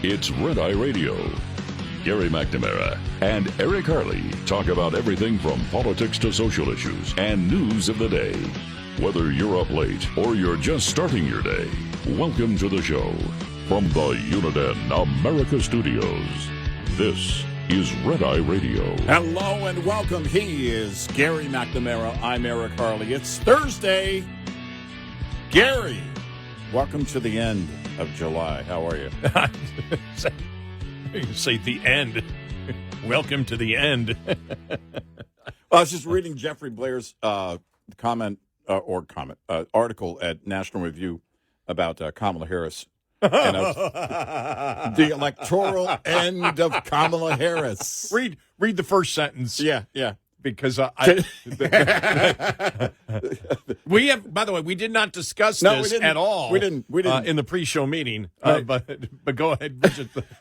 It's Red Eye Radio. Gary McNamara and Eric Harley talk about everything from politics to social issues and news of the day. Whether you're up late or you're just starting your day, welcome to the show. From the Uniden America Studios, this is Red Eye Radio. Hello and welcome. He is Gary McNamara. I'm Eric Harley. It's Thursday. Gary, welcome to the end of July. How are you? You say the end. Welcome to the end. Well, I was just reading Jeffrey Blair's article at National Review about Kamala Harris. And the electoral end of Kamala Harris. Read the first sentence. Yeah. Because we have, by the way, we did not discuss this at all. We didn't in the pre-show meeting. Right. But go ahead.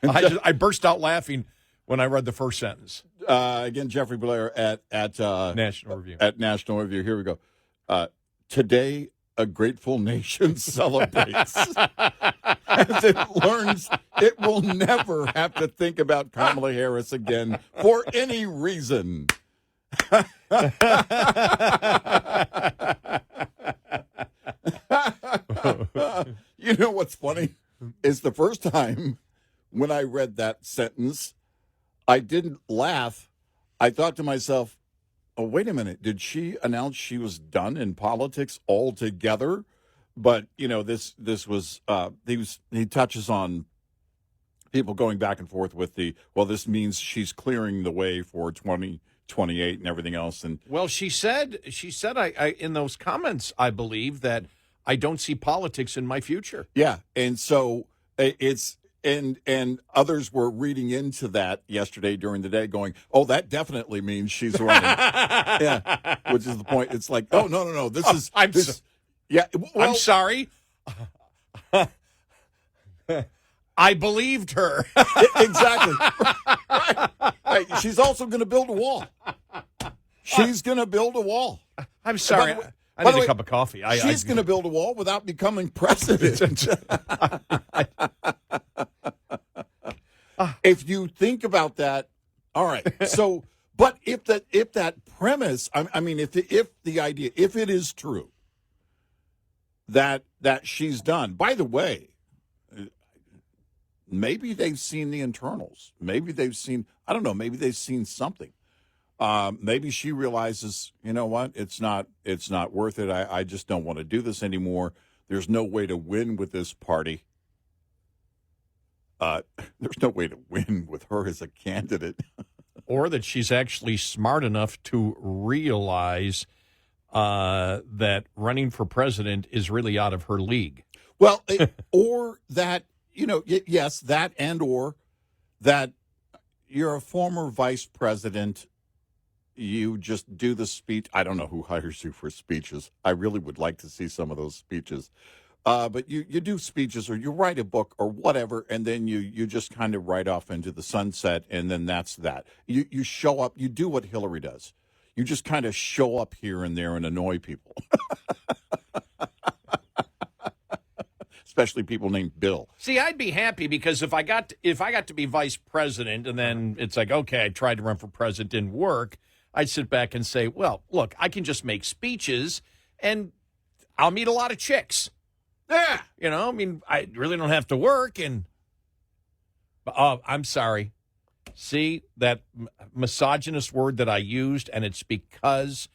I burst out laughing when I read the first sentence. Again, Jeffrey Blair at National Review. At National Review. Here we go. Today, a grateful nation celebrates as it learns it will never have to think about Kamala Harris again for any reason. You know what's funny is the first time when I read that sentence, I didn't laugh. I thought to myself, oh, wait a minute. Did she announce she was done in politics altogether? But, you know, this was he touches on people going back and forth with this means she's clearing the way for 2028 and everything else. And well, she said I in those comments, I believe, that I don't see politics in my future. Yeah. And so it's and others were reading into that yesterday during the day going, oh, that definitely means she's running. Yeah. Which is the point. It's like, oh, no. I'm sorry. I believed her. Exactly. Right. She's also going to build a wall. She's going to build a wall. I'm sorry. I need a cup of coffee. She's going to build a wall without becoming president. If you think about that, all right. So, but if that premise, if the idea, if it is true that she's done. By the way, maybe they've seen the internals. Maybe they've seen, I don't know, maybe they've seen something. Maybe she realizes, you know what, it's not worth it. I just don't want to do this anymore. There's no way to win with this party. There's no way to win with her as a candidate. Or that she's actually smart enough to realize that running for president is really out of her league. Well, or that, yes, that and or that you're a former vice president. You just do the speech. I don't know who hires you for speeches. I really would like to see some of those speeches. But you do speeches or you write a book or whatever, and then you just kind of ride off into the sunset, and then that's that. You show up. You do what Hillary does. You just kind of show up here and there and annoy people. Especially people named Bill. See, I'd be happy because if I got to be vice president and then it's like, okay, I tried to run for president, didn't work, I'd sit back and say, well, look, I can just make speeches and I'll meet a lot of chicks. Yeah. I really don't have to work. And I'm sorry. See, that misogynist word that I used, and it's because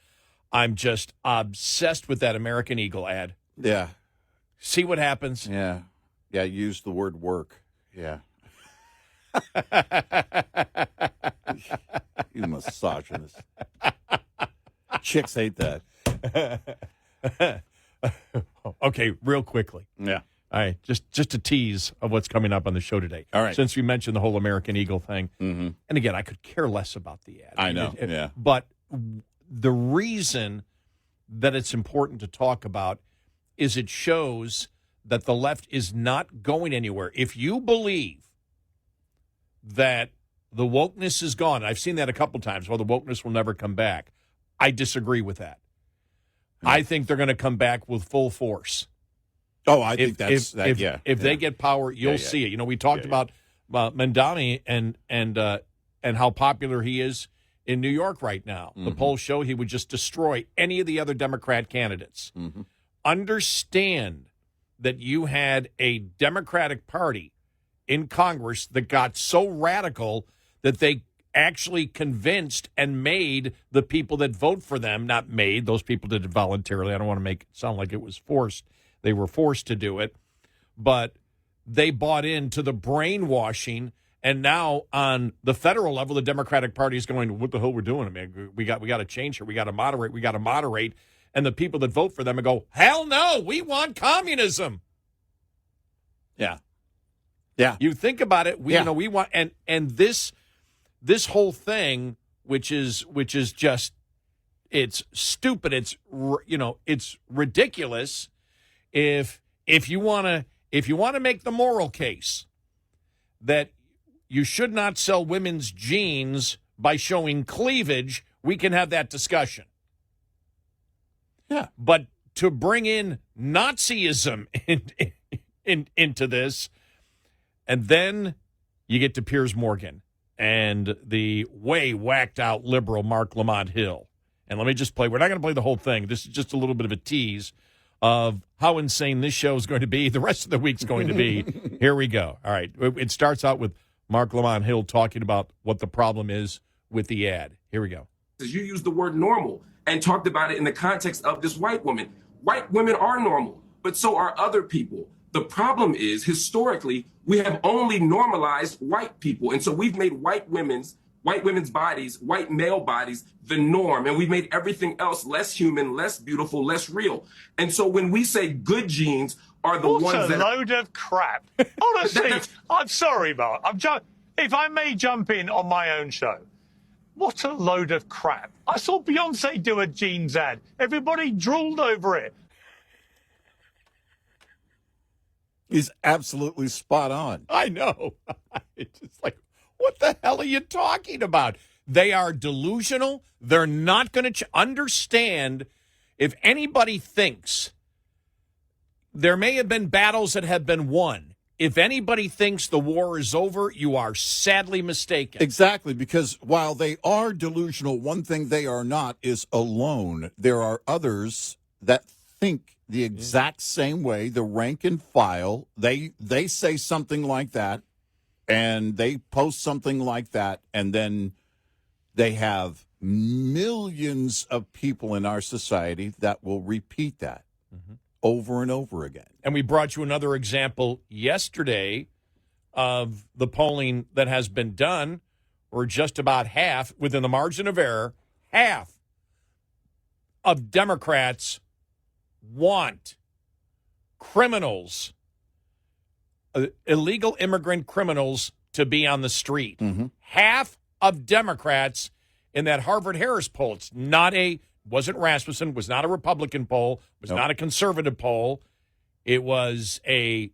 I'm just obsessed with that American Eagle ad. Yeah. See what happens? Yeah. Yeah, use the word work. Yeah. You misogynist. Chicks hate that. Okay, real quickly. Yeah. All right, just a tease of what's coming up on the show today. All right. Since we mentioned the whole American Eagle thing. Mm-hmm. And again, I could care less about the ad. I know, yeah. But the reason that it's important to talk about is it shows that the left is not going anywhere. If you believe that the wokeness is gone, I've seen that a couple times, well, the wokeness will never come back. I disagree with that. I think they're going to come back with full force. Oh, I think that's if they get power, you'll see it. We talked about Mandami and how popular he is in New York right now. The polls show he would just destroy any of the other Democrat candidates. Understand that you had a Democratic Party in Congress that got so radical that they actually convinced and made the people that vote for them, not made, those people did it voluntarily. I don't want to make it sound like it was forced. They were forced to do it. But they bought into the brainwashing, and now on the federal level, the Democratic Party is going, what the hell we're doing? I mean, we got to change here. We got to moderate. And the people that vote for them go, hell no, we want communism. Yeah. Yeah. You think about it, we want, and this whole thing, which is just, it's stupid. It's ridiculous. If you want to make the moral case that you should not sell women's jeans by showing cleavage, we can have that discussion. Yeah. But to bring in Nazism into this, and then you get to Piers Morgan and the way whacked out liberal Mark Lamont Hill. And let me just play. We're not going to play the whole thing. This is just a little bit of a tease of how insane this show is going to be. The rest of the week's going to be. Here we go. All right. It starts out with Mark Lamont Hill talking about what the problem is with the ad. Here we go. You used the word normal and talked about it in the context of this white woman. White women are normal, but so are other people. The problem is, historically, we have only normalized white people. And so we've made white women's bodies, white male bodies, the norm. And we've made everything else less human, less beautiful, less real. And so when we say good genes are the ones that... What a load of crap. Honestly, I'm sorry, Mark. If I may jump in on my own show. What a load of crap. I saw Beyonce do a jeans ad. Everybody drooled over it. He's absolutely spot on. I know. It's just like, what the hell are you talking about? They are delusional. They're not going to understand. If anybody thinks there may have been battles that have been won, if anybody thinks the war is over, you are sadly mistaken. Exactly, because while they are delusional, one thing they are not is alone. There are others that think the exact same way, the rank and file. They say something like that, and they post something like that, and then they have millions of people in our society that will repeat that over and over again. And we brought you another example yesterday of the polling that has been done, where just about half, within the margin of error, half of Democrats want criminals, illegal immigrant criminals, to be on the street. Half of Democrats in that Harvard-Harris poll. It's not wasn't Rasmussen, was not a Republican poll, was not a conservative poll. It was a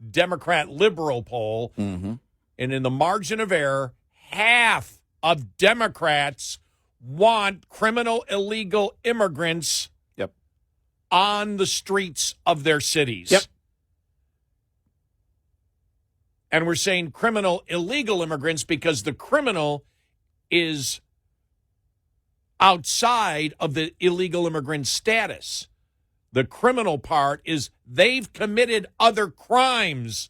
Democrat liberal poll. And in the margin of error, half of Democrats want criminal illegal immigrants on the streets of their cities. And we're saying criminal illegal immigrants because the criminal is outside of the illegal immigrant status. The criminal part is they've committed other crimes,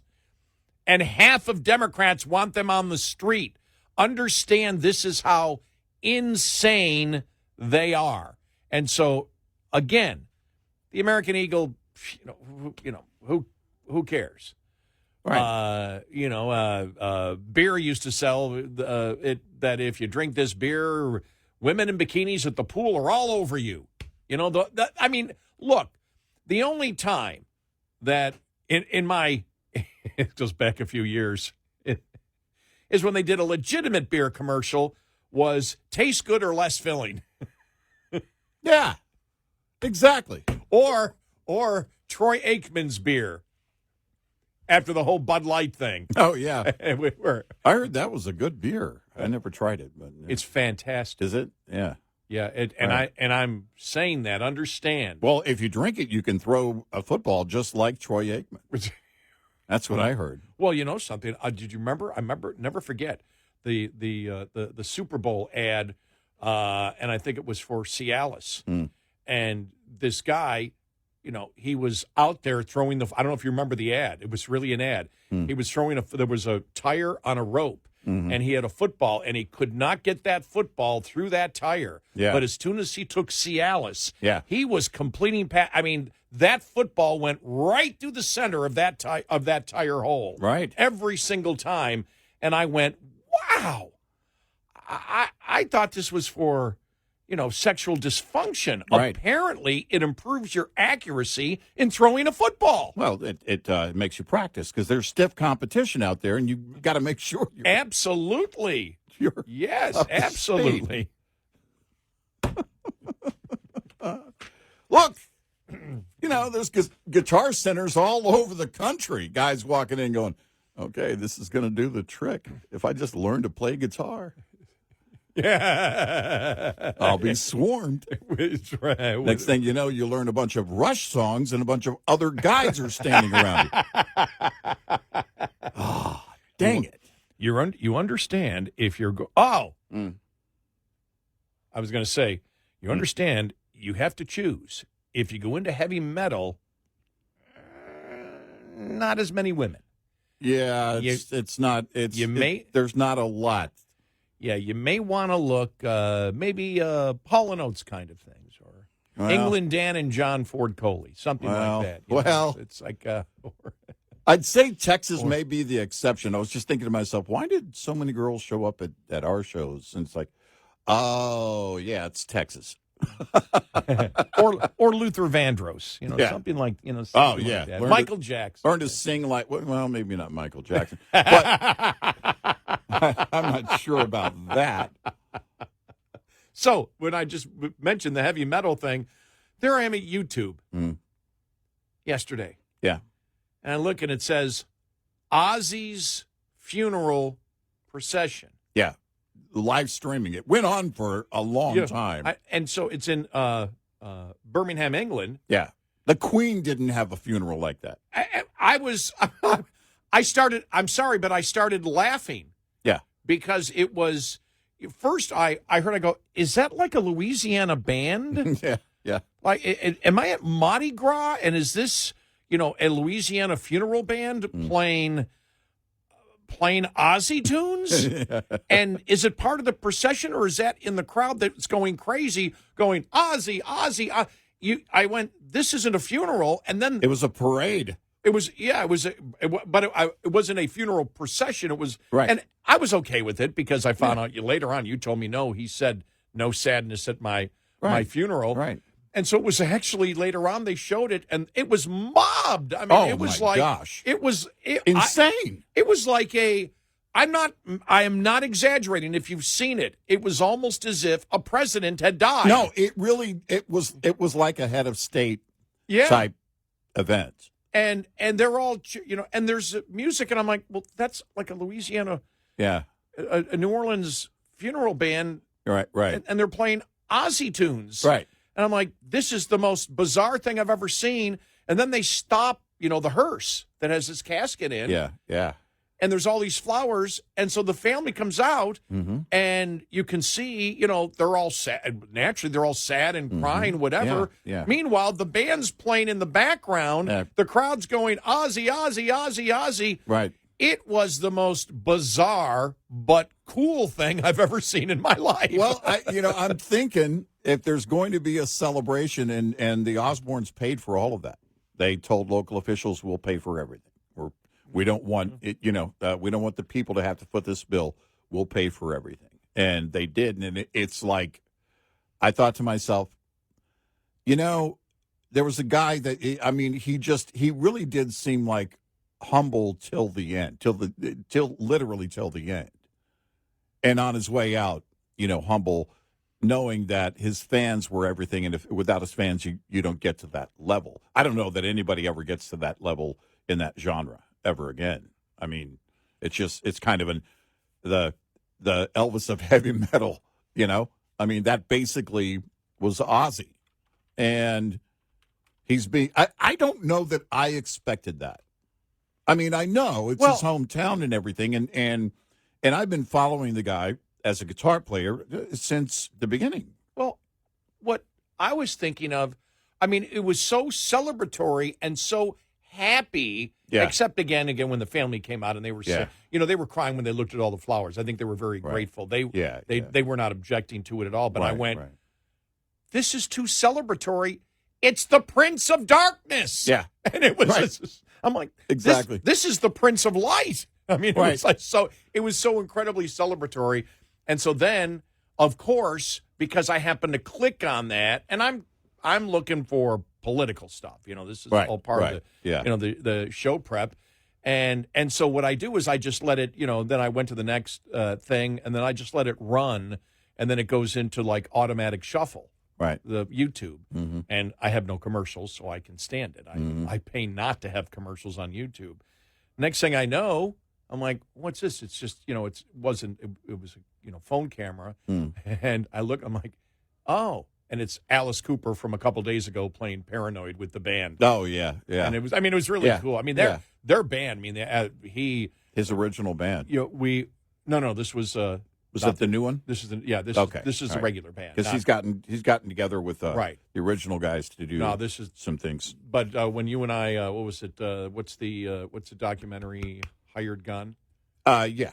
and half of Democrats want them on the street. Understand, this is how insane they are. And so, again, the American Eagle, who cares? Right. Beer used to sell that if you drink this beer, women in bikinis at the pool are all over you. Look, the only time that in my, it goes back a few years, is when they did a legitimate beer commercial was taste good or less filling. Yeah, exactly. Or Troy Aikman's beer after the whole Bud Light thing. Oh, yeah. I heard that was a good beer. I never tried it, but it's fantastic. Is it? Yeah. Yeah, I'm saying that. Understand. Well, if you drink it, you can throw a football just like Troy Aikman. That's what I heard. Well, you know something. Did you remember? Never forget the Super Bowl ad, and I think it was for Cialis. And this guy, you know, he was out there throwing I don't know if you remember the ad. It was really an ad. He was throwing there was a tire on a rope, and he had a football, and he could not get that football through that tire. Yeah. But as soon as he took Cialis, Yeah. he was completing. I mean, that football went right through the center of that tire hole. Right. Every single time. And I went, wow. I thought this was for, you know, sexual dysfunction. Right. Apparently, it improves your accuracy in throwing a football. Well, it makes you practice because there's stiff competition out there, and you got to make sure you're. Absolutely. Yes, up to absolutely. Look, you know, there's guitar centers all over the country. Guys walking in going, okay, this is going to do the trick. If I just learn to play guitar, I'll be swarmed. That's right. Next thing you know, you learn a bunch of Rush songs and a bunch of other guys are standing around you. Oh, dang it. You understand if you're I was going to say, you understand you have to choose. If you go into heavy metal, not as many women. Yeah, it's not. There's not a lot. Yeah, you may want to look maybe Hall & Oates kind of things, or England Dan and John Ford Coley, something like that. You know, it's like I'd say Texas may be the exception. I was just thinking to myself, why did so many girls show up at our shows? And it's like, oh yeah, it's Texas. or Luther Vandross, you know, something like, you know. Like that. Michael Jackson. Learn to sing like, well, maybe not Michael Jackson, but I'm not sure about that. So when I just mentioned the heavy metal thing, there I am at YouTube yesterday. Yeah. And I look and it says Ozzy's funeral procession. Yeah. Live streaming. It went on for a long time. And so it's in Birmingham, England. Yeah. The Queen didn't have a funeral like that. I'm sorry, but I started laughing. Yeah. Because it was, first I go, is that like a Louisiana band? Yeah. Like, am I at Mardi Gras? And is this, you know, a Louisiana funeral band playing Ozzy tunes? And is it part of the procession, or is that in the crowd that's going crazy, going Ozzy, Ozzy? I went, this isn't a funeral, and then it was a parade. It was, but it wasn't a funeral procession. It was, right. And I was okay with it because I found out later on. You told me no. He said no sadness at my funeral, right? And so it was actually later on they showed it, and it was mobbed. I mean, it was gosh. It was insane. It was like I am not exaggerating. If you've seen it, it was almost as if a president had died. No, it was like a head of state type event. And they're all, you know, and there's music, and I'm like, well, that's like a Louisiana, a New Orleans funeral band, right, and they're playing Ozzy tunes, right. And I'm like, this is the most bizarre thing I've ever seen. And then they stop, you know, the hearse that has his casket in. Yeah. And there's all these flowers. And so the family comes out, and you can see, you know, they're all sad. Naturally, they're all sad and crying, whatever. Yeah. Meanwhile, the band's playing in the background. The crowd's going, Ozzy, Ozzy, Ozzy, Ozzy. Right. It was the most bizarre but cool thing I've ever seen in my life. Well, I'm thinking if there's going to be a celebration, and the Osbournes paid for all of that. They told local officials, we'll pay for everything. We don't want it, we don't want the people to have to foot this bill. We'll pay for everything. And they did. And it's like, I thought to myself, you know, there was a guy that, he really did seem like humble till the end, literally till the end. And on his way out, you know, humble, knowing that his fans were everything. And without his fans, you don't get to that level. I don't know that anybody ever gets to that level in that genre ever again. I mean, it's kind of the Elvis of heavy metal, you know? I mean, that basically was Ozzy. And I don't know that I expected that. I mean, I know it's his hometown and everything, and I've been following the guy as a guitar player since the beginning. Well, what I was thinking of, I mean, it was so celebratory and so happy, except again when the family came out and they were, they were crying when they looked at all the flowers. I think they were very grateful. They were not objecting to it at all. But I went, this is too celebratory. It's the Prince of Darkness. Yeah, and it was. I'm like, exactly. This is the Prince of Light. I mean, it was like it was so incredibly celebratory. And so then, of course, because I happened to click on that, and I'm looking for political stuff. This is all part of the show prep. And so what I do is I just let it, then I went to the next thing, and then I just let it run, and then it goes into like automatic shuffle. Right. The YouTube. Mm-hmm. And I have no commercials, so I can stand it. I pay not to have commercials on YouTube. Next thing I know, I'm like, what's this? It's just, it was a phone camera. And I look, I'm like, oh. And it's Alice Cooper from a couple days ago playing Paranoid with the band. Oh, yeah, yeah. And it was really cool. I mean, their band, his original band. This was... Was that the new one? This is this is a regular band. Because he's gotten together with the original guys to do some things. But when you and I, what was it? What's the documentary Hired Gun? Yeah.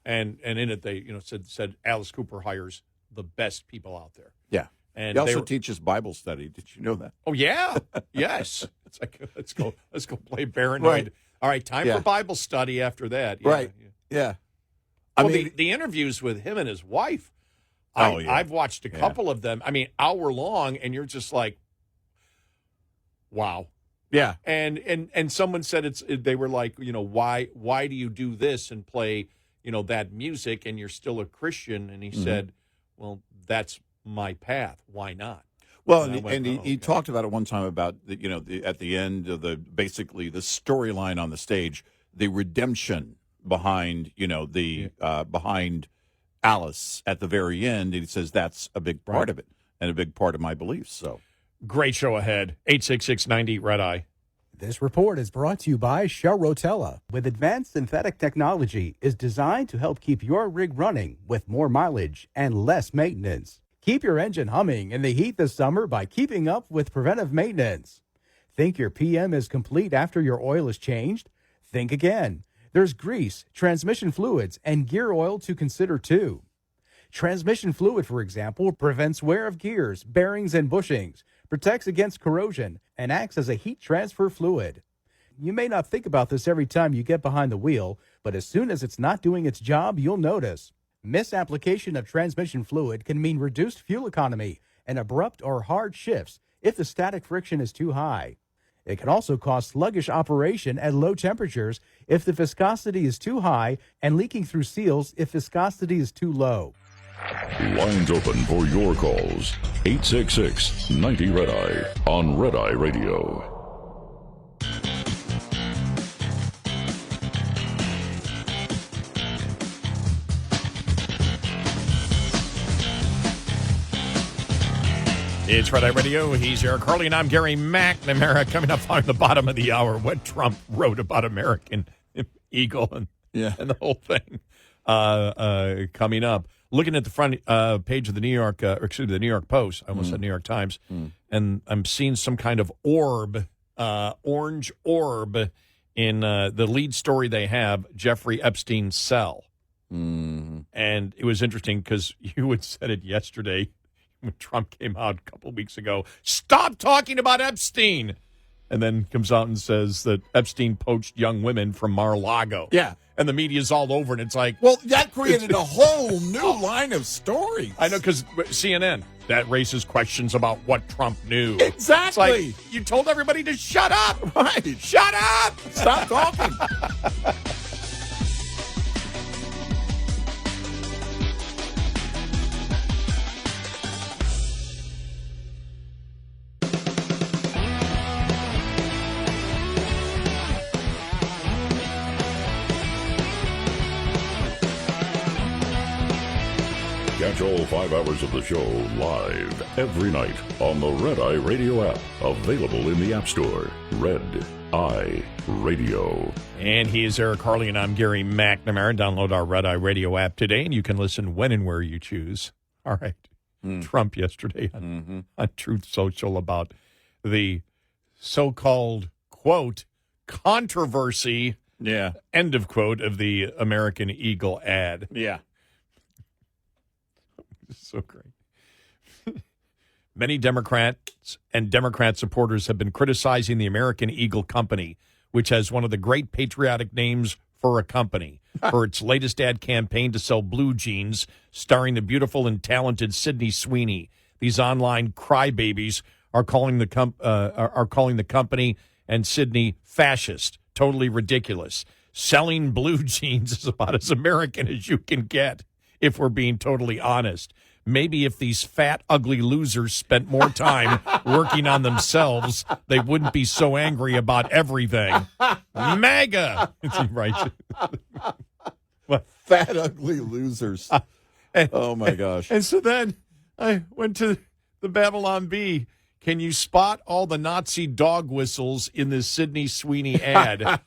And in it they said Alice Cooper hires the best people out there. Yeah. And he also teaches Bible study. Did you know that? Oh yeah, yes. It's like let's go play Paranoid. Right. All right, time for Bible study after that. Yeah, right. Yeah. Well, the interviews with him and his wife, I've watched a couple of them. I mean, hour long, and you're just like, wow. Yeah. And someone said they were like, why do you do this and play, that music and you're still a Christian? And he said, well, that's my path. Why not? Well, and he talked about it one time about at the end of basically the storyline on the stage, the redemption behind behind Alice at the very end, and he says that's a big part of it and a big part of my beliefs. So great show ahead. 866-90 Red Eye. This report is brought to you by Shell Rotella. With advanced synthetic technology, is designed to help keep your rig running with more mileage and less maintenance. Keep your engine humming in the heat this summer by keeping up with preventive maintenance. Think your PM is complete after your oil is changed? Think again. There's grease, transmission fluids, and gear oil to consider too. Transmission fluid, for example, prevents wear of gears, bearings, and bushings, protects against corrosion, and acts as a heat transfer fluid. You may not think about this every time you get behind the wheel, but as soon as it's not doing its job, you'll notice. Misapplication of transmission fluid can mean reduced fuel economy and abrupt or hard shifts if the static friction is too high. It can also cause sluggish operation at low temperatures if the viscosity is too high and leaking through seals if viscosity is too low. Lines open for your calls. 866-90 Red Eye on Red Eye Radio. It's Red Eye Radio. He's Eric Harley, and I'm Gary McNamara. Coming up on the bottom of the hour, what Trump wrote about American Eagle and the whole thing coming up. Looking at the front page of the New York Post, I almost said New York Times, and I'm seeing some kind of orb, orange orb, in the lead story they have, Jeffrey Epstein's cell. And it was interesting because you had said it yesterday when Trump came out a couple of weeks ago. Stop talking about Epstein. And then comes out and says that Epstein poached young women from Mar-a-Lago. Yeah. And the media's all over, and it's like... Well, that created a whole new line of stories. I know, because CNN, that raises questions about what Trump knew. Exactly. It's like, you told everybody to shut up. Right. Shut up. Stop talking. Catch Catch all 5 hours of the show live every night on the Red Eye Radio app. Available in the App Store. Red Eye Radio. And he is Eric Harley, and I'm Gary McNamara. Download our Red Eye Radio app today, and you can listen when and where you choose. All right. Trump yesterday on Truth Social about the so-called, quote, controversy, end of quote, of the American Eagle ad. Yeah. So great. Many Democrats and Democrat supporters have been criticizing the American Eagle Company, which has one of the great patriotic names for a company, for its latest ad campaign to sell blue jeans starring the beautiful and talented Sydney Sweeny. These online crybabies are calling the company and Sydney fascist, totally ridiculous. Selling blue jeans is about as American as you can get, if we're being totally honest. Maybe if these fat, ugly losers spent more time working on themselves, they wouldn't be so angry about everything. MAGA! Right. Fat, ugly losers. Oh, my gosh. And so then I went to the Babylon Bee. Can you spot all the Nazi dog whistles in this Sydney Sweeny ad?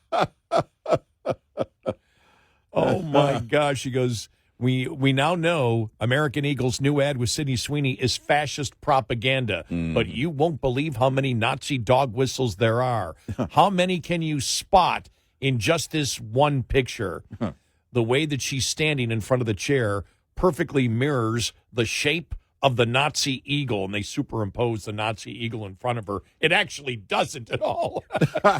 Oh, my gosh. He goes... We now know American Eagle's new ad with Sydney Sweeny is fascist propaganda, but you won't believe how many Nazi dog whistles there are. How many can you spot in just this one picture? The way that she's standing in front of the chair perfectly mirrors the shape of the Nazi eagle, and they superimpose the Nazi eagle in front of her. It actually doesn't at all.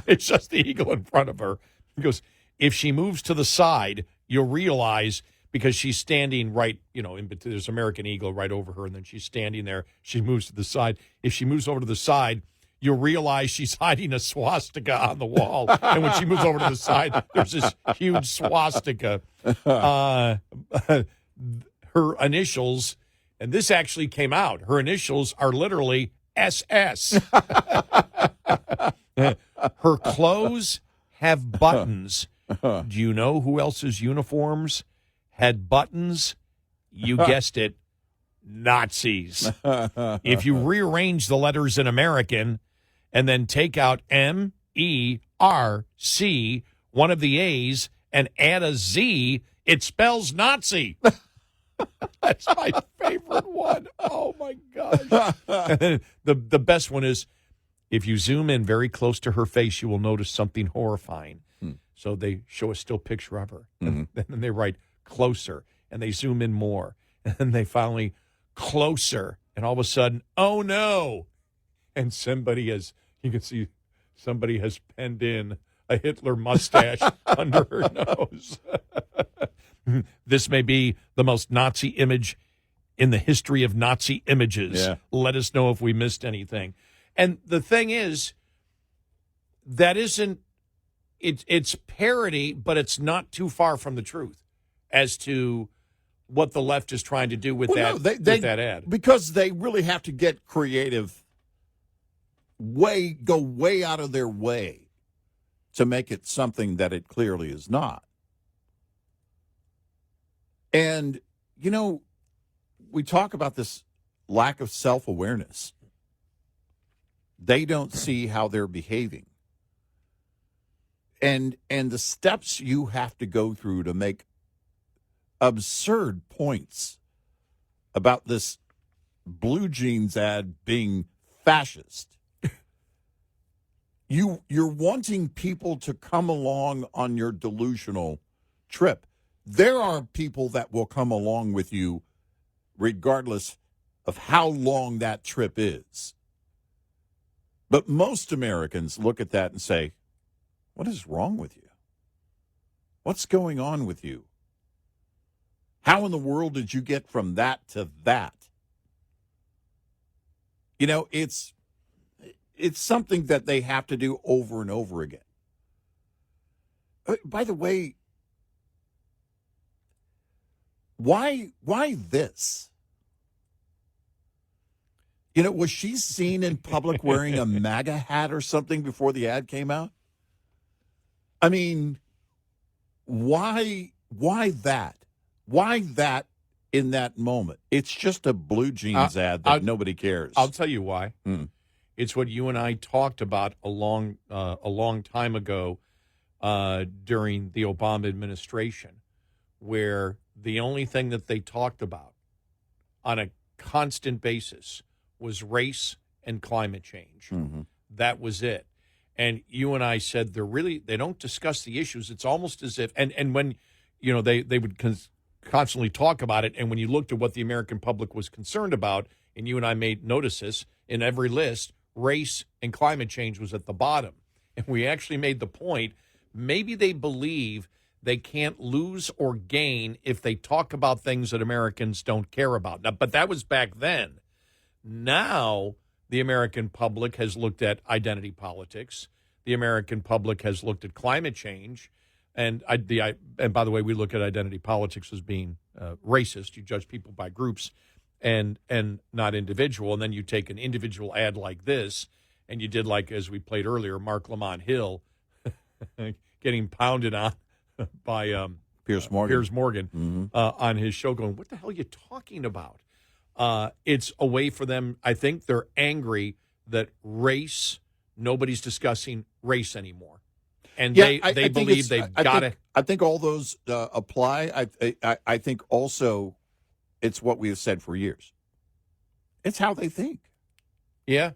It's just the eagle in front of her. He goes, if she moves to the side, you'll realize... because she's standing right, there's American Eagle right over her, and then she's standing there. She moves to the side. If she moves over to the side, you'll realize she's hiding a swastika on the wall. And when she moves over to the side, there's this huge swastika. Her initials, and this actually came out, her initials are literally SS. Her clothes have buttons. Do you know who else's uniforms had buttons? You guessed it, Nazis. If you rearrange the letters in American and then take out M-E-R-C, one of the A's, and add a Z, it spells Nazi. That's my favorite one. Oh, my gosh. And then the best one is, if you zoom in very close to her face, you will notice something horrifying. So they show a still picture of her. And then they write, closer, and they zoom in more, and then they finally closer, and all of a sudden, oh no, and you can see somebody has penned in a Hitler mustache under her nose. This may be the most Nazi image in the history of Nazi images. Let us know if we missed anything. And the thing is, that isn't, it's parody, but it's not too far from the truth as to what the left is trying to do with with that ad. Because they really have to get creative, go way out of their way to make it something that it clearly is not. And, we talk about this lack of self-awareness. They don't see how they're behaving. And the steps you have to go through to make absurd points about this blue jeans ad being fascist. You're wanting people to come along on your delusional trip. There are people that will come along with you regardless of how long that trip is. But most Americans look at that and say, what is wrong with you? What's going on with you? How in the world did you get from that to that? It's something that they have to do over and over again. By the way, why this? Was she seen in public wearing a MAGA hat or something before the ad came out? I mean, why that? Why that in that moment. It's just a blue jeans ad that nobody cares. I'll tell you why. It's what you and I talked about a long time ago during the Obama administration, where the only thing that they talked about on a constant basis was race and climate change. Mm-hmm. That was it. And you and I said they don't discuss the issues. It's almost as if, and when, they would constantly talk about it. And when you looked at what the American public was concerned about, and you and I made notices in every list, race and climate change was at the bottom. And we actually made the point, maybe they believe they can't lose or gain if they talk about things that Americans don't care about. Now, but that was back then. Now, the American public has looked at identity politics. The American public has looked at climate change. And by the way, we look at identity politics as being racist. You judge people by groups and not individual. And then you take an individual ad like this, and you did, like, as we played earlier, Mark Lamont Hill getting pounded on by Piers Morgan, on his show, going, what the hell are you talking about? It's a way for them. I think they're angry that nobody's discussing race anymore. And they believe they've got to. I think all those apply. I think also it's what we have said for years. It's how they think. Yeah.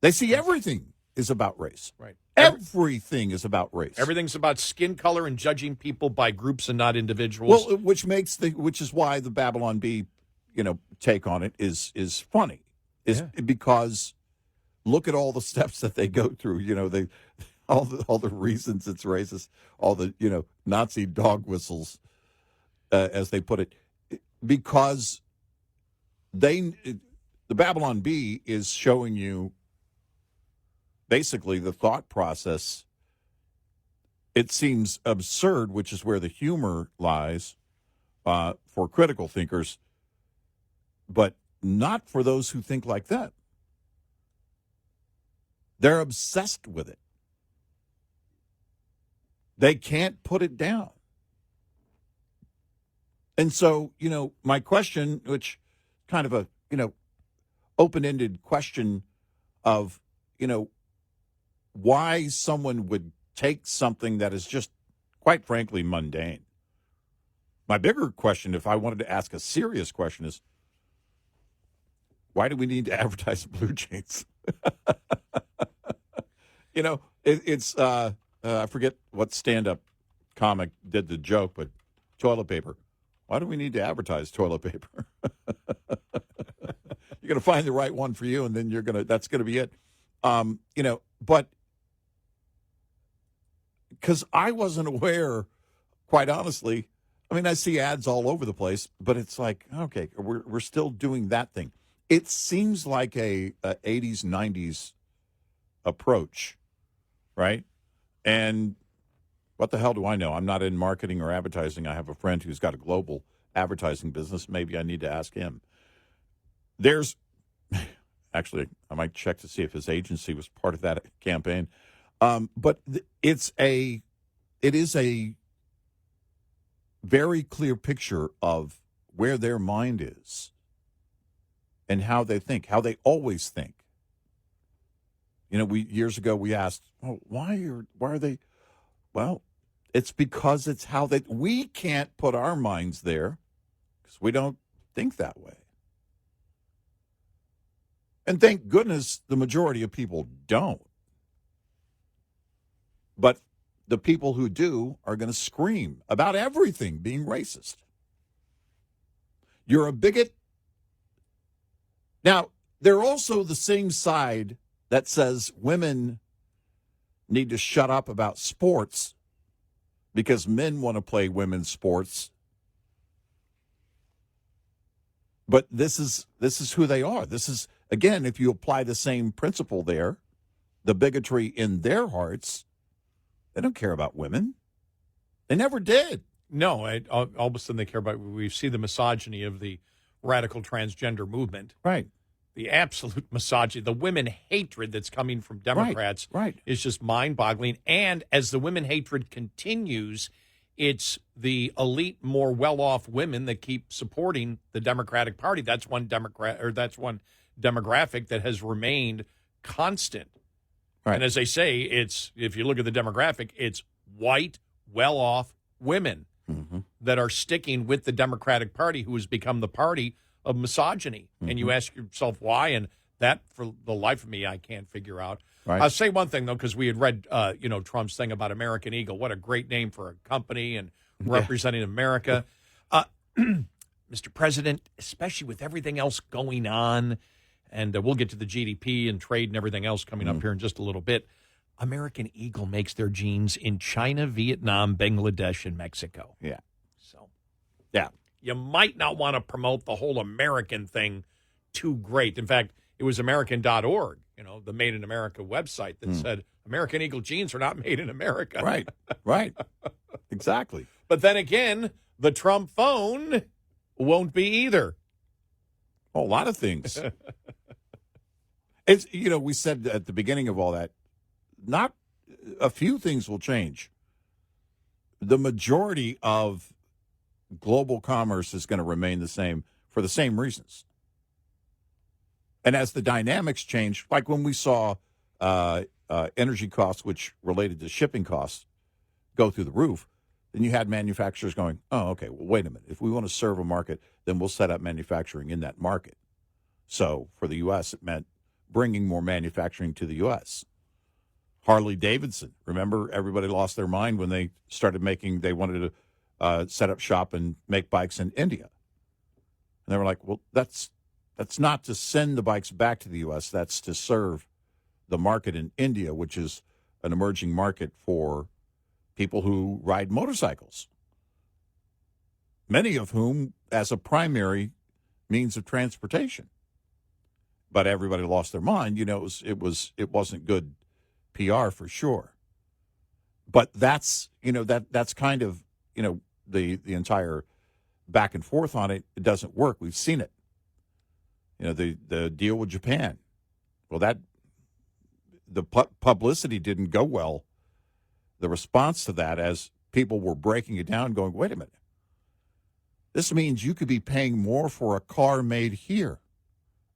They see everything is about race. Right. Everything is about race. Everything's about skin color and judging people by groups and not individuals. Well, which is why the Babylon Bee, take on it is funny. Because look at all the steps that they go through. They all the reasons it's racist, all the Nazi dog whistles, as they put it, because the Babylon Bee is showing you basically the thought process. It seems absurd, which is where the humor lies for critical thinkers, but not for those who think like that. They're obsessed with it. They can't put it down. And so, my question, which kind of a, open-ended question of, why someone would take something that is just, quite frankly, mundane. My bigger question, if I wanted to ask a serious question, is why do we need to advertise blue jeans? It's I forget what stand-up comic did the joke, but toilet paper. Why do we need to advertise toilet paper? You're going to find the right one for you, and then that's going to be it. But because I wasn't aware, quite honestly. I mean, I see ads all over the place, but it's like, okay, we're still doing that thing. It seems like a 80s, 90s approach, right? And what the hell do I know? I'm not in marketing or advertising. I have a friend who's got a global advertising business. Maybe I need to ask him. Actually, I might check to see if his agency was part of that campaign. But it is a very clear picture of where their mind is and how they think, how they always think. Years ago we asked, why are they? Well, it's because it's how we can't put our minds there because we don't think that way. And thank goodness the majority of people don't. But the people who do are going to scream about everything being racist. You're a bigot. Now, they're also the same side that says women need to shut up about sports because men want to play women's sports. But this is who they are. This is, again, if you apply the same principle there, the bigotry in their hearts, they don't care about women. They never did. No, all of a sudden they care about, we see the misogyny of the radical transgender movement. Right. The absolute misogyny, the women hatred that's coming from Democrats right. is just mind-boggling. And as the women hatred continues, It's the elite, more well-off women that keep supporting the Democratic Party. That's one demographic that has remained constant. Right. And as they say, it's if you look at the demographic, it's white, well-off women that are sticking with the Democratic Party, who has become the party of misogyny. And you ask yourself why, and that, for the life of me, I can't figure out. Right. I'll say one thing, though, because we had read, Trump's thing about American Eagle. What a great name for a company and representing America. Mr. President, especially with everything else going on, and we'll get to the GDP and trade and everything else coming up here in just a little bit. American Eagle makes their jeans in China, Vietnam, Bangladesh, and Mexico. Yeah. So, yeah, you might not want to promote the whole American thing too great. In fact, it was American.org, the Made in America website that said American Eagle jeans are not made in America. Right, right. Exactly. But then again, the Trump phone won't be either. A lot of things. It's we said at the beginning of all that, not a few things will change. The majority of global commerce is going to remain the same for the same reasons. And as the dynamics change, like when we saw energy costs, which related to shipping costs, go through the roof, then you had manufacturers going, oh, okay, well, wait a minute. If we want to serve a market, then we'll set up manufacturing in that market. So for the U.S., it meant bringing more manufacturing to the U.S. Harley Davidson, remember, everybody lost their mind when they started they wanted to set up shop and make bikes in India. And they were like, well, that's not to send the bikes back to the U.S., that's to serve the market in India, which is an emerging market for people who ride motorcycles, many of whom as a primary means of transportation. But everybody lost their mind. It wasn't good PR for sure. But that's that's kind of the entire back and forth on it. It doesn't work. We've seen it. The deal with Japan. Well, the publicity didn't go well. The response to that, as people were breaking it down, going, wait a minute. This means you could be paying more for a car made here,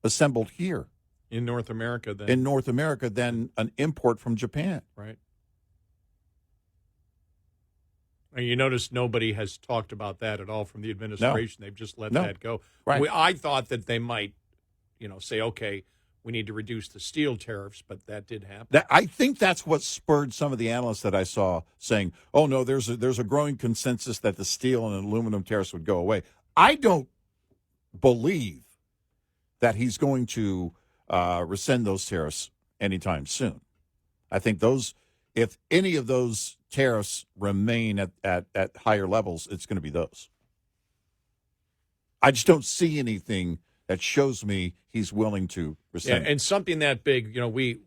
assembled here. In North America than an import from Japan. Right. And you notice nobody has talked about that at all from the administration. No. They've just let No. that go. Right. I thought that they might, say, okay, we need to reduce the steel tariffs, but that did happen. I think that's what spurred some of the analysts that I saw saying, oh, no, there's a growing consensus that the steel and aluminum tariffs would go away. I don't believe that he's going to rescind those tariffs anytime soon. I think if any of those tariffs remain at higher levels, it's going to be those. I just don't see anything that shows me he's willing to rescind. Yeah, and something that big, we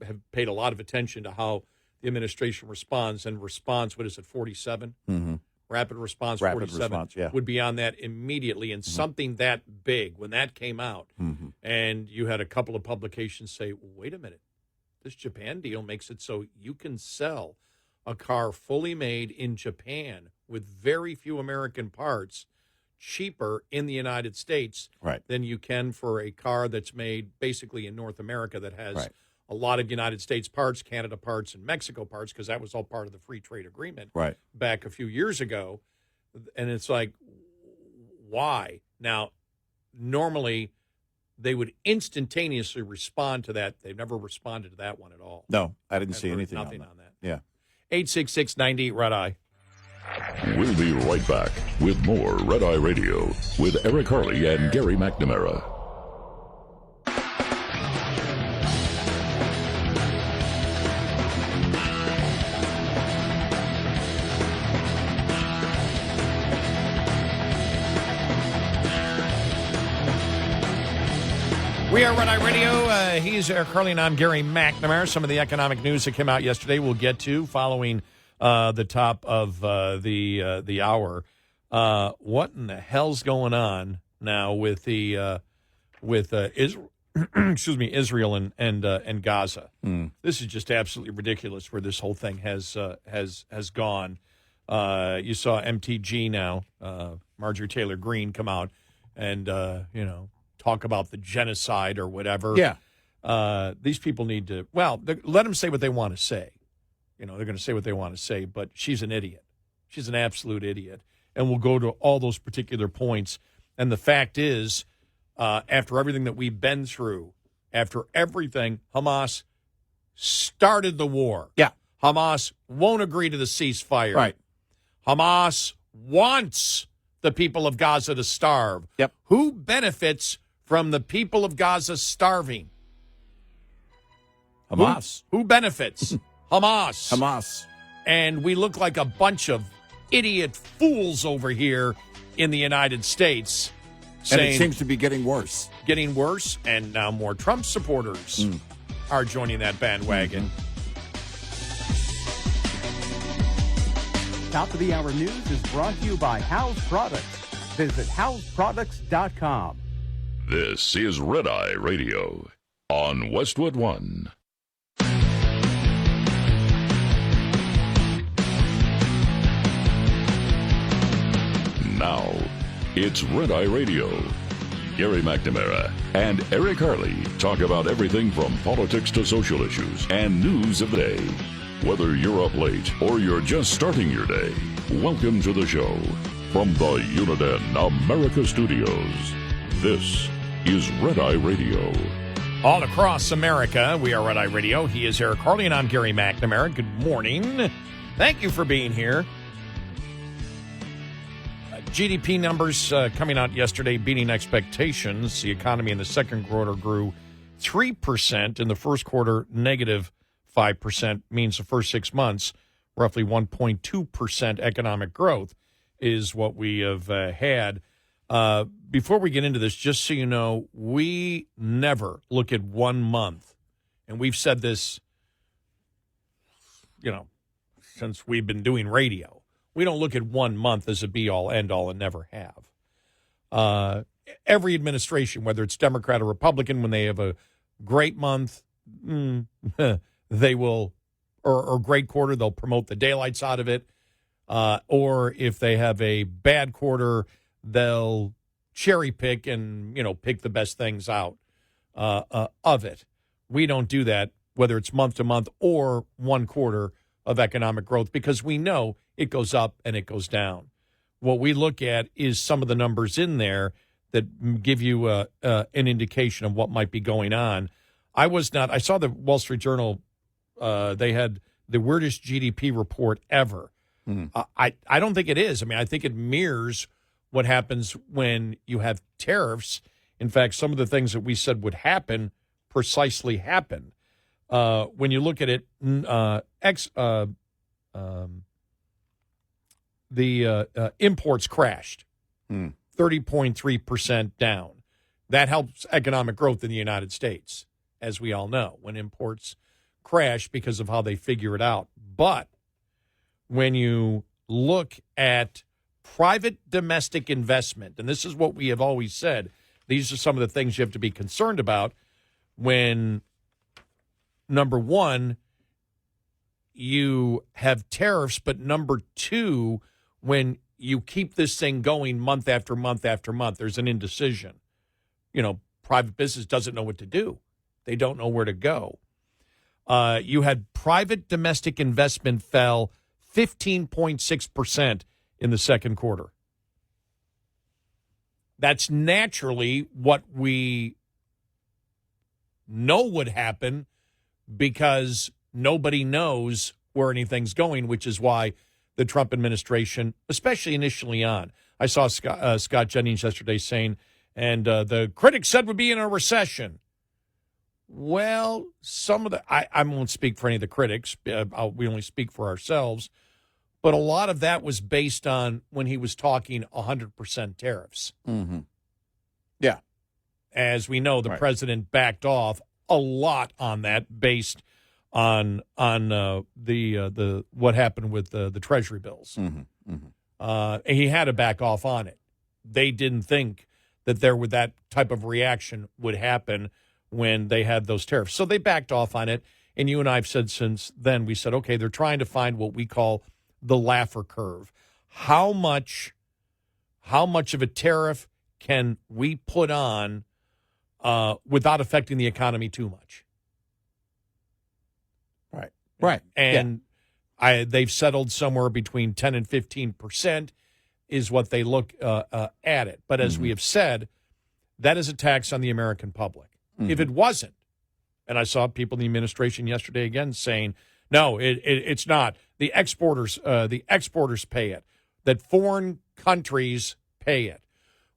have paid a lot of attention to how the administration responds, and response, what is it, 47? Mm-hmm. Rapid response, Rapid 47 response, yeah. would be on that immediately. And something that big, when that came out, and you had a couple of publications say, wait a minute, this Japan deal makes it so you can sell a car fully made in Japan with very few American parts cheaper in the United States than you can for a car that's made basically in North America that has a lot of United States parts, Canada parts, and Mexico parts, because that was all part of the free trade agreement back a few years ago. And it's like, why? Now, normally they would instantaneously respond to that. They've never responded to that one at all. No, I didn't see anything on that. Yeah. 866-98 Red Eye. We'll be right back with more Red Eye Radio with Eric Harley and Gary McNamara. We are Red Eye Radio. He's Eric Harley, and I'm Gary McNamara. Some of the economic news that came out yesterday we'll get to following the top of the hour. What in the hell's going on now with Israel? Excuse me, Israel and Gaza. This is just absolutely ridiculous where this whole thing has gone. You saw MTG now, Marjorie Taylor Greene, come out and, talk about the genocide or whatever. Yeah. These people need to, let them say what they want to say. They're going to say what they want to say, but she's an idiot. She's an absolute idiot. And we'll go to all those particular points. And the fact is, after everything that we've been through, after everything, Hamas started the war. Yeah. Hamas won't agree to the ceasefire. Right. Hamas wants the people of Gaza to starve. Yep. Who benefits from the people of Gaza starving? Hamas. Who benefits? Hamas. Hamas. And we look like a bunch of idiot fools over here in the United States. And it seems to be getting worse. Getting worse, and now more Trump supporters are joining that bandwagon. Top of the hour news is brought to you by House Products. Visit houseproducts.com. This is Red Eye Radio on Westwood One. Now, it's Red Eye Radio. Gary McNamara and Eric Harley talk about everything from politics to social issues and news of the day. Whether you're up late or you're just starting your day, welcome to the show. From the Uniden America Studios, this is Red Eye Radio. All across America, we are Red Eye Radio. He is Eric Harley, and I'm Gary McNamara. Good morning. Thank you for being here. GDP numbers coming out yesterday, beating expectations. The economy in the second quarter grew 3%. In the first quarter, negative 5%, means the first 6 months, roughly 1.2% economic growth is what we have had. Before we get into this, just so you know, we never look at 1 month. And we've said this, since we've been doing radio. We don't look at 1 month as a be-all, end-all, and never have. Every administration, whether it's Democrat or Republican, when they have a great month, they will, or great quarter, they'll promote the daylights out of it. Or if they have a bad quarter, they'll cherry pick and, pick the best things out of it. We don't do that, whether it's month to month or 1 quarter of economic growth, because we know it goes up and it goes down. What we look at is some of the numbers in there that give you an indication of what might be going on. I saw the Wall Street Journal, they had the weirdest GDP report ever. I don't think it is. I think it mirrors what happens when you have tariffs. In fact, some of the things that we said would happen precisely happened. When you look at it, the imports crashed, 30.3% down. That helps economic growth in the United States, as we all know, when imports crash because of how they figure it out. But when you look at private domestic investment, and this is what we have always said, these are some of the things you have to be concerned about when, number one, you have tariffs, but number two, when you keep this thing going month after month after month, there's an indecision. Private business doesn't know what to do. They don't know where to go. You had private domestic investment fell 15.6% in the second quarter. That's naturally what we know would happen because nobody knows where anything's going, which is why the Trump administration, especially initially on, I saw Scott Jennings yesterday saying, and the critics said we'd be in a recession. Well, some of the, I won't speak for any of the critics. We only speak for ourselves. But a lot of that was based on when he was talking 100% tariffs. Mm-hmm. Yeah. As we know, the president backed off a lot on that based on the what happened with the Treasury bills. Mm-hmm. Mm-hmm. He had to back off on it. They didn't think that that type of reaction would happen when they had those tariffs. So they backed off on it. And you and I have said since then, we said, okay, they're trying to find what we call the Laffer curve. How much of a tariff can we put on without affecting the economy too much? Right. And they've settled somewhere between 10 and 15% is what they look at it. But as we have said, that is a tax on the American public. If it wasn't, and I saw people in the administration yesterday again saying, no, it's not. The exporters pay it, that foreign countries pay it.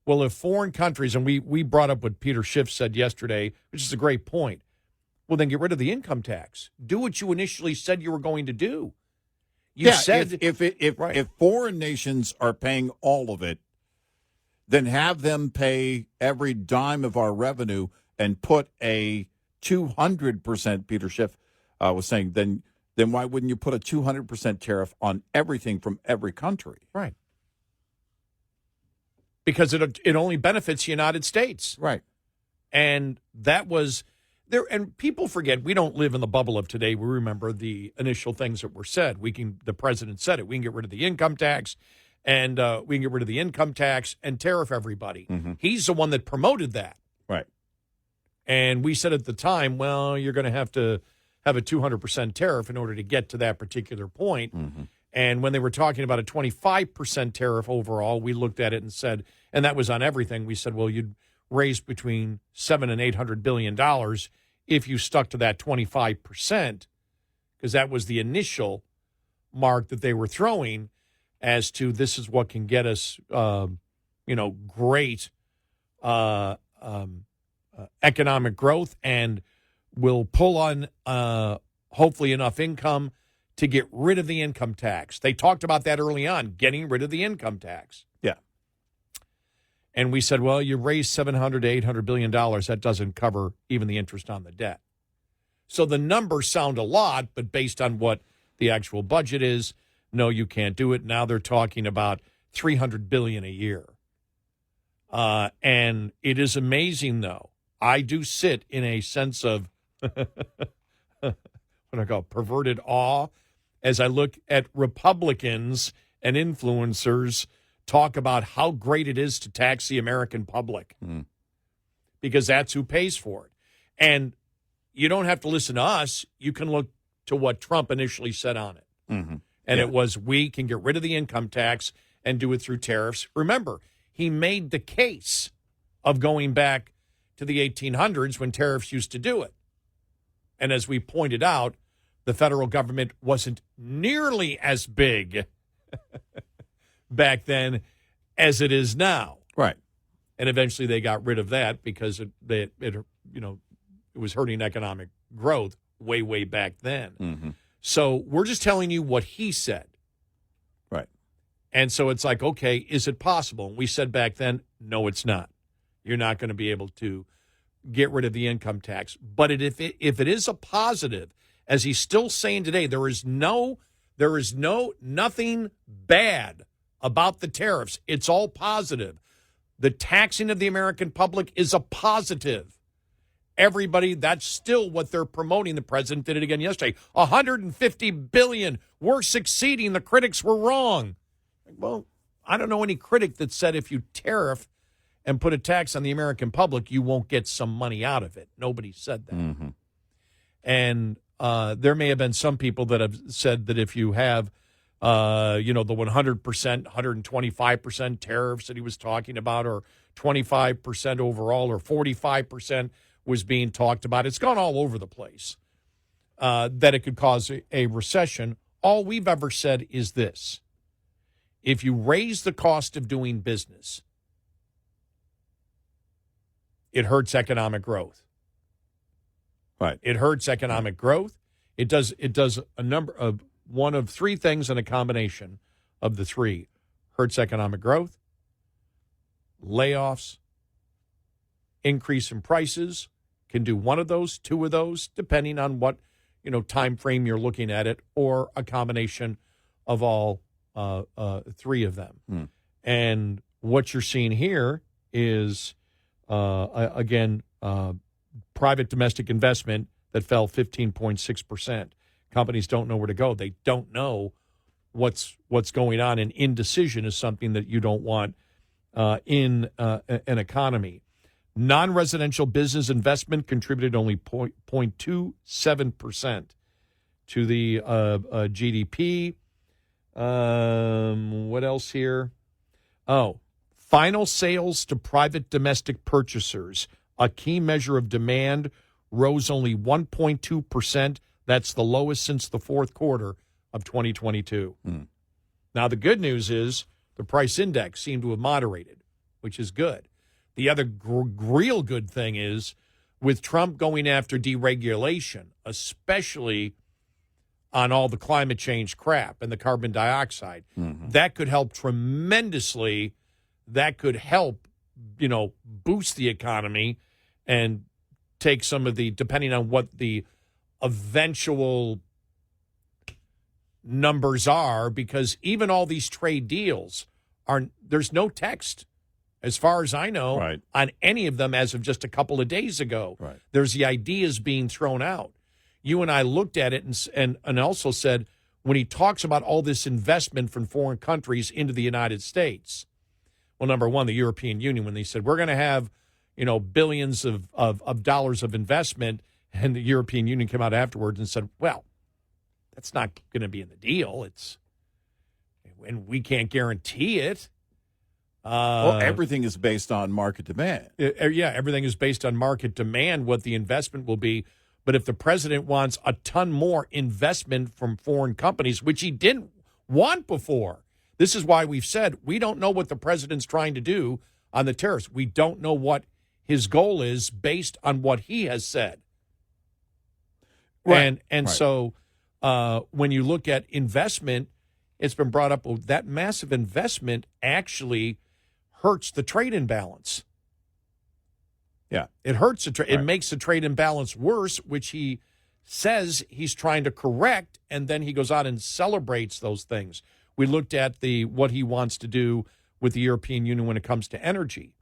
Well, if foreign countries, and we brought up what Peter Schiff said yesterday, which is a great point, well, then get rid of the income tax. Do what you initially said you were going to do. You said if foreign nations are paying all of it, then have them pay every dime of our revenue and put a 200%, Peter Schiff was saying, then why wouldn't you put a 200% tariff on everything from every country? Right. Because it only benefits the United States. Right. And that was there. And people forget we don't live in the bubble of today. We remember the initial things that were said. The president said it. We can get rid of the income tax, and we can get rid of the income tax and tariff everybody. He's the one that promoted that. Right. And we said at the time, well, you're going to have a 200% tariff in order to get to that particular point. And when they were talking about a 25% tariff overall, we looked at it and said, and that was on everything. We said, well, you'd raise between $700 and $800 billion if you stuck to that 25%, because that was the initial mark that they were throwing as to this is what can get us, great economic growth, and will pull on hopefully enough income to get rid of the income tax. They talked about that early on, getting rid of the income tax. Yeah. And we said, well, you raise $700 to $800 billion. That doesn't cover even the interest on the debt. So the numbers sound a lot, but based on what the actual budget is, no, you can't do it. Now they're talking about $300 billion a year. And it is amazing, though. I do sit in a sense of what I call perverted awe as I look at Republicans and influencers talk about how great it is to tax the American public, because that's who pays for it. And you don't have to listen to us. You can look to what Trump initially said on it. And it was, we can get rid of the income tax and do it through tariffs. Remember, he made the case of going back to the 1800s when tariffs used to do it. And as we pointed out, the federal government wasn't nearly as big back then as it is now. Right. And eventually they got rid of that because it was hurting economic growth way, way back then. So we're just telling you what he said. Right. And so it's like, okay, is it possible? And we said back then, no, it's not. You're not going to be able to get rid of the income tax. But if it is a positive, as he's still saying today, there is nothing bad about the tariffs. It's all positive. The taxing of the American public is a positive. Everybody, that's still what they're promoting. The president did it again yesterday. $150 billion. We're succeeding. The critics were wrong. Well, I don't know any critic that said if you tariff and put a tax on the American public, you won't get some money out of it. Nobody said that. And there may have been some people that have said that if you have, the 100%, 125% tariffs that he was talking about, or 25% overall, or 45% was being talked about. It's gone all over the place, that it could cause a recession. All we've ever said is this. If you raise the cost of doing business, it hurts economic growth. Right. It hurts economic growth. It does a number of one of three things in a combination of the three. Hurts economic growth, layoffs, increase in prices, can do one of those, two of those, depending on what, time frame you're looking at it, or a combination of all three of them. And what you're seeing here is, again, private domestic investment that fell 15.6%. Companies don't know where to go. They don't know what's going on, and indecision is something that you don't want in an economy. Non-residential business investment contributed only 0.27% to the GDP. What else here? Oh, final sales to private domestic purchasers, a key measure of demand, rose only 1.2%. That's the lowest since the fourth quarter of 2022. Now, the good news is the price index seemed to have moderated, which is good. The other real good thing is with Trump going after deregulation, especially on all the climate change crap and the carbon dioxide, that could help tremendously. That could help, boost the economy and take some of the, depending on what the eventual numbers are, because even all these trade deals there's no text, as far as I know, on any of them as of just a couple of days ago. Right. There's the ideas being thrown out. You and I looked at it and also said, when he talks about all this investment from foreign countries into the United States, well, number one, the European Union, when they said, we're going to have, billions of dollars of investment, and the European Union came out afterwards and said, well, that's not going to be in the deal. And we can't guarantee it. Well, everything is based on market demand. Yeah, everything is based on market demand, what the investment will be. But if the president wants a ton more investment from foreign companies, which he didn't want before, this is why we've said we don't know what the president's trying to do on the tariffs. We don't know what his goal is based on what he has said. Right. And so when you look at investment, it's been brought up, that massive investment actually hurts the trade imbalance. Yeah. It hurts it makes the trade imbalance worse, which he says he's trying to correct, and then he goes out and celebrates those things. We looked at what he wants to do with the European Union when it comes to energy.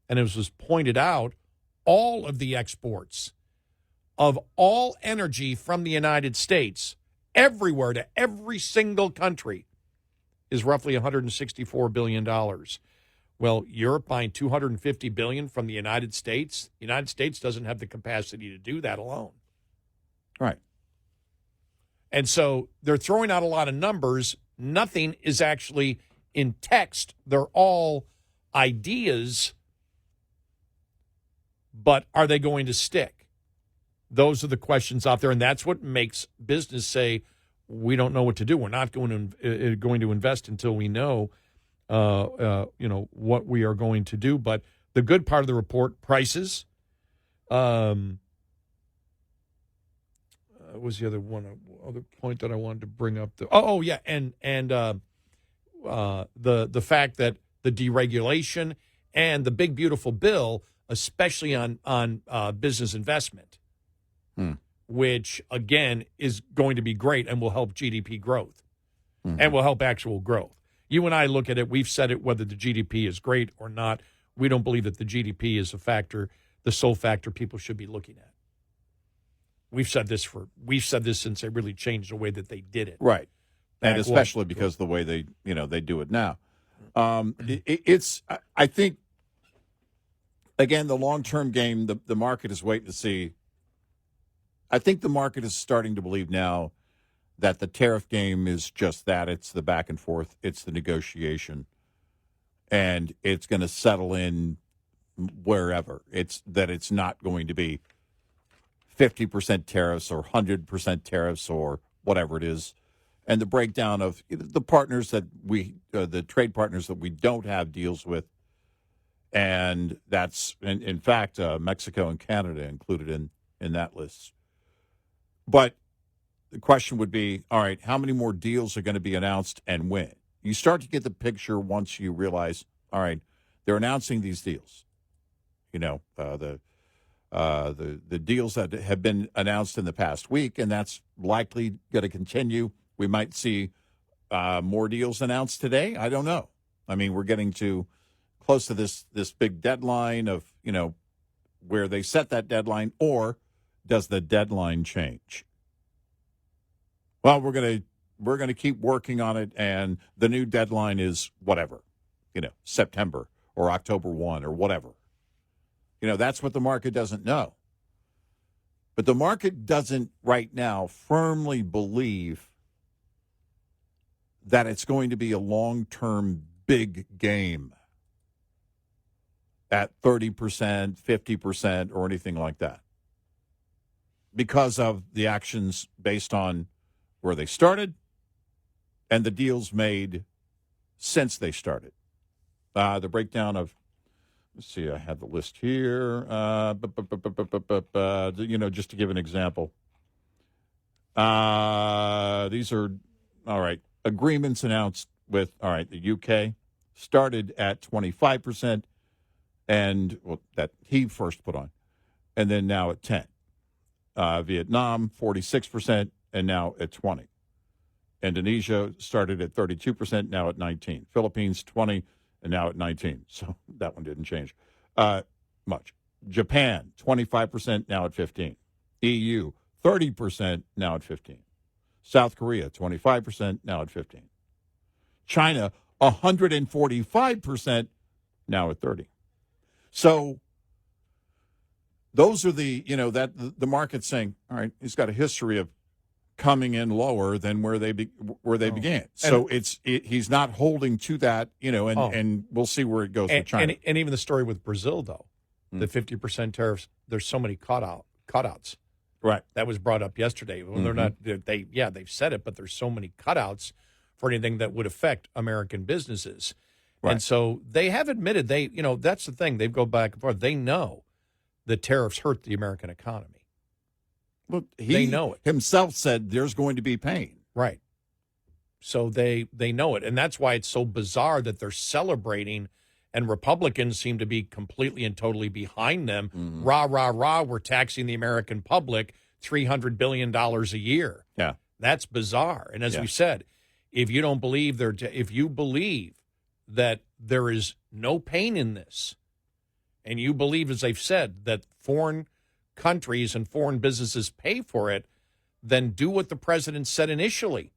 And as was pointed out, all of the exports of all energy from the United States, everywhere to every single country, is roughly $164 billion. Well, Europe buying $250 billion from the United States. The United States doesn't have the capacity to do that alone. Right. And so they're throwing out a lot of numbers. Nothing is actually in text. They're all ideas, but are they going to stick? Those are the questions out there, and that's what makes business say, we don't know what to do. We're not going to invest until we know what we are going to do. But the good part of the report, prices. What was the other point that I wanted to bring up? The fact that the deregulation and the big beautiful bill, especially on business investment, which again is going to be great and will help GDP growth and will help actual growth. You and I look at it, we've said it, whether the GDP is great or not. We don't believe that the GDP is the sole factor people should be looking at. We've said this since they really changed the way that they did it. Right. And especially because the way they do it now. I think, again, the long-term game, the market is waiting to see. I think the market is starting to believe now that the tariff game is just that. It's the back and forth. It's the negotiation. And it's going to settle in wherever. It's not going to be 50% tariffs or 100% tariffs or whatever it is. And the breakdown of the partners that the trade partners that we don't have deals with. And that's, in fact, Mexico and Canada included in that list. But the question would be, all right, how many more deals are going to be announced and when? You start to get the picture once you realize, all right, they're announcing these deals. The deals that have been announced in the past week, and that's likely going to continue. We might see more deals announced today. I don't know. I mean, we're getting to close to this big deadline of, where they set that deadline, or does the deadline change? Well, we're going to we're going to keep working on it, and the new deadline is whatever, September or October 1 or whatever. That's what the market doesn't know. But the market doesn't right now firmly believe that it's going to be a long-term big game at 30%, 50%, or anything like that, because of the actions based on where they started and the deals made since they started. The breakdown of, let's see, I had the list here. Just to give an example. These are, all right, agreements announced with, all right, the UK started at 25%, and, well, that he first put on, and then now at 10. Vietnam, 46%, and now at 20. Indonesia started at 32%, now at 19. Philippines, 20, and now at 19. So that one didn't change much. Japan, 25%, now at 15. EU, 30%, now at 15. South Korea, 25%, now at 15. China, 145%, now at 30. So those are the market's saying, all right, he's got a history of coming in lower than where they began. So he's not holding to that, and we'll see where it goes with China. And even the story with Brazil, though, the 50% tariffs, there's so many cutouts. Right. That was brought up yesterday. Well, they're not, they've said it, but there's so many cutouts for anything that would affect American businesses. Right. And so they have admitted that's the thing. They go back and forth. They know the tariffs hurt the American economy. Well, they know it. Himself said there's going to be pain. Right. So they know it. And that's why it's so bizarre that they're celebrating, and Republicans seem to be completely and totally behind them. Mm-hmm. Rah, rah, rah, we're taxing the American public $300 billion a year. Yeah. That's bizarre. And as we said, if you don't believe if you believe that there is no pain in this, and you believe, as they've said, that foreign countries and foreign businesses pay for it, then do what the president said initially,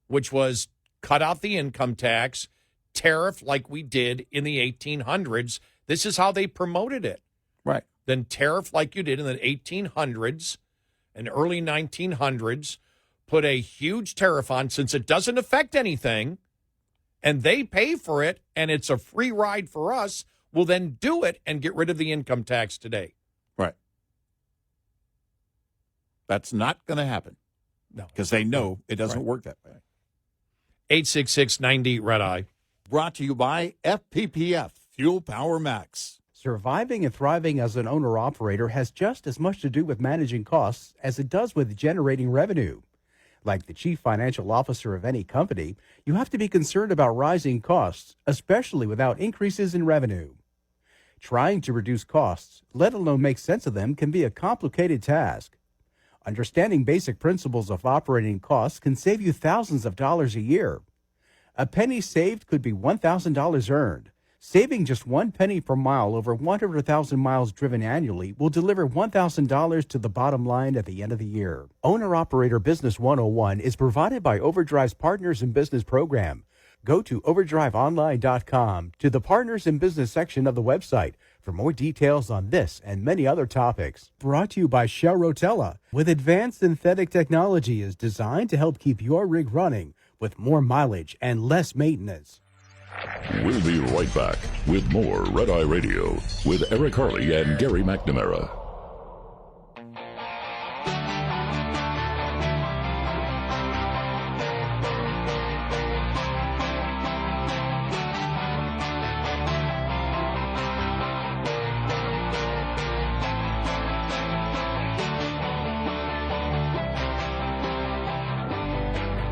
which was cut out the income tax, tariff like we did in the 1800s. This is how they promoted it. Right. Then tariff like you did in the 1800s and early 1900s, put a huge tariff on since it doesn't affect anything, and they pay for it, and it's a free ride for us. We'll then do it and get rid of the income tax today. Right. That's not going to happen. No. Because they know it doesn't work that way. 866-90-RED-EYE. Brought to you by FPPF, Fuel Power Max. Surviving and thriving as an owner-operator has just as much to do with managing costs as it does with generating revenue. Like the chief financial officer of any company, you have to be concerned about rising costs, especially without increases in revenue. Trying to reduce costs, let alone make sense of them, can be a complicated task. Understanding basic principles of operating costs can save you thousands of dollars a year. A penny saved could be $1,000 earned. Saving just 1 penny per mile over 100,000 miles driven annually will deliver $1,000 to the bottom line at the end of the year. Owner-Operator Business 101 is provided by Overdrive's Partners in Business program. Go to overdriveonline.com to the Partners in Business section of the website for more details on this and many other topics. Brought to you by Shell Rotella, with advanced synthetic technology is designed to help keep your rig running with more mileage and less maintenance. We'll be right back with more Red Eye Radio with Eric Harley and Gary McNamara.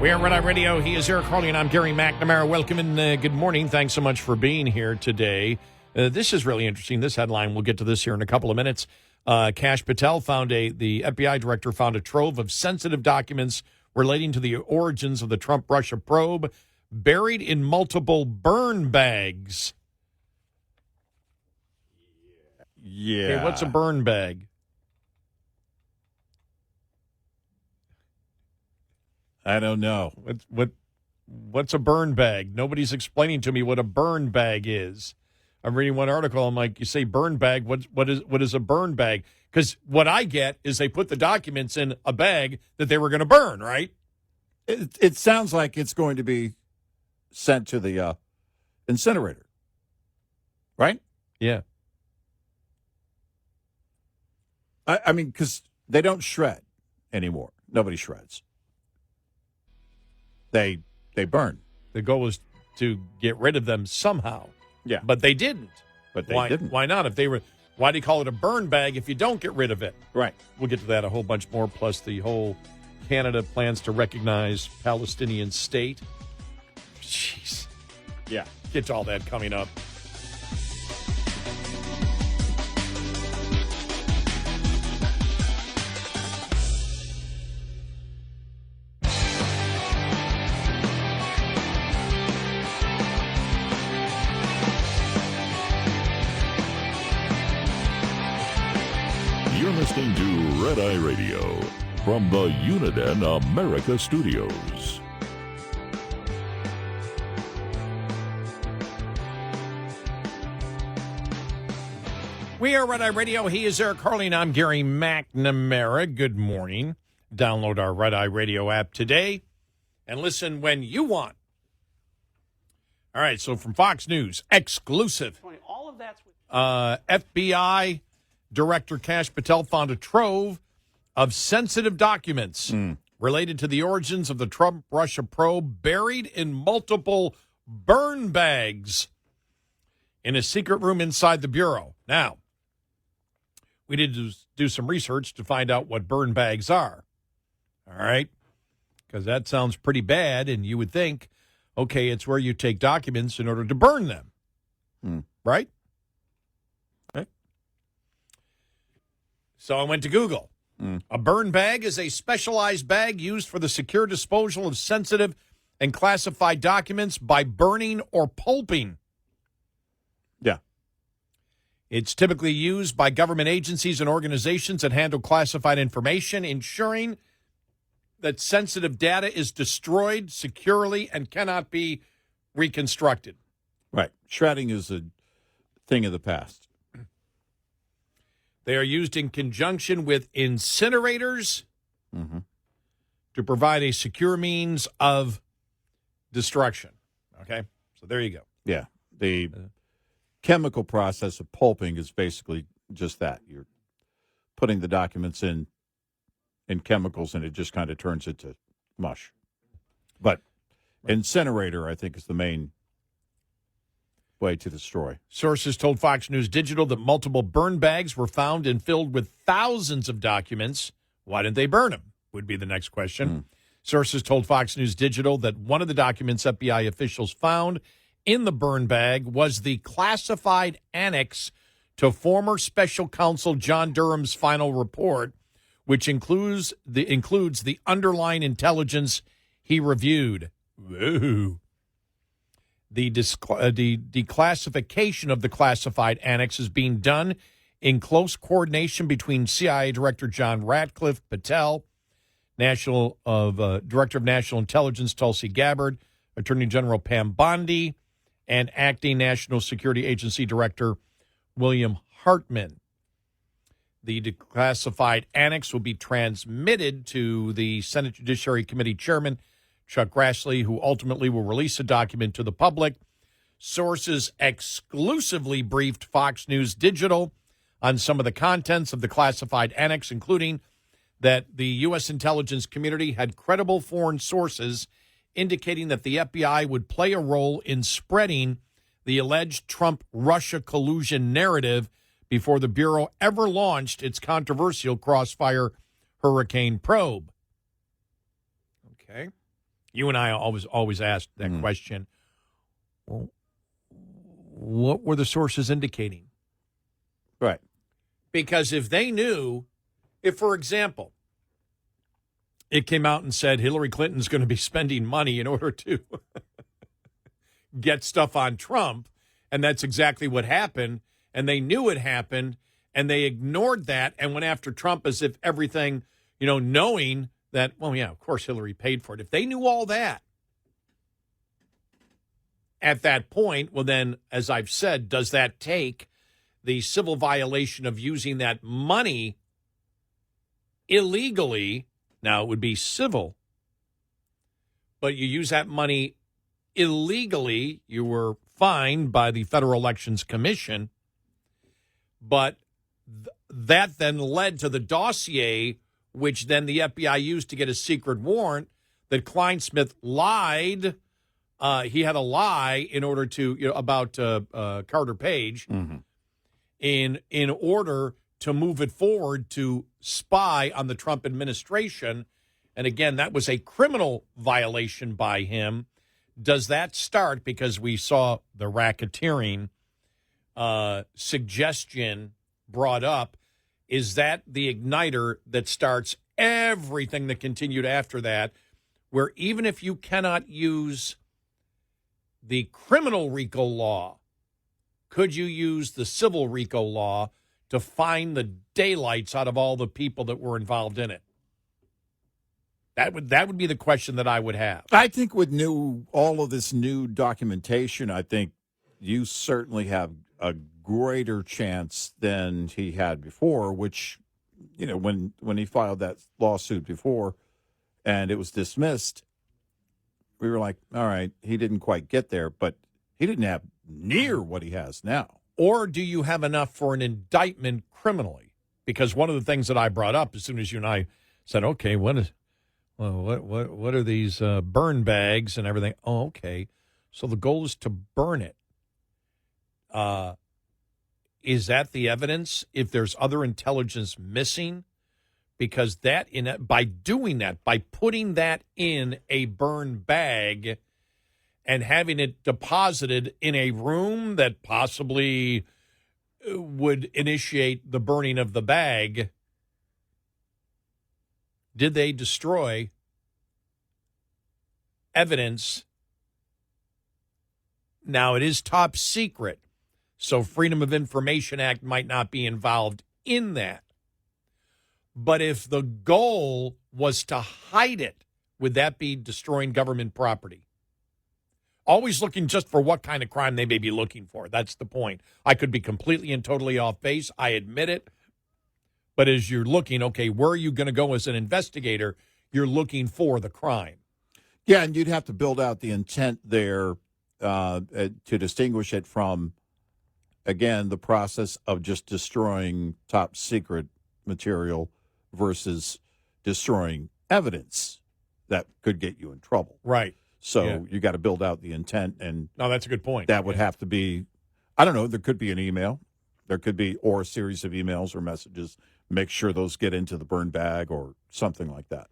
We are Red Eye Radio. He is Eric Harley, and I'm Gary McNamara. Welcome and good morning. Thanks so much for being here today. This is really interesting. This headline, we'll get to this here in a couple of minutes. Kash Patel the FBI director found a trove of sensitive documents relating to the origins of the Trump-Russia probe buried in multiple burn bags. Yeah. Okay, what's a burn bag? I don't know. What's a burn bag? Nobody's explaining to me what a burn bag is. I'm reading one article. I'm like, you say burn bag. What is a burn bag? Because what I get is they put the documents in a bag that they were going to burn, right? It sounds like it's going to be sent to the incinerator, right? Yeah. I mean, because they don't shred anymore. Nobody shreds. They burn. The goal was to get rid of them somehow. Yeah. But they didn't. But they didn't. Why not? Why do you call it a burn bag if you don't get rid of it? Right. We'll get to that a whole bunch more, plus the whole Canada plans to recognize Palestinian state. Jeez. Yeah. Get to all that coming up. You're listening to Red Eye Radio from the Uniden America Studios. We are Red Eye Radio. He is Eric Harley, and I'm Gary McNamara. Good morning. Download our Red Eye Radio app today and listen when you want. All right, so from Fox News, exclusive. All of that's FBI Director Kash Patel found a trove of sensitive documents related to the origins of the Trump-Russia probe buried in multiple burn bags in a secret room inside the Bureau. Now, we need to do some research to find out what burn bags are. All right? Because that sounds pretty bad, and you would think, okay, it's where you take documents in order to burn them. Right? Right? So I went to Google. A burn bag is a specialized bag used for the secure disposal of sensitive and classified documents by burning or pulping. Yeah. It's typically used by government agencies and organizations that handle classified information, ensuring that sensitive data is destroyed securely and cannot be reconstructed. Right. Shredding is a thing of the past. They are used in conjunction with incinerators to provide a secure means of destruction. Okay? So there you go. Yeah. The chemical process of pulping is basically just that. You're putting the documents in chemicals, and it just kind of turns it to mush. But incinerator, I think, is the main way to destroy. Sources told Fox News Digital that multiple burn bags were found and filled with thousands of documents. Why didn't they burn them? Would be the next question. Sources told Fox News Digital that one of the documents FBI officials found in the burn bag was the classified annex to former special counsel John Durham's final report, which includes the underlying intelligence he reviewed. Whoa. The declassification of the classified annex is being done in close coordination between CIA Director John Ratcliffe Patel, Director of National Intelligence Tulsi Gabbard, Attorney General Pam Bondi, and Acting National Security Agency Director William Hartman. The declassified annex will be transmitted to the Senate Judiciary Committee Chairman Chuck Grassley, who ultimately will release the document to the public. Sources exclusively briefed Fox News Digital on some of the contents of the classified annex, including that the U.S. intelligence community had credible foreign sources indicating that the FBI would play a role in spreading the alleged Trump-Russia collusion narrative before the Bureau ever launched its controversial Crossfire Hurricane probe. Okay. You and I always asked that question. Well, what were the sources indicating? Right. Because if they knew, for example, it came out and said Hillary Clinton's going to be spending money in order to get stuff on Trump, and that's exactly what happened, and they knew it happened, and they ignored that and went after Trump as if everything, knowing that, well, yeah, of course Hillary paid for it. If they knew all that at that point, well, then, as I've said, does that take the civil violation of using that money illegally? Now, it would be civil, but you use that money illegally, you were fined by the Federal Elections Commission, but that then led to the dossier, which then the FBI used to get a secret warrant that Kleinsmith lied. He had a lie in order to, about Carter Page, in order to move it forward to spy on the Trump administration. And again, that was a criminal violation by him. Does that start, because we saw the racketeering suggestion brought up, is that the igniter that starts everything that continued after that, where even if you cannot use the criminal RICO law, could you use the civil RICO law to find the daylights out of all the people that were involved in it? That would be the question that I would have. I think with all of this new documentation, I think you certainly have a greater chance than he had before, which, when he filed that lawsuit before and it was dismissed, we were like, all right, he didn't quite get there, but he didn't have near what he has now. Or do you have enough for an indictment criminally? Because one of the things that I brought up as soon as you and I said, okay, what are these burn bags and everything? Oh, okay. So the goal is to burn it. Is that the evidence? If there's other intelligence missing? Because by doing that, by putting that in a burn bag and having it deposited in a room that possibly would initiate the burning of the bag, did they destroy evidence? Now, it is top secret, so Freedom of Information Act might not be involved in that. But if the goal was to hide it, would that be destroying government property? Always looking just for what kind of crime they may be looking for. That's the point. I could be completely and totally off base. I admit it. But as you're looking, okay, where are you going to go as an investigator? You're looking for the crime. Yeah, and you'd have to build out the intent there to distinguish it from, again, the process of just destroying top secret material versus destroying evidence that could get you in trouble. Right. So you got to build out the intent. And no, that's a good point. That would have to be, I don't know, there could be an email. There could be, or a series of emails or messages. Make sure those get into the burn bag or something like that.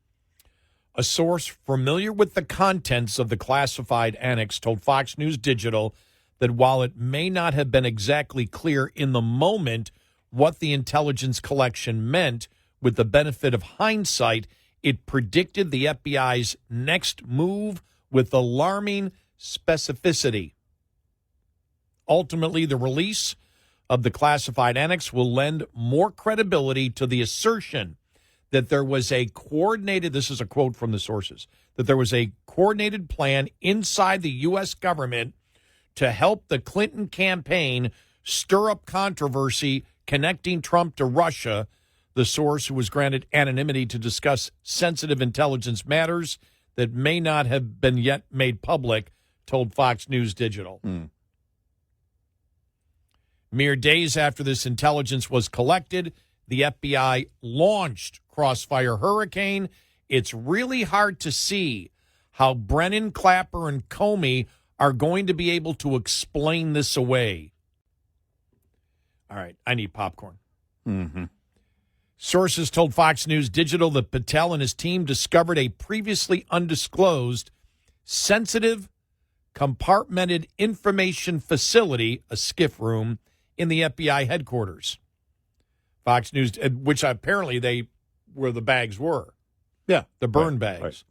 A source familiar with the contents of the classified annex told Fox News Digital that while it may not have been exactly clear in the moment what the intelligence collection meant, with the benefit of hindsight, it predicted the FBI's next move with alarming specificity. Ultimately, the release of the classified annex will lend more credibility to the assertion that there was a coordinated, this is a quote from the sources, that there was a coordinated plan inside the U.S. government to help the Clinton campaign stir up controversy connecting Trump to Russia. The source, who was granted anonymity to discuss sensitive intelligence matters that may not have been yet made public, told Fox News Digital. Mere days after this intelligence was collected, the FBI launched Crossfire Hurricane. It's really hard to see how Brennan, Clapper, and Comey are going to be able to explain this away. All right, I need popcorn. Sources told Fox News Digital that Patel and his team discovered a previously undisclosed, sensitive, compartmented information facility, a skiff room, in the FBI headquarters. Fox News, which apparently where the bags were. Yeah. The burn bags. Right.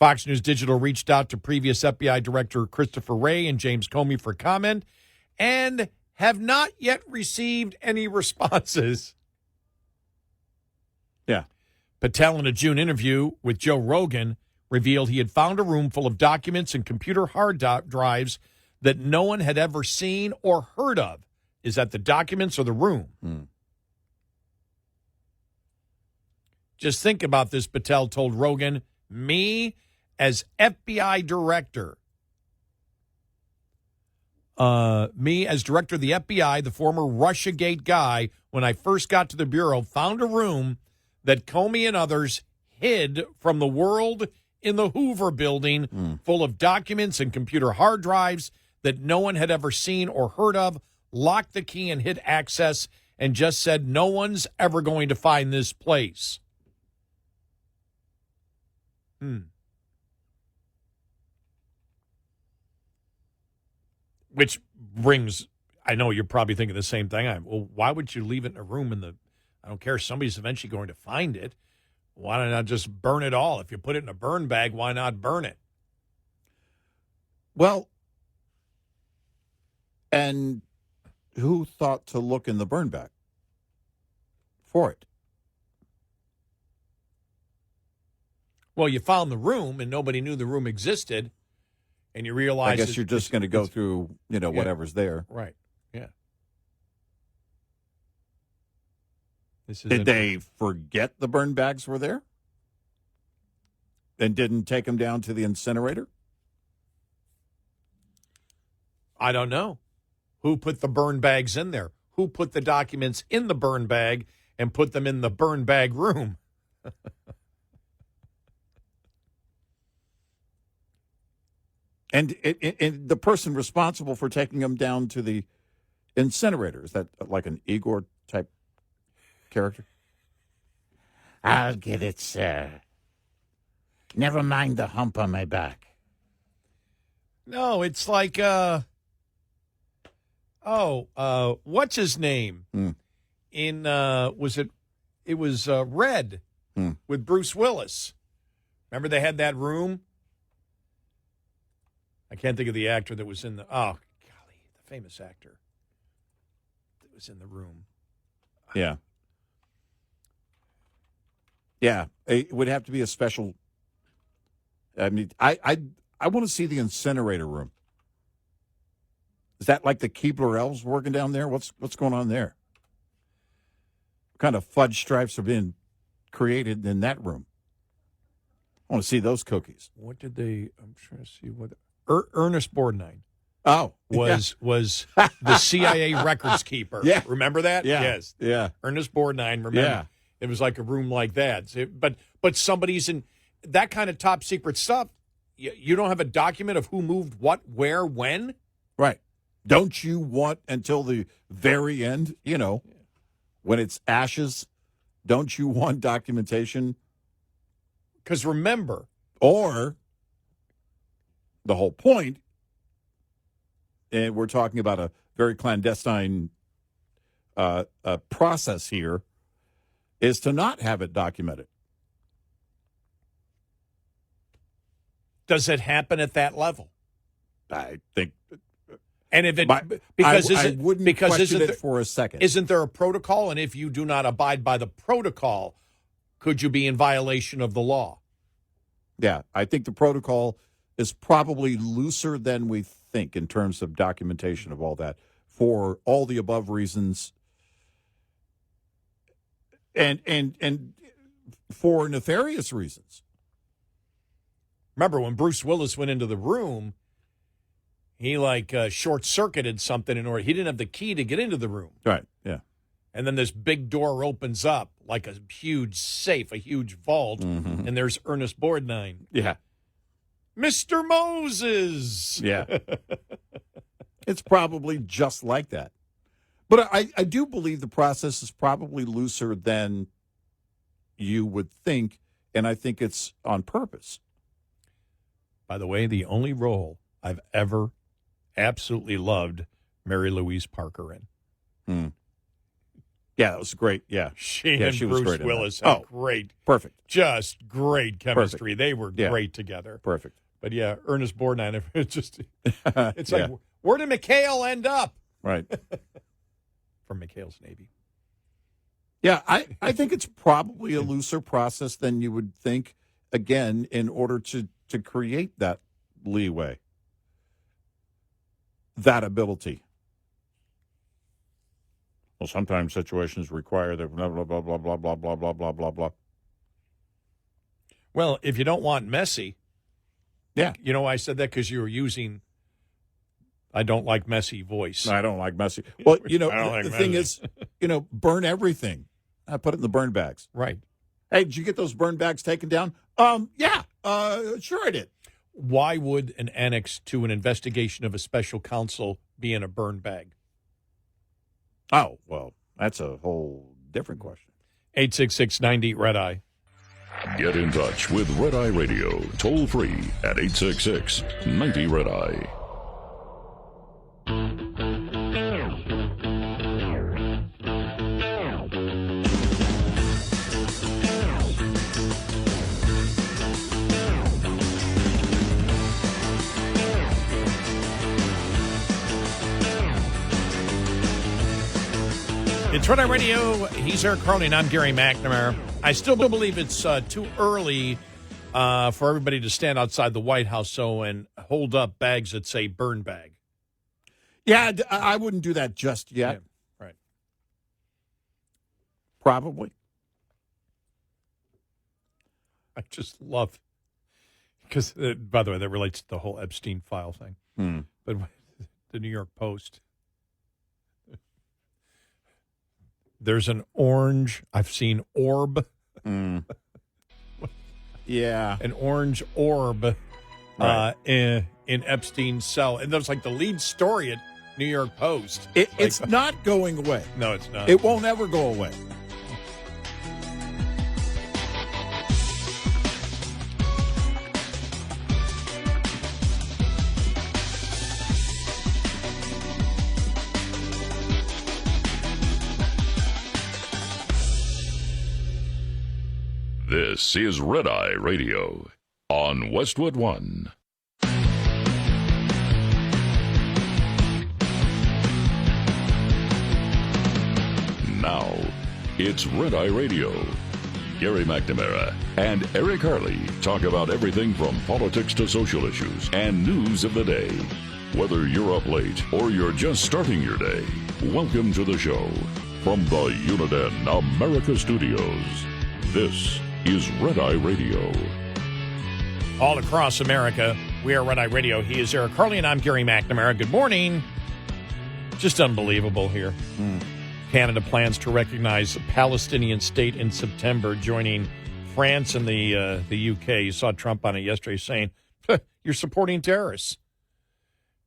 Fox News Digital reached out to previous FBI Director Christopher Wray and James Comey for comment and have not yet received any responses. Yeah. Patel, in a June interview with Joe Rogan, revealed he had found a room full of documents and computer hard drives that no one had ever seen or heard of. Is that the documents or the room? Just think about this, Patel told Rogan. Me, as FBI director, me as director of the FBI, the former Russiagate guy, when I first got to the Bureau, found a room that Comey and others hid from the world in the Hoover building, full of documents and computer hard drives that no one had ever seen or heard of, locked the key and hid access, and just said, no one's ever going to find this place. Which brings, I know you're probably thinking the same thing. Well, why would you leave it in a room I don't care, somebody's eventually going to find it. Why not just burn it all? If you put it in a burn bag, why not burn it? Well, and who thought to look in the burn bag for it? Well, you found the room and nobody knew the room existed, and you realize... I guess you're just going to go through, whatever's there. Right, yeah. Did they forget the burn bags were there? And didn't take them down to the incinerator? I don't know. Who put the burn bags in there? Who put the documents in the burn bag and put them in the burn bag room? And the person responsible for taking them down to the incinerator, is that like an Igor type character? I'll get it, sir. Never mind the hump on my back. No, it's like, what's his name? In, it was Red with Bruce Willis. Remember they had that room? I can't think of the actor that was in the famous actor that was in the room. Yeah. Yeah, it would have to be a special. I mean, I want to see the incinerator room. Is that like the Keebler elves working down there? What's going on there? What kind of fudge stripes are being created in that room? I want to see those cookies. What did they? I'm trying to see what. Ernest Borgnine. Was the CIA records keeper. Yeah. Remember that? Yeah. Yes. Yeah. Ernest Borgnine, remember? Yeah. It was like a room like that. But somebody's in that kind of top secret stuff. You don't have a document of who moved what, where, when? Right. Don't you want until the very end, when it's ashes, don't you want documentation? Because remember. Or the whole point, and we're talking about a very clandestine process here, is to not have it documented. Does it happen at that level? I think. And if it I wouldn't question it for a second. Isn't there a protocol? And if you do not abide by the protocol, could you be in violation of the law? Yeah, I think the protocol is probably looser than we think in terms of documentation of all that for all the above reasons, and for nefarious reasons. Remember when Bruce Willis went into the room, he short-circuited something in order. He didn't have the key to get into the room. Right, yeah. And then this big door opens up like a huge safe, a huge vault, and there's Ernest Borgnine. Yeah. Mr. Moses. Yeah. It's probably just like that. But I do believe the process is probably looser than you would think, and I think it's on purpose. By the way, the only role I've ever absolutely loved Mary Louise Parker in. Yeah, that was great. Yeah. She was Bruce great in Willis that. had great. Perfect. Just great chemistry. Perfect. They were great together. Perfect. But yeah, Ernest Borgnine, it's like, where did McHale end up? Right. From McHale's Navy. Yeah, I think it's probably a looser process than you would think, again, in order to create that leeway, that ability. Well, sometimes situations require that blah, blah, blah, blah, blah, blah, blah, blah, blah, blah, blah. Well, if you don't want messy, Yeah. you know why I said that? Because you were using I don't like messy voice. I don't like messy. Well, I don't like the thing messy. is, burn everything. I put it in the burn bags. Right. Hey, did you get those burn bags taken down? Yeah, sure I did. Why would an annex to an investigation of a special counsel be in a burn bag? Oh, well, that's a whole different question. 866-90-RED-EYE. Get in touch with Red Eye Radio, toll free at 866-90-RED-EYE. It's Red Eye Radio. He's Eric Carney, and I'm Gary McNamara. I still believe it's too early for everybody to stand outside the White House and hold up bags that say burn bag. Yeah, I wouldn't do that just yet. Yeah, right. Probably. I just love, because, by the way, that relates to the whole Epstein file thing. But the New York Post. There's an orange, I've seen orb. Yeah. An orange orb Right. in Epstein's cell. And there's like the lead story at New York Post. It's not going away. No, it's not. It won't ever go away. This is Red Eye Radio on Westwood One. Now, it's Red Eye Radio. Gary McNamara and Eric Harley talk about everything from politics to social issues and news of the day. Whether you're up late or you're just starting your day, welcome to the show. From the Uniden America Studios, this is Red Eye Radio. All across America, we are Red Eye Radio. He is Eric Carley, and I'm Gary McNamara. Good morning. Just unbelievable here. Canada plans to recognize a Palestinian state in September, joining France and the UK. You saw Trump on it yesterday saying, you're supporting terrorists.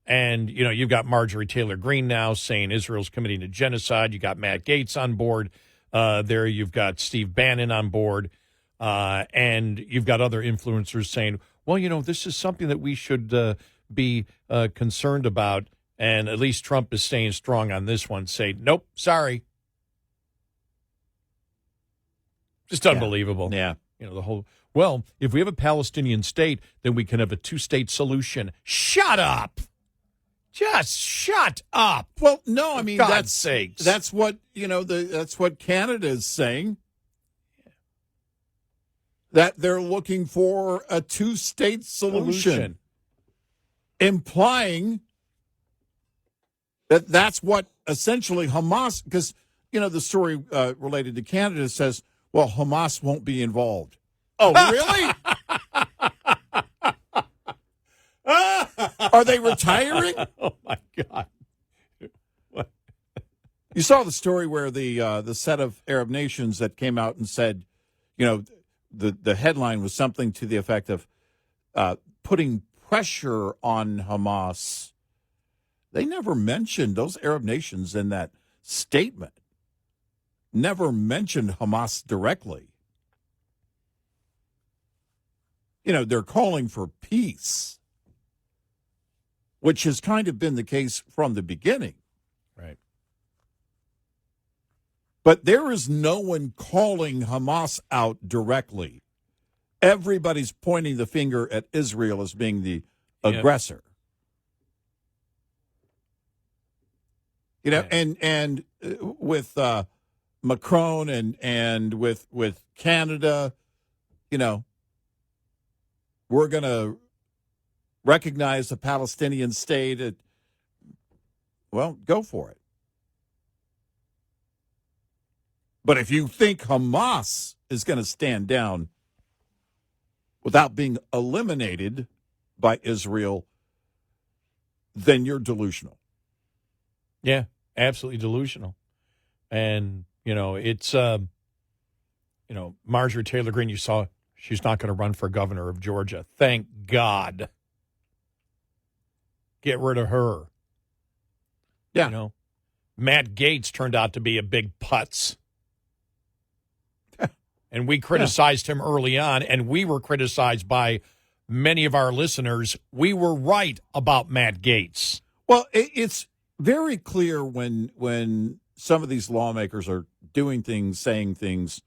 And, you've got Marjorie Taylor Greene now saying Israel's committing a genocide. You got Matt Gaetz on board there. You've got Steve Bannon on board. And you've got other influencers saying, well, this is something that we should be concerned about. And at least Trump is staying strong on this one, saying, nope, sorry. Just unbelievable. Yeah. The whole, well, if we have a Palestinian state, then we can have a two-state solution. Shut up. Just shut up. Well, no, I mean, God's that's sakes. That's what, that's what Canada is saying. That they're looking for a two-state solution. Implying that's what essentially Hamas, because, the story related to Canada says, well, Hamas won't be involved. Oh, really? Are they retiring? Oh, my God. What? You saw the story where the set of Arab nations that came out and said, the headline was something to the effect of putting pressure on Hamas. They never mentioned those Arab nations in that statement. Never mentioned Hamas directly. They're calling for peace, which has kind of been the case from the beginning. Right. But there is no one calling Hamas out directly. Everybody's pointing the finger at Israel as being the aggressor. And with Macron and with Canada, we're going to recognize a Palestinian state. Well, go for it. But if you think Hamas is going to stand down without being eliminated by Israel, then you're delusional. Yeah, absolutely delusional. And, it's, Marjorie Taylor Greene, you saw she's not going to run for governor of Georgia. Thank God. Get rid of her. Yeah. Matt Gaetz turned out to be a big putz. And we criticized him early on, and we were criticized by many of our listeners. We were right about Matt Gaetz. Well, it's very clear when some of these lawmakers are doing things, saying things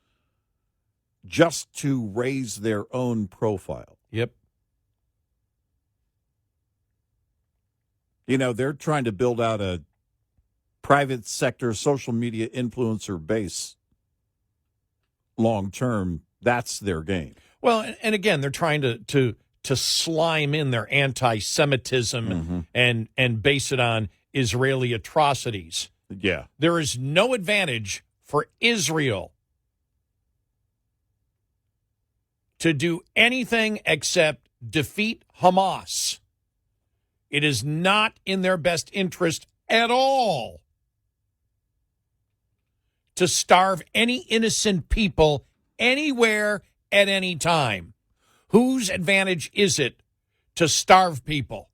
just to raise their own profile. Yep. They're trying to build out a private sector social media influencer base long term. That's their game. Well, and again, they're trying to slime in their anti-Semitism and base it on Israeli atrocities. Yeah. There is no advantage for Israel to do anything except defeat Hamas. It is not in their best interest at all to starve any innocent people anywhere at any time. Whose advantage is it to starve people?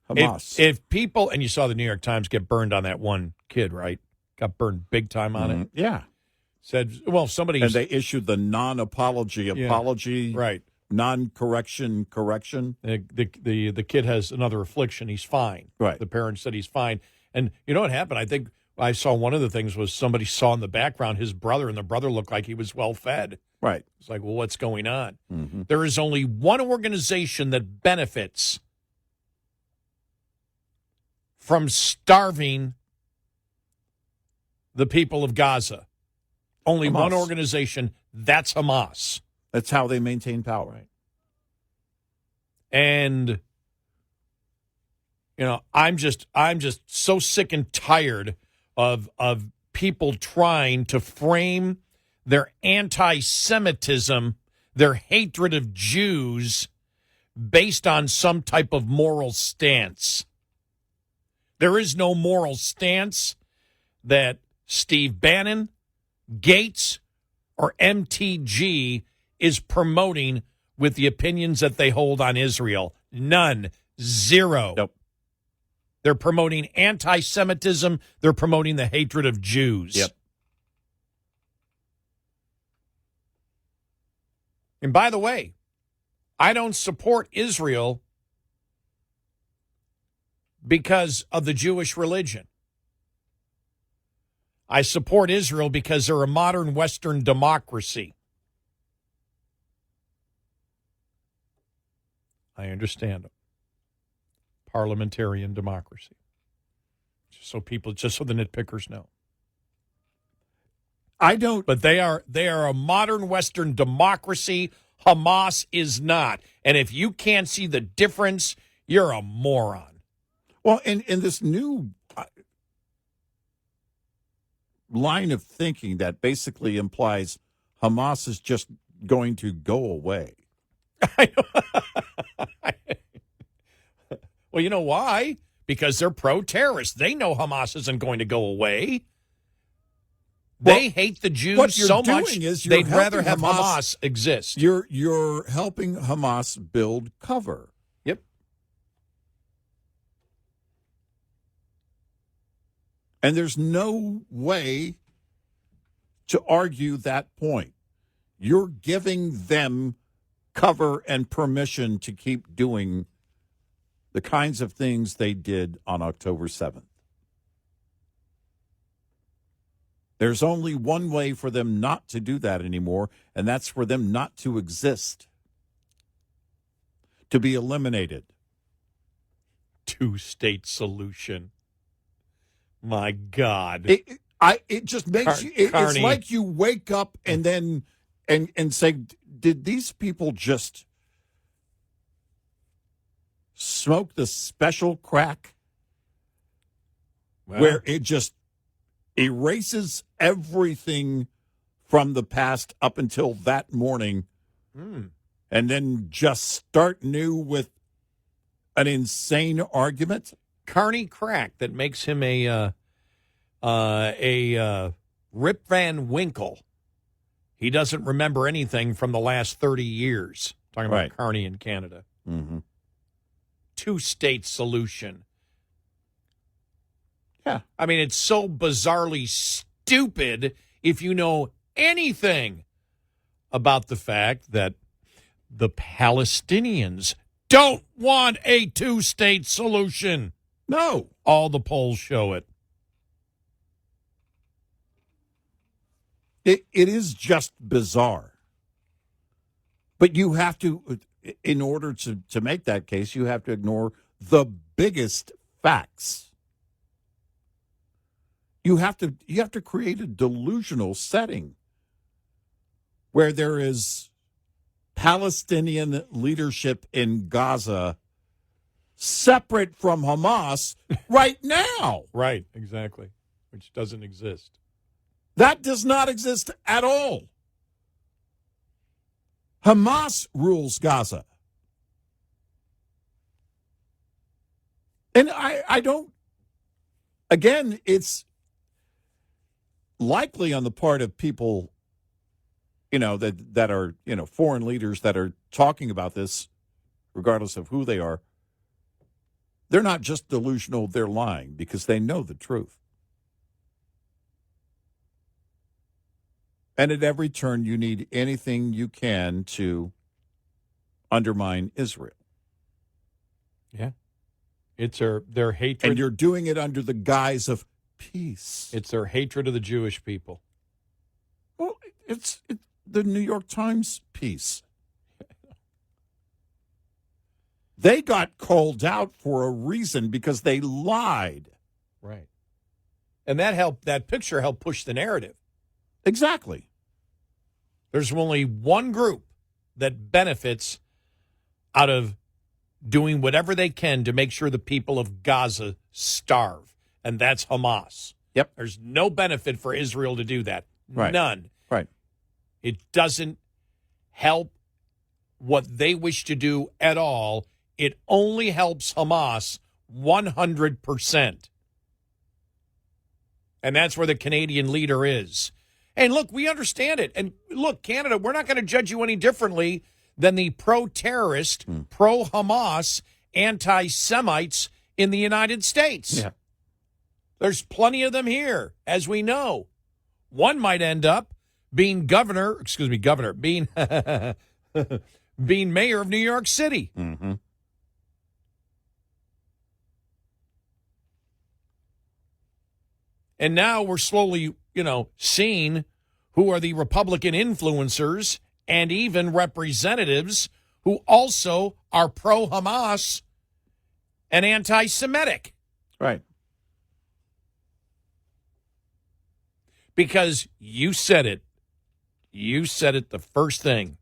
Hamas. If people, and you saw the New York Times get burned on that one kid, right? Got burned big time on it. Yeah. Said, well, somebody... And they issued the non-apology, apology, right? Non-correction, correction. The kid has another affliction. He's fine. Right. The parents said he's fine. And you know what happened? I think I saw one of the things was somebody saw in the background his brother, and the brother looked like he was well fed. Right. It's like, well, what's going on? Mm-hmm. There is only one organization that benefits from starving the people of Gaza. Only Hamas. one organization, that's Hamas. That's how they maintain power. Right. And I'm just so sick and tired of people trying to frame their anti-Semitism, their hatred of Jews, based on some type of moral stance. There is no moral stance that Steve Bannon, Gates, or MTG is promoting with the opinions that they hold on Israel. None. Zero. Nope. They're promoting anti-Semitism. They're promoting the hatred of Jews. Yep. And by the way, I don't support Israel because of the Jewish religion. I support Israel because they're a modern Western democracy. I understand it. Parliamentarian democracy. Just so the nitpickers know. I don't. But they are a modern Western democracy. Hamas is not. And if you can't see the difference, you're a moron. Well, in this new line of thinking that basically implies Hamas is just going to go away. I know. Well, you know why? Because they're pro-terrorist. They know Hamas isn't going to go away. They hate the Jews so much they'd rather have Hamas exist. You're helping Hamas build cover. Yep. And there's no way to argue that point. You're giving them cover and permission to keep doing the kinds of things they did on October 7th. There's only one way for them not to do that anymore, and that's for them not to exist, to be eliminated. Two-state solution. My God. It just makes it's Carney. like you wake up and then and say, did these people just smoke the special crack where it just erases everything from the past up until that morning and then just start new with an insane argument? Carney crack that makes him a Rip Van Winkle. He doesn't remember anything from the last 30 years. Talking about Right. Carney in Canada. Mm-hmm. Two-state solution. Yeah. I mean, it's so bizarrely stupid if you know anything about the fact that the Palestinians don't want a two-state solution. No. All the polls show it. It is just bizarre. But you have to, in order to make that case, you have to ignore the biggest facts. You have to create a delusional setting where there is Palestinian leadership in Gaza separate from Hamas right now. Right, exactly, which doesn't exist. That does not exist at all. Hamas rules Gaza. And I don't, again, it's likely on the part of people, that are, foreign leaders that are talking about this, regardless of who they are. They're not just delusional, they're lying because they know the truth. And at every turn, you need anything you can to undermine Israel. Yeah. It's their hatred. And you're doing it under the guise of peace. It's their hatred of the Jewish people. Well, it's the New York Times piece. They got called out for a reason because they lied. Right. And that picture helped push the narrative. Exactly. There's only one group that benefits out of doing whatever they can to make sure the people of Gaza starve, and that's Hamas. Yep. There's no benefit for Israel to do that. Right. None. Right. It doesn't help what they wish to do at all. It only helps Hamas 100%. And that's where the Canadian leader is. And look, we understand it. And look, Canada, we're not going to judge you any differently than the pro-terrorist, pro-Hamas, anti-Semites in the United States. Yeah. There's plenty of them here, as we know. One might end up being being being mayor of New York City. Mm-hmm. And now we're slowly, seeing who are the Republican influencers and even representatives who also are pro-Hamas and anti-Semitic. Right. Because you said it. You said it the first thing.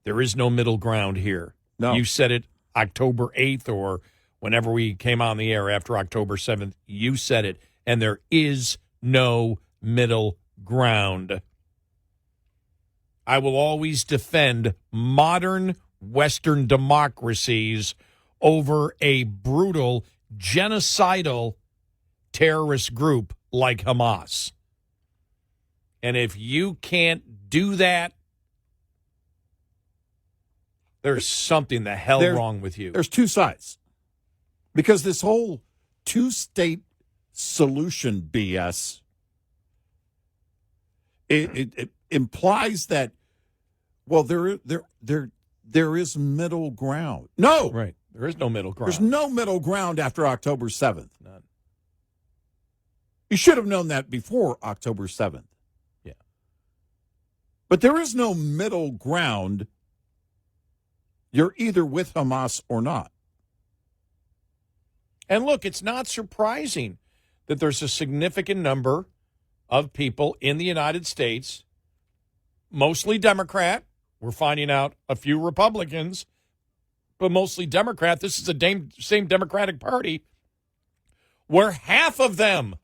There is no middle ground here. No. You said it October 8th or whenever we came on the air after October 7th. You said it. And there is no middle ground. I will always defend modern Western democracies over a brutal, genocidal terrorist group like Hamas. And if you can't do that, there's something the hell wrong with you. There's two sides. Because this whole two-state solution BS, it implies that, well, there is middle ground. No. Right. There is no middle ground. There's no middle ground after October 7th. None. You should have known that before October 7th. Yeah. But there is no middle ground. You're either with Hamas or not. And look, it's not surprising that there's a significant number of people in the United States, mostly Democrat. We're finding out a few Republicans, but mostly Democrat. This is the same Democratic Party where half of them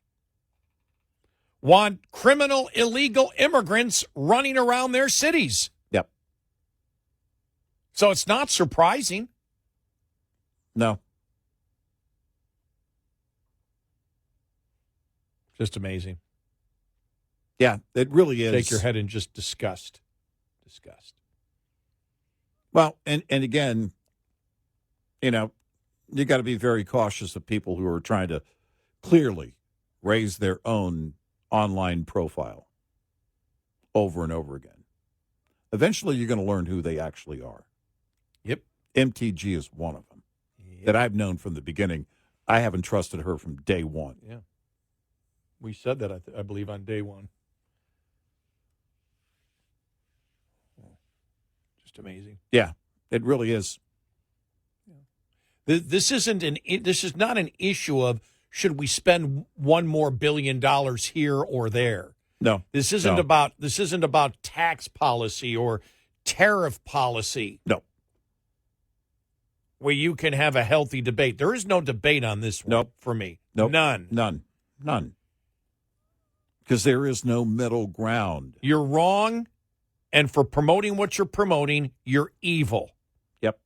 want criminal, illegal immigrants running around their cities. Yep. So it's not surprising. No. Just amazing. Yeah, it really is. Shake your head in just disgust. Disgust. Well, and again, you got to be very cautious of people who are trying to clearly raise their own online profile over and over again. Eventually, you're going to learn who they actually are. Yep. MTG is one of them that I've known from the beginning. I haven't trusted her from day one. Yeah. We said that, I believe, on day one. Just amazing. Yeah, it really is. This is not an issue of should we spend $1 more billion here or there. No. This isn't about tax policy or tariff policy. No. Where you can have a healthy debate. There is no debate on this one for me. Nope. None. Because there is no middle ground. You're wrong, and for promoting what you're promoting, you're evil. Yep.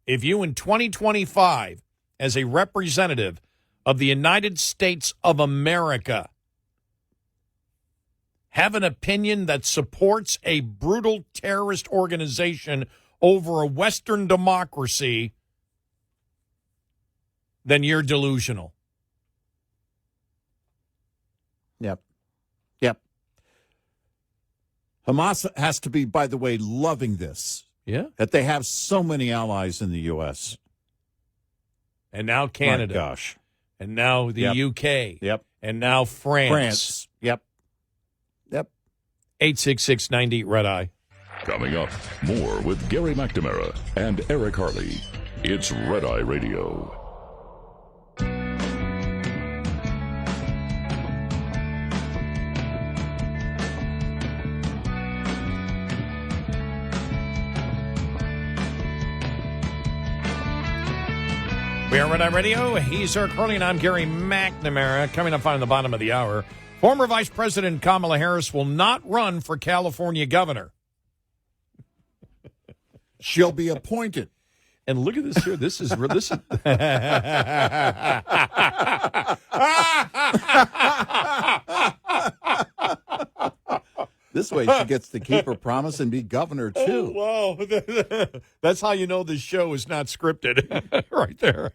If you in 2025, as a representative of the United States of America, have an opinion that supports a brutal terrorist organization over a Western democracy, then you're delusional. Yep. Hamas has to be, by the way, loving this. Yeah. That they have so many allies in the U.S. And now Canada. My gosh. And now the UK. Yep. And now France. Yep. 866-98 Red Eye. Coming up, more with Gary McNamara and Eric Harley. It's Red Eye Radio. We are Red Eye Radio. He's Eric Harley, and I'm Gary McNamara. Coming up on the bottom of the hour, former Vice President Kamala Harris will not run for California governor. She'll be appointed. And look at this here. This is This way she gets to keep her promise and be governor, too. Oh, wow. That's how you know this show is not scripted. Right there.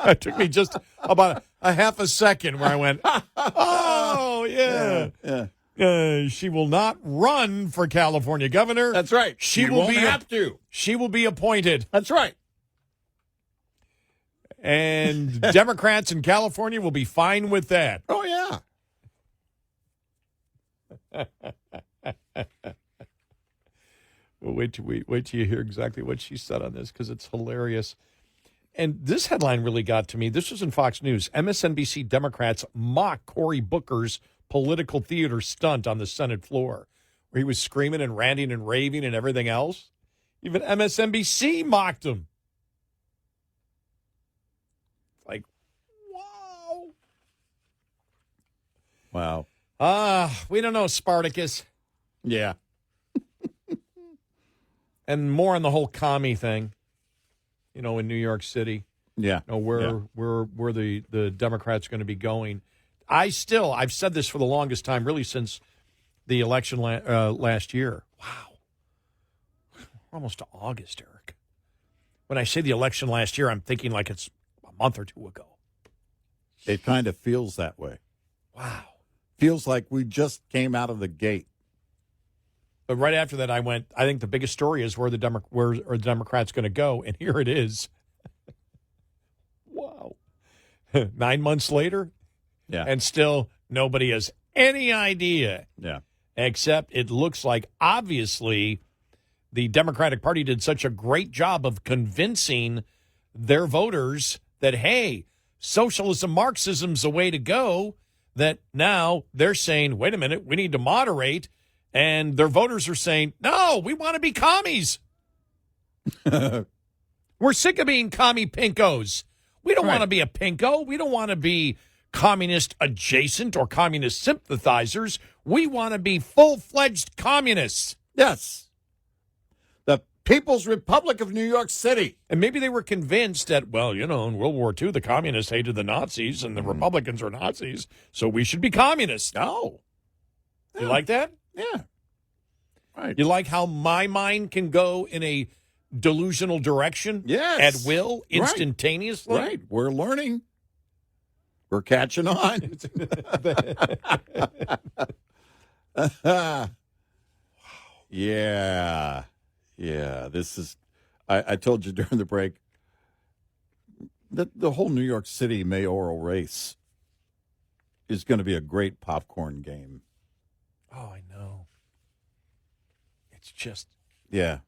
It took me just about a half a second where I went, oh, yeah. She will not run for California governor. That's right. She will have to. She will be appointed. That's right. And Democrats in California will be fine with that. Oh, yeah. Well, wait till you hear exactly what she said on this, because it's hilarious. And this headline really got to me. This was in Fox News. MSNBC Democrats mock Cory Booker's political theater stunt on the Senate floor, where he was screaming and ranting and raving and everything else. Even MSNBC mocked him. Like, wow. We don't know, Spartacus. Yeah. And more on the whole commie thing, in New York City. Yeah. Where the Democrats going to be going. I've said this for the longest time, really since the election last year. Wow. We're almost to August, Eric. When I say the election last year, I'm thinking like it's a month or two ago. It kind of feels that way. Wow. Feels like we just came out of the gate. But right after that, I think the biggest story is where are the Democrats going to go? And here it is. Wow. 9 months later. Yeah. And still nobody has any idea. Yeah. Except it looks like, obviously, the Democratic Party did such a great job of convincing their voters that, hey, socialism, Marxism's the way to go, that now they're saying, wait a minute, we need to moderate. And their voters are saying, no, we want to be commies. We're sick of being commie pinkos. We don't want to be a pinko. We don't want to be communist adjacent or communist sympathizers. We want to be full-fledged communists. Yes. The People's Republic of New York City. And maybe they were convinced that, well, in World War II, the communists hated the Nazis and the Republicans are Nazis, so we should be communists. No. You like that? Yeah. Right. You like how my mind can go in a delusional direction? Yes. At will, instantaneously? Right. We're learning. We're catching on. Yeah. Yeah. This is, I told you during the break that the whole New York City mayoral race is going to be a great popcorn game. Oh, I know. It's just. Yeah.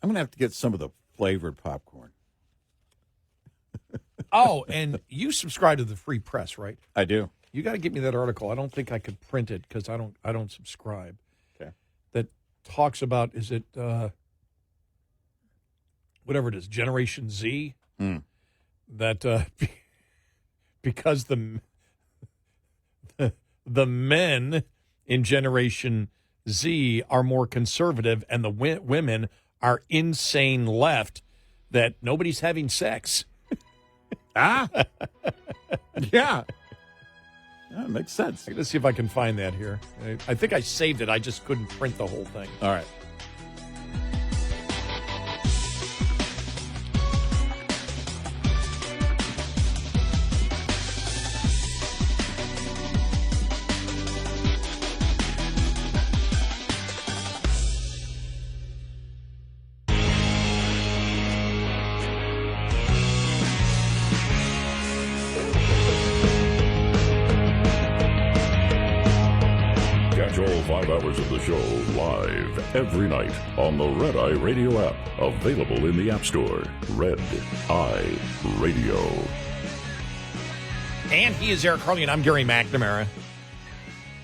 I'm going to have to get some of the flavored popcorn. Oh, and you subscribe to the Free Press, right? I do. You got to get me that article. I don't think I could print it because I don't subscribe. Okay. That talks about, is it whatever it is, Generation Z? That because the men in Generation Z are more conservative and the women are insane left, that nobody's having sex. Yeah. Yeah, it makes sense. Let's see if I can find that here. I think I saved it. I just couldn't print the whole thing. All right. Catch all 5 hours of the show live every night on the Red Eye Radio app. Available in the App Store. Red Eye Radio. And he is Eric Harley, and I'm Gary McNamara.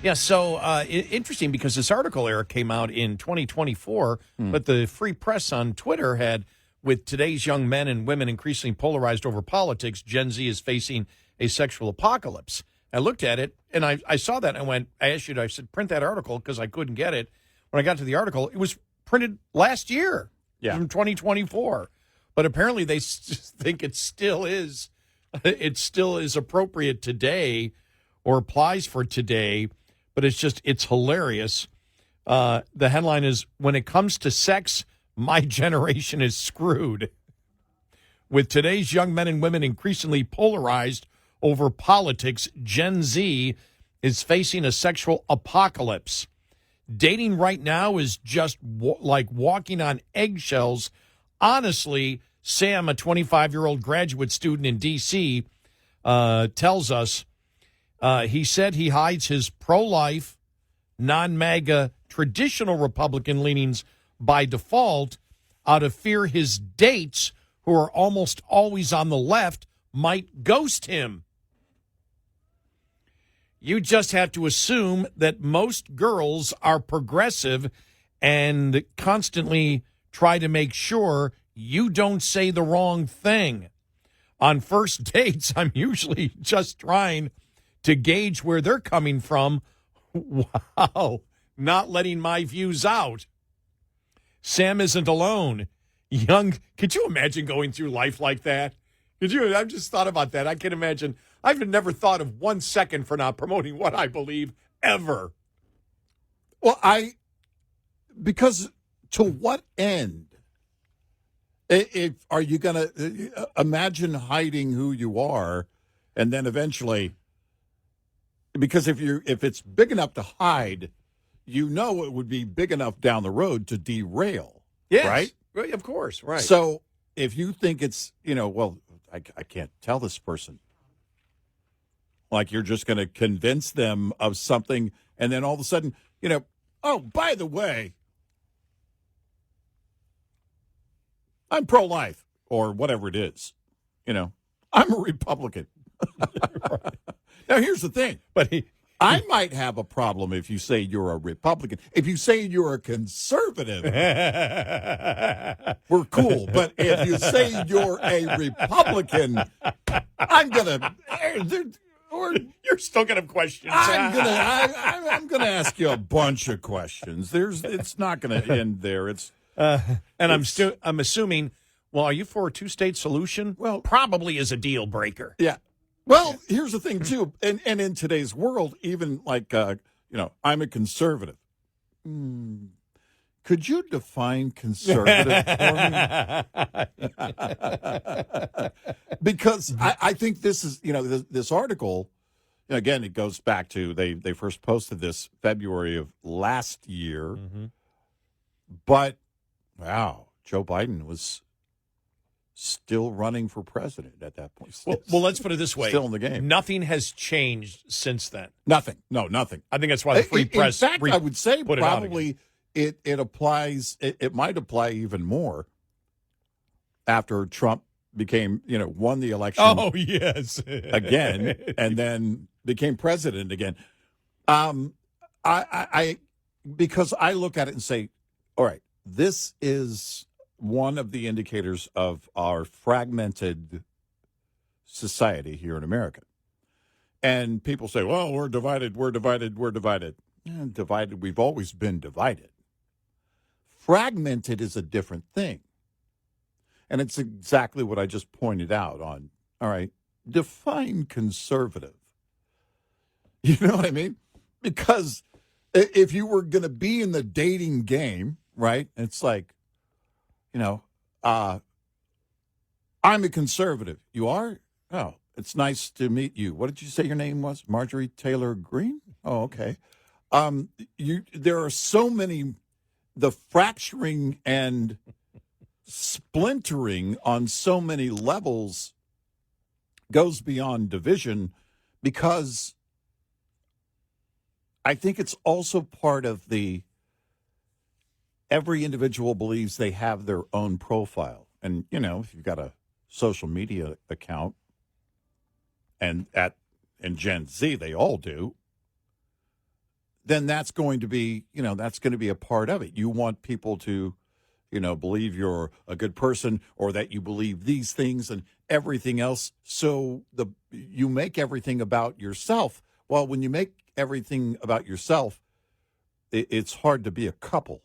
Yeah, so interesting because this article, Eric, came out in 2024, but the Free Press on Twitter had, with today's young men and women increasingly polarized over politics, Gen Z is facing a sexual apocalypse. I looked at it, and I saw that, and I said, print that article, because I couldn't get it. When I got to the article, it was printed last year, from 2024. But apparently they think it still is appropriate today or applies for today, but it's hilarious. The headline is, when it comes to sex, my generation is screwed. With today's young men and women increasingly polarized over politics, Gen Z is facing a sexual apocalypse. Dating right now is just like walking on eggshells. Honestly, Sam, a 25-year-old graduate student in D.C., tells us, he said he hides his pro-life, non-MAGA, traditional Republican leanings by default out of fear his dates, who are almost always on the left, might ghost him. You just have to assume that most girls are progressive and constantly try to make sure you don't say the wrong thing. On first dates, I'm usually just trying to gauge where they're coming from. Wow, not letting my views out. Sam isn't alone. Could you imagine going through life like that? I've just thought about that. I can imagine. I've never thought of 1 second for not promoting what I believe, ever. Well, because to what end? Are you going to imagine hiding who you are, and then eventually, because if it's big enough to hide, it would be big enough down the road to derail. Yes, right? Of course, right. So if you think it's, I can't tell this person. Like you're just going to convince them of something, and then all of a sudden, oh, by the way, I'm pro-life, or whatever it is, I'm a Republican. Now, here's the thing. But I might have a problem if you say you're a Republican. If you say you're a conservative, we're cool. But if you say you're a Republican, I'm gonna. you're still going to have questions. I'm gonna ask you a bunch of questions. It's not gonna end there. I'm assuming. Well, are you for a two-state solution? Well, probably is a deal breaker. Yeah. Well, here's the thing too, and in today's world, even like I'm a conservative. Could you define conservative for me? Because I think this is this article. Again, it goes back to they first posted this February of last year, but wow, Joe Biden was still running for president at that point. Well, let's put it this way. Still in the game. Nothing has changed since then. Nothing. No, nothing. I think that's why the Free Press. In fact, I would say put probably it applies. It might apply even more after Trump became, won the election. Oh, yes. Again, and then became president again. I because I look at it and say, all right, this is one of the indicators of our fragmented society here in America. And people say, well, we're divided. Yeah, divided. We've always been divided. Fragmented is a different thing. And it's exactly what I just pointed out on, all right, define conservative. You know what I mean? Because if you were going to be in the dating game, right, it's like, I'm a conservative. You are? Oh, it's nice to meet you. What did you say your name was? Marjorie Taylor Greene? Oh, okay. There are so many, the fracturing and splintering on so many levels goes beyond division, because I think it's also part of every individual believes they have their own profile. And, if you've got a social media account, and Gen Z, they all do, then that's going to be, that's going to be a part of it. You want people to, believe you're a good person, or that you believe these things and everything else. So you make everything about yourself. Well, when you make everything about yourself, it's hard to be a couple.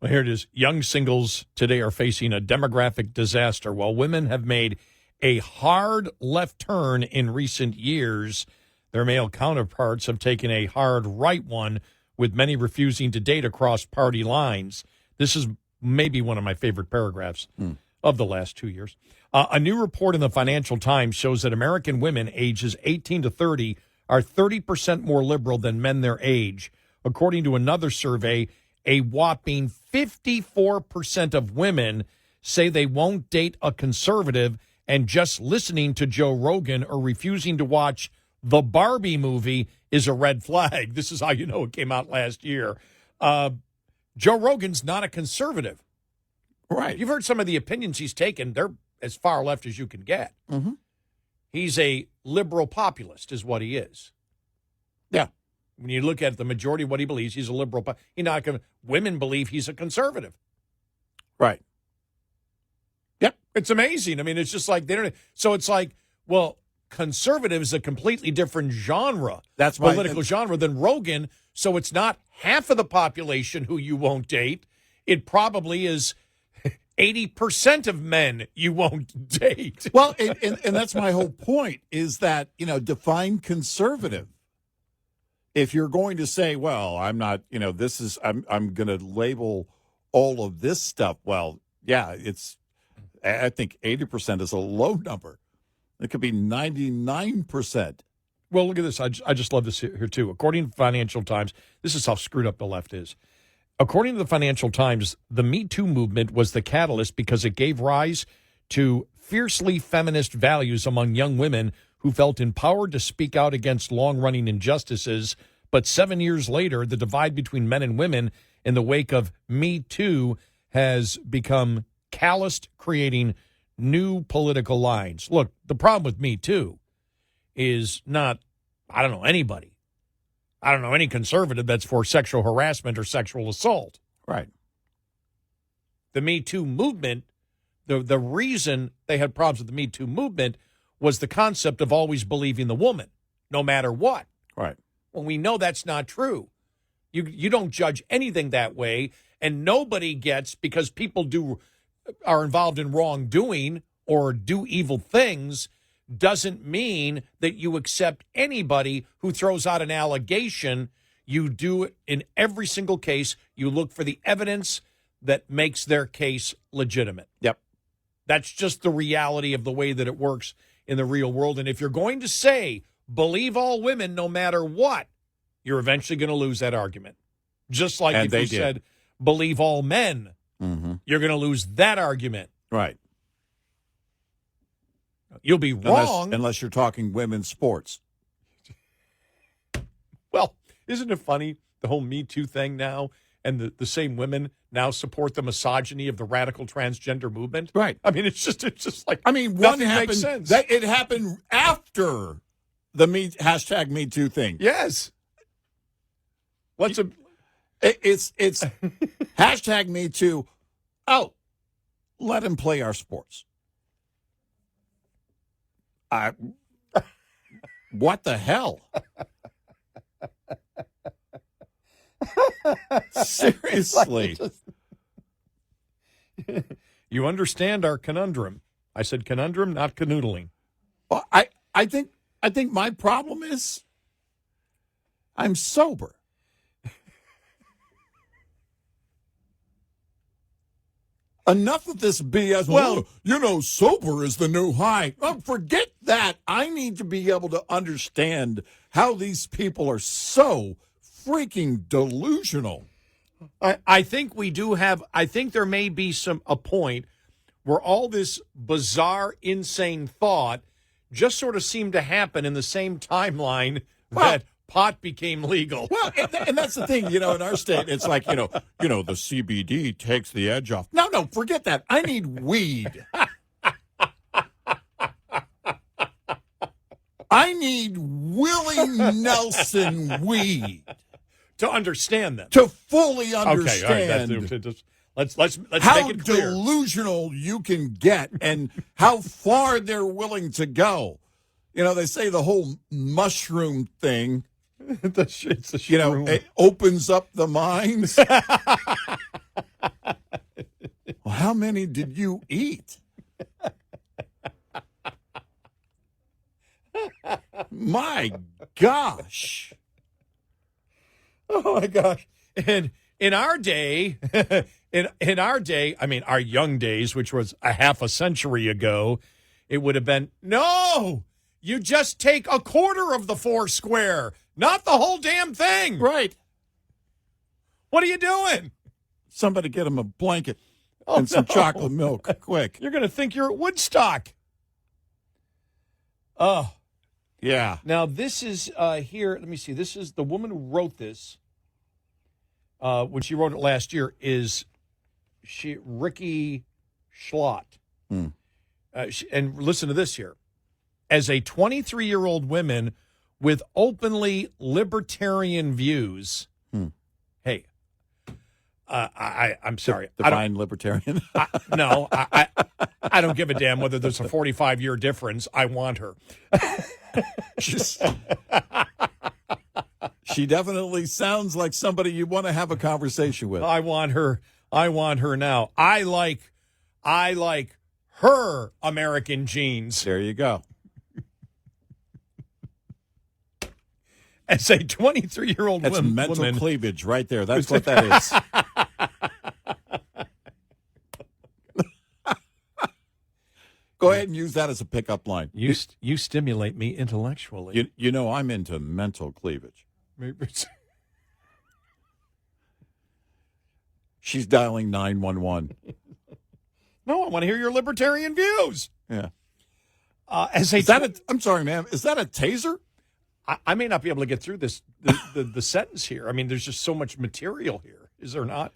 Well, here it is. Young singles today are facing a demographic disaster. While women have made a hard left turn in recent years, their male counterparts have taken a hard right one, with many refusing to date across party lines. This is maybe one of my favorite paragraphs of the last 2 years. A new report in the Financial Times shows that American women ages 18 to 30 are 30% more liberal than men their age. According to another survey, a whopping 54% of women say they won't date a conservative, and just listening to Joe Rogan or refusing to watch the Barbie movie is a red flag. This is how you know it came out last year. Joe Rogan's not a conservative. Right. You've heard some of the opinions he's taken. They're as far left as you can get. Mm-hmm. He's a liberal populist is what he is. Yeah. When you look at the majority of what he believes, he's a liberal. Women believe he's a conservative. Right. Yep. It's amazing. I mean, it's just like they don't. So it's like, well, conservative is a completely different genre. That's political genre than Rogan. So it's not half of the population who you won't date. It probably is 80% of men you won't date. Well, and that's my whole point, is that, define conservative. If you're going to say, well, I'm not, I'm going to label all of this stuff. Well, yeah, I think 80% is a low number. It could be 99%. Well, look at this. I just love this here, too. According to the Financial Times, this is how screwed up the left is. According to the Financial Times, the Me Too movement was the catalyst because it gave rise to fiercely feminist values among young women who felt empowered to speak out against long-running injustices. But 7 years later, the divide between men and women in the wake of Me Too has become calloused, creating new political lines. Look, the problem with Me Too is not, I don't know anybody. I don't know any conservative that's for sexual harassment or sexual assault. Right. The Me Too movement, the reason they had problems with the Me Too movement was the concept of always believing the woman, no matter what. Right. Well, we know that's not true. You don't judge anything that way, and nobody gets, because people are involved in wrongdoing or do evil things, doesn't mean that you accept anybody who throws out an allegation. You do it in every single case. You look for the evidence that makes their case legitimate. Yep. That's just the reality of the way that it works in the real world. And if you're going to say, believe all women no matter what, you're eventually going to lose that argument. Just like if you said, believe all men, you're going to lose that argument. Right. You'll be wrong. Unless you're talking women's sports. Well, isn't it funny, the whole Me Too thing now, and the same women now support the misogyny of the radical transgender movement? Right. I mean, it's just like, I mean, one nothing happened, makes sense. it happened after the hashtag Me Too thing. Yes. It's hashtag Me Too. Oh, let him play our sports. What the hell? Seriously. You understand our conundrum. I said conundrum, not canoodling. Well, I think my problem is I'm sober. Enough of this BS. Well, sober is the new high. Oh, forget that. I need to be able to understand how these people are so freaking delusional. I think we do have, I think there may be a point where all this bizarre, insane thought just sort of seemed to happen in the same timeline that pot became legal. Well, and that's the thing, in our state, it's like, the CBD takes the edge off. No, forget that. I need weed. I need Willie Nelson weed. To understand them. To fully understand. Okay, all right, let's how make it clear. Delusional you can get and how far they're willing to go. They say the whole mushroom thing, it's a shroom. It opens up the minds. Well, how many did you eat? My gosh. Oh my gosh. And in our day, I mean our young days, which was a half a century ago, it would have been, no, you just take a quarter of the four square, not the whole damn thing. Right. What are you doing? Somebody get him a blanket and some chocolate milk, quick. You're going to think you're at Woodstock. Oh. Yeah. Now, this is here. Let me see. This is the woman who wrote this, when she wrote it last year, is Ricky Schlott. And listen to this here. As a 23-year-old woman with openly libertarian views, hey, I'm sorry. Divine libertarian? I don't give a damn whether there's a 45-year difference. I want her. She definitely sounds like somebody you want to have a conversation with. I want her now. I like her American jeans. There you go. As a 23-year-old That's woman. mental cleavage right there. That's what that is. Go ahead and use that as a pickup line. You stimulate me intellectually. I'm into mental cleavage. She's dialing 911. No, I want to hear your libertarian views. Yeah. I'm sorry, ma'am. Is that a taser? I may not be able to get through this the sentence here. I mean, there's just so much material here. Is there not?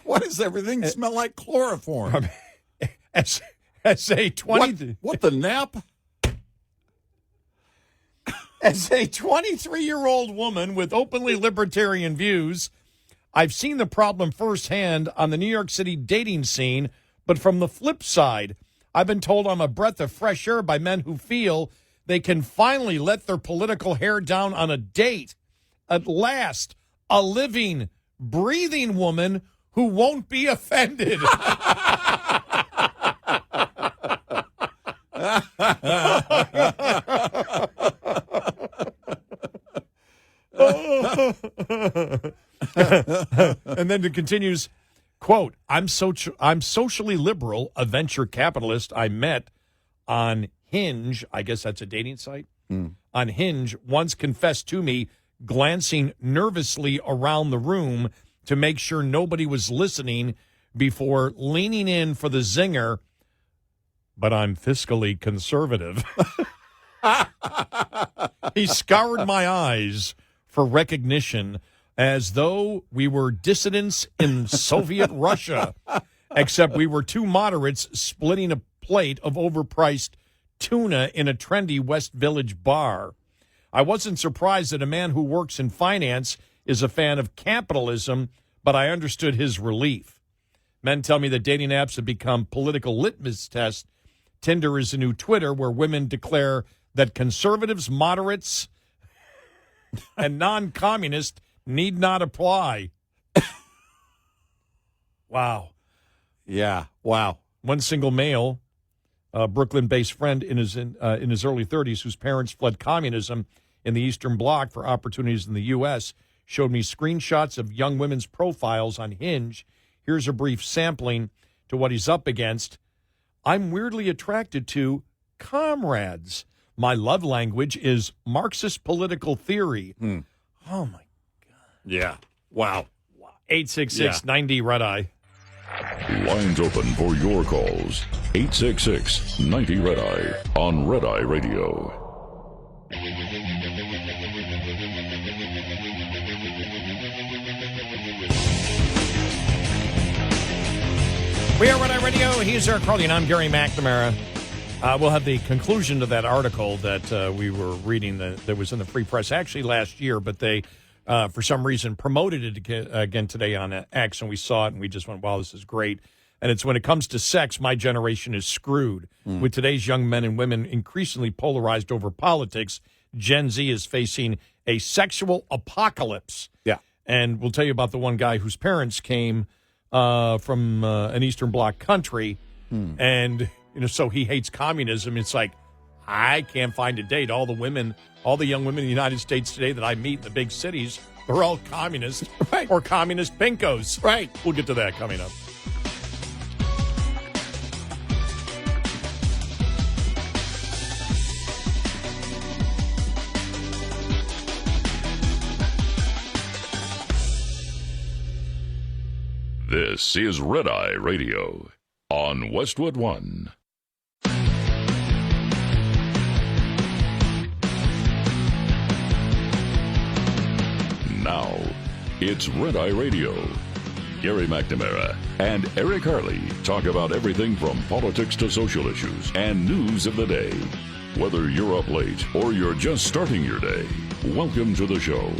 Why does everything smell like chloroform? As As a 20 What the nap? As a 23-year-old woman with openly libertarian views, I've seen the problem firsthand on the New York City dating scene, but from the flip side, I've been told I'm a breath of fresh air by men who feel they can finally let their political hair down on a date. At last, a living, breathing woman who won't be offended. And then it continues, quote, I'm socially liberal, a venture capitalist I met on Hinge, I guess that's a dating site, on Hinge, once confessed to me, glancing nervously around the room to make sure nobody was listening before leaning in for the zinger, but I'm fiscally conservative. He scoured my eyes for recognition as though we were dissidents in Soviet Russia, except we were two moderates splitting a plate of overpriced tuna in a trendy West Village bar. I wasn't surprised that a man who works in finance is a fan of capitalism, but I understood his relief. Men tell me that dating apps have become political litmus tests. Tinder is the new Twitter, where women declare that conservatives, moderates, and non-communists need not apply. Wow. Yeah. Wow. One single male, a Brooklyn-based friend in his early 30s, whose parents fled communism in the Eastern Bloc for opportunities in the U.S., showed me screenshots of young women's profiles on Hinge. Here's a brief sampling to what he's up against. I'm weirdly attracted to comrades. My love language is Marxist political theory. Oh, my God. Yeah. Wow. 866-90 Red Eye. Lines open for your calls. 866-90 Red Eye on Red Eye Radio. We are Red Eye Radio. He's Eric Carney, and I'm Gary McNamara. We'll have the conclusion to that article that we were reading that was in the Free Press actually last year, but they, for some reason, promoted it again today on X, and we saw it, and we just went, wow, this is great. And it's when it comes to sex, my generation is screwed. With today's young men and women increasingly polarized over politics, Gen Z is facing a sexual apocalypse. Yeah. And we'll tell you about the one guy whose parents came from an Eastern Bloc country, and so he hates communism. It's like, I can't find a date. All the young women in the United States today that I meet in the big cities, they're all communists, Right. or communist pinkos. Right. We'll get to that coming up. This is Red Eye Radio on Westwood One. Now, it's Red Eye Radio. Gary McNamara and Eric Harley talk about everything from politics to social issues and news of the day. Whether you're up late or you're just starting your day, welcome to the show.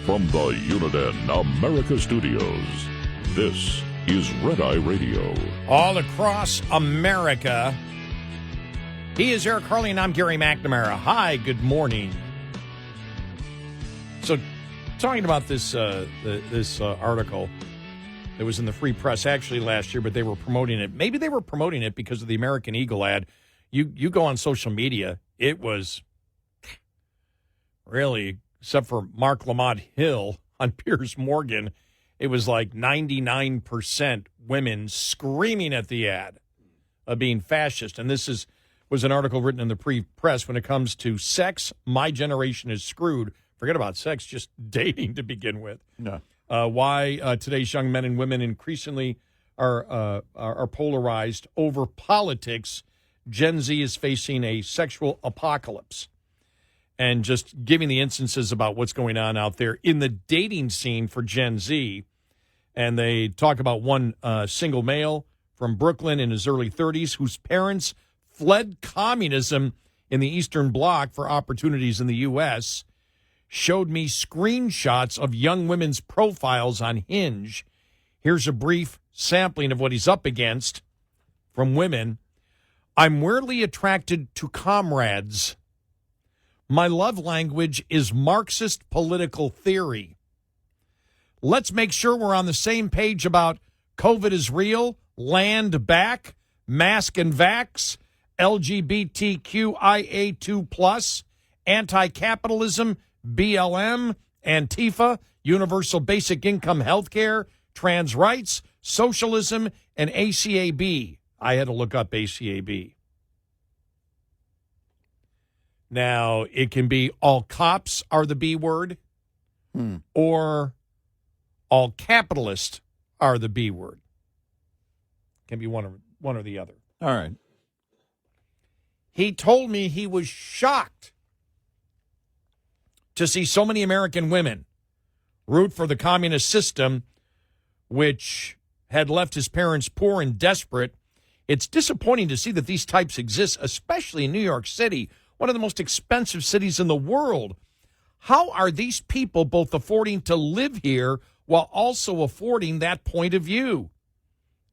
From the Uniden America Studios, this is Red Eye Radio. All across America, he is Eric Harley, and I'm Gary McNamara. Hi, good morning. So, talking about this article that was in the Free Press actually last year, but they were promoting it. Maybe they were promoting it because of the American Eagle ad. You go on social media, it was really, except for Mark Lamont Hill on Piers Morgan, it was like 99% women screaming at the ad of being fascist. And this was an article written in the Free Press. When it comes to sex, my generation is screwed. Forget about sex, just dating to begin with. No. Why today's young men and women increasingly are polarized over politics. Gen Z is facing a sexual apocalypse. And just giving the instances about what's going on out there in the dating scene for Gen Z. And they talk about one single male from Brooklyn in his early 30s whose parents fled communism in the Eastern Bloc for opportunities in the U.S., showed me screenshots of young women's profiles on Hinge. Here's a brief sampling of what he's up against from women. I'm weirdly attracted to comrades. My love language is Marxist political theory. Let's make sure we're on the same page about COVID is real, land back, mask and vax, LGBTQIA2+, anti-capitalism, BLM, Antifa, universal basic income health care, trans rights, socialism, and ACAB. I had to look up ACAB. Now, it can be all cops are the B word, or all capitalists are the B word. Can be one or the other. All right. He told me he was shocked to see so many American women root for the communist system, which had left his parents poor and desperate. It's disappointing to see that these types exist, especially in New York City, one of the most expensive cities in the world. How are these people both affording to live here while also affording that point of view?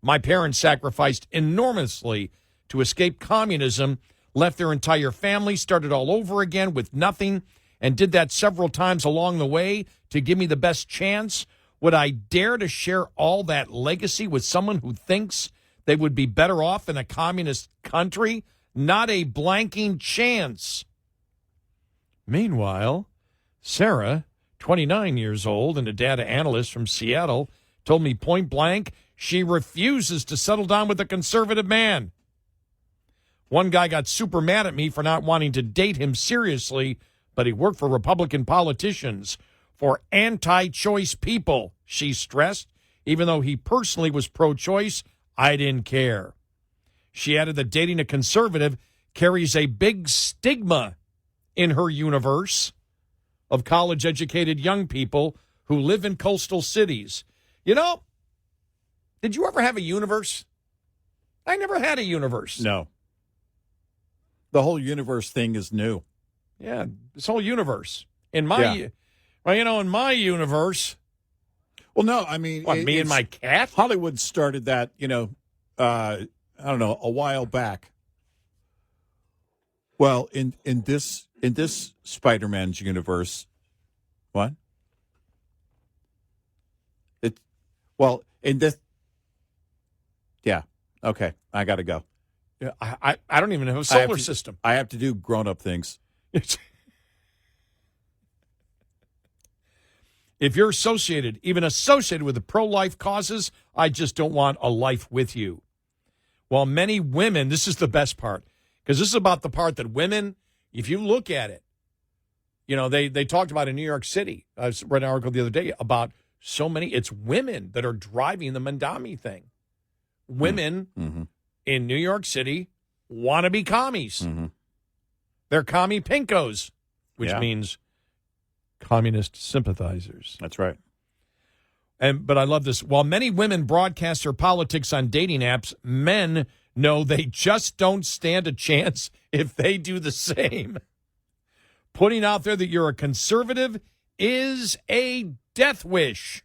My parents sacrificed enormously to escape communism, left their entire family, started all over again with nothing, and did that several times along the way to give me the best chance. Would I dare to share all that legacy with someone who thinks they would be better off in a communist country? Not a blanking chance. Meanwhile, Sarah, 29 years old and a data analyst from Seattle, told me point blank she refuses to settle down with a conservative man. One guy got super mad at me for not wanting to date him seriously, but he worked for Republican politicians, for anti-choice people, she stressed. Even though he personally was pro-choice, I didn't care. She added that dating a conservative carries a big stigma in her universe of college-educated young people who live in coastal cities. You know, did you ever have a universe? I never had a universe. No. The whole universe thing is new. Yeah, this whole universe. In my, well, you know, in my universe. Well, no, I mean, What, me and my cat? Hollywood started that, I don't know, a while back. Well, in this Spider-Man's universe, what? In this, yeah, okay, I got to go. Yeah, I don't even have a solar system. I have to do grown-up things. If you're even associated with the pro-life causes, I just don't want a life with you. While many women, this is the best part, because this is about the part that women, if you look at it, they talked about in New York City. I read an article the other day about so many, it's women that are driving the Mandami thing. Women in New York City want to be commies. They're commie pinkos, which means communist sympathizers. That's right. But I love this. While many women broadcast their politics on dating apps, men know they just don't stand a chance if they do the same. Putting out there that you're a conservative is a death wish.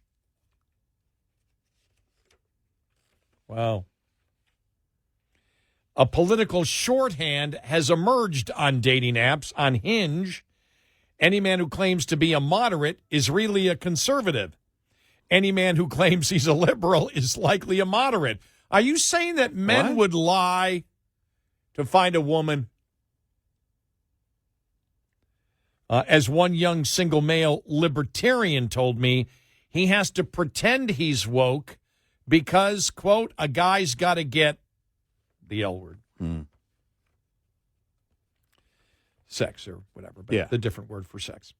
Wow. A political shorthand has emerged on dating apps, on Hinge. Any man who claims to be a moderate is really a conservative. Any man who claims he's a liberal is likely a moderate. Are you saying that men would lie to find a woman? As one young single male libertarian told me, he has to pretend he's woke because, quote, a guy's got to get the L word. Sex or whatever, but the different word for sex.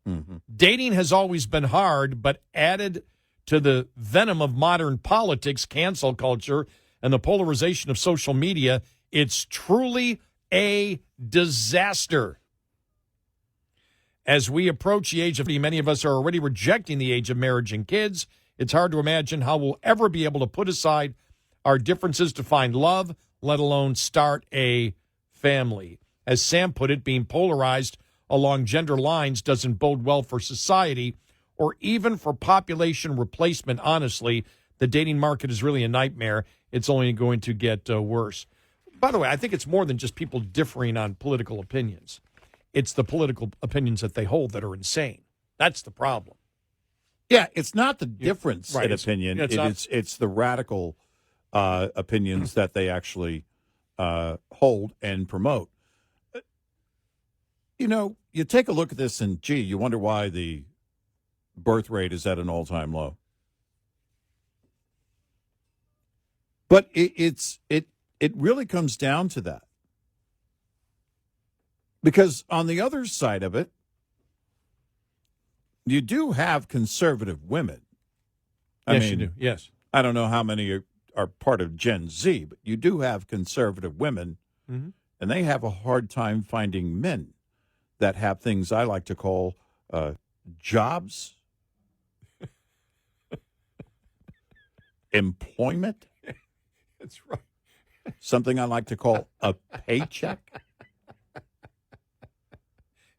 Dating has always been hard, but added to the venom of modern politics, cancel culture, and the polarization of social media, it's truly a disaster. As we approach the age of 50, many of us are already rejecting the age of marriage and kids. It's hard to imagine how we'll ever be able to put aside our differences to find love, let alone start a family. As Sam put it, being polarized along gender lines doesn't bode well for society or even for population replacement. Honestly, the dating market is really a nightmare. It's only going to get worse. By the way, I think it's more than just people differing on political opinions. It's the political opinions that they hold that are insane. That's the problem. Yeah, it's not the difference right, in opinion. It's the radical opinions that they actually hold and promote. You know, you take a look at this and, gee, you wonder why the birth rate is at an all-time low. But it really comes down to that. Because on the other side of it, you do have conservative women. Yes, you do. Yes. I don't know how many are part of Gen Z, but you do have conservative women, and they have a hard time finding men that have things I like to call jobs, employment. That's right. Something I like to call a paycheck.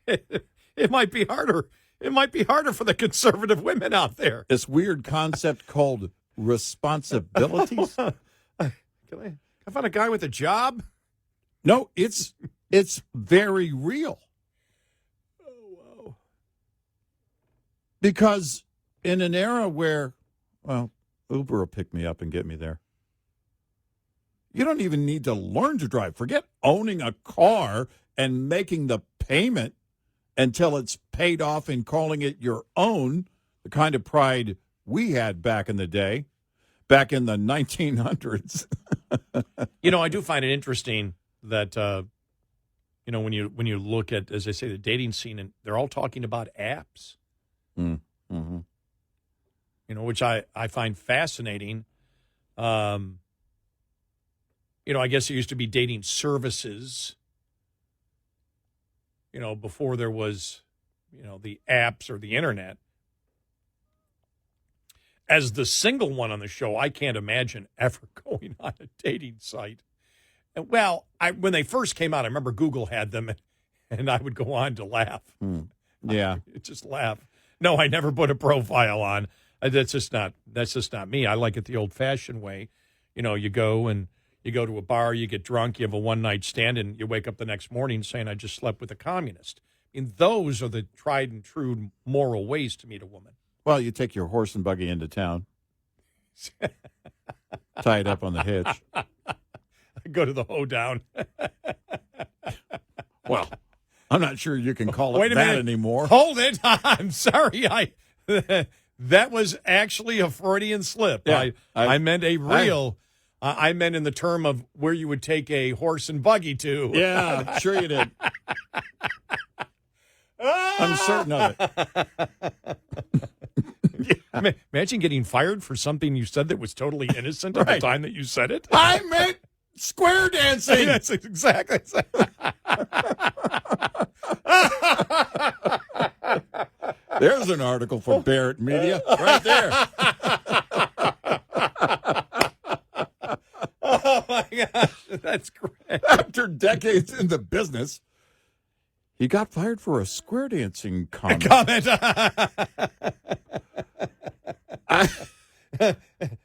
It might be harder. It might be harder for the conservative women out there. This weird concept called responsibilities. Can I find a guy with a job? No, it's very real. Oh, wow. Because in an era where, well, Uber will pick me up and get me there. You don't even need to learn to drive. Forget owning a car and making the payment until it's paid off and calling it your own, the kind of pride we had back in the day, back in the 1900s. You know, I do find it interesting that, you know, when you look at, as I say, the dating scene, and they're all talking about apps, Mm-hmm. you know, which I find fascinating. You know, I guess it used to be dating services, you know, before there was, you know, the apps or the internet. As the single one on the show, I can't imagine ever going on a dating site. And, well, when they first came out, I remember Google had them, and I would go on to laugh. Yeah. Just laugh. No, I never put a profile on. That's just not me. I like it the old-fashioned way. You know, you go to a bar, you get drunk, you have a one-night stand, and you wake up the next morning saying, I just slept with a communist. And those are the tried and true moral ways to meet a woman. Well, you take your horse and buggy into town, tie it up on the hitch. Go to the hoedown. Well, I'm not sure you can call it that minute. anymore. Hold it. I'm sorry. That was actually a Freudian slip. Yeah, I meant a real... I meant in the term of where you would take a horse and buggy to. Yeah, I'm sure you did. I'm certain of it. Imagine getting fired for something you said that was totally innocent at the time that you said it. I meant square dancing. That's exactly. There's an article for Barrett Media right there. Oh, my gosh. That's great. After decades in the business, he got fired for a square dancing comment.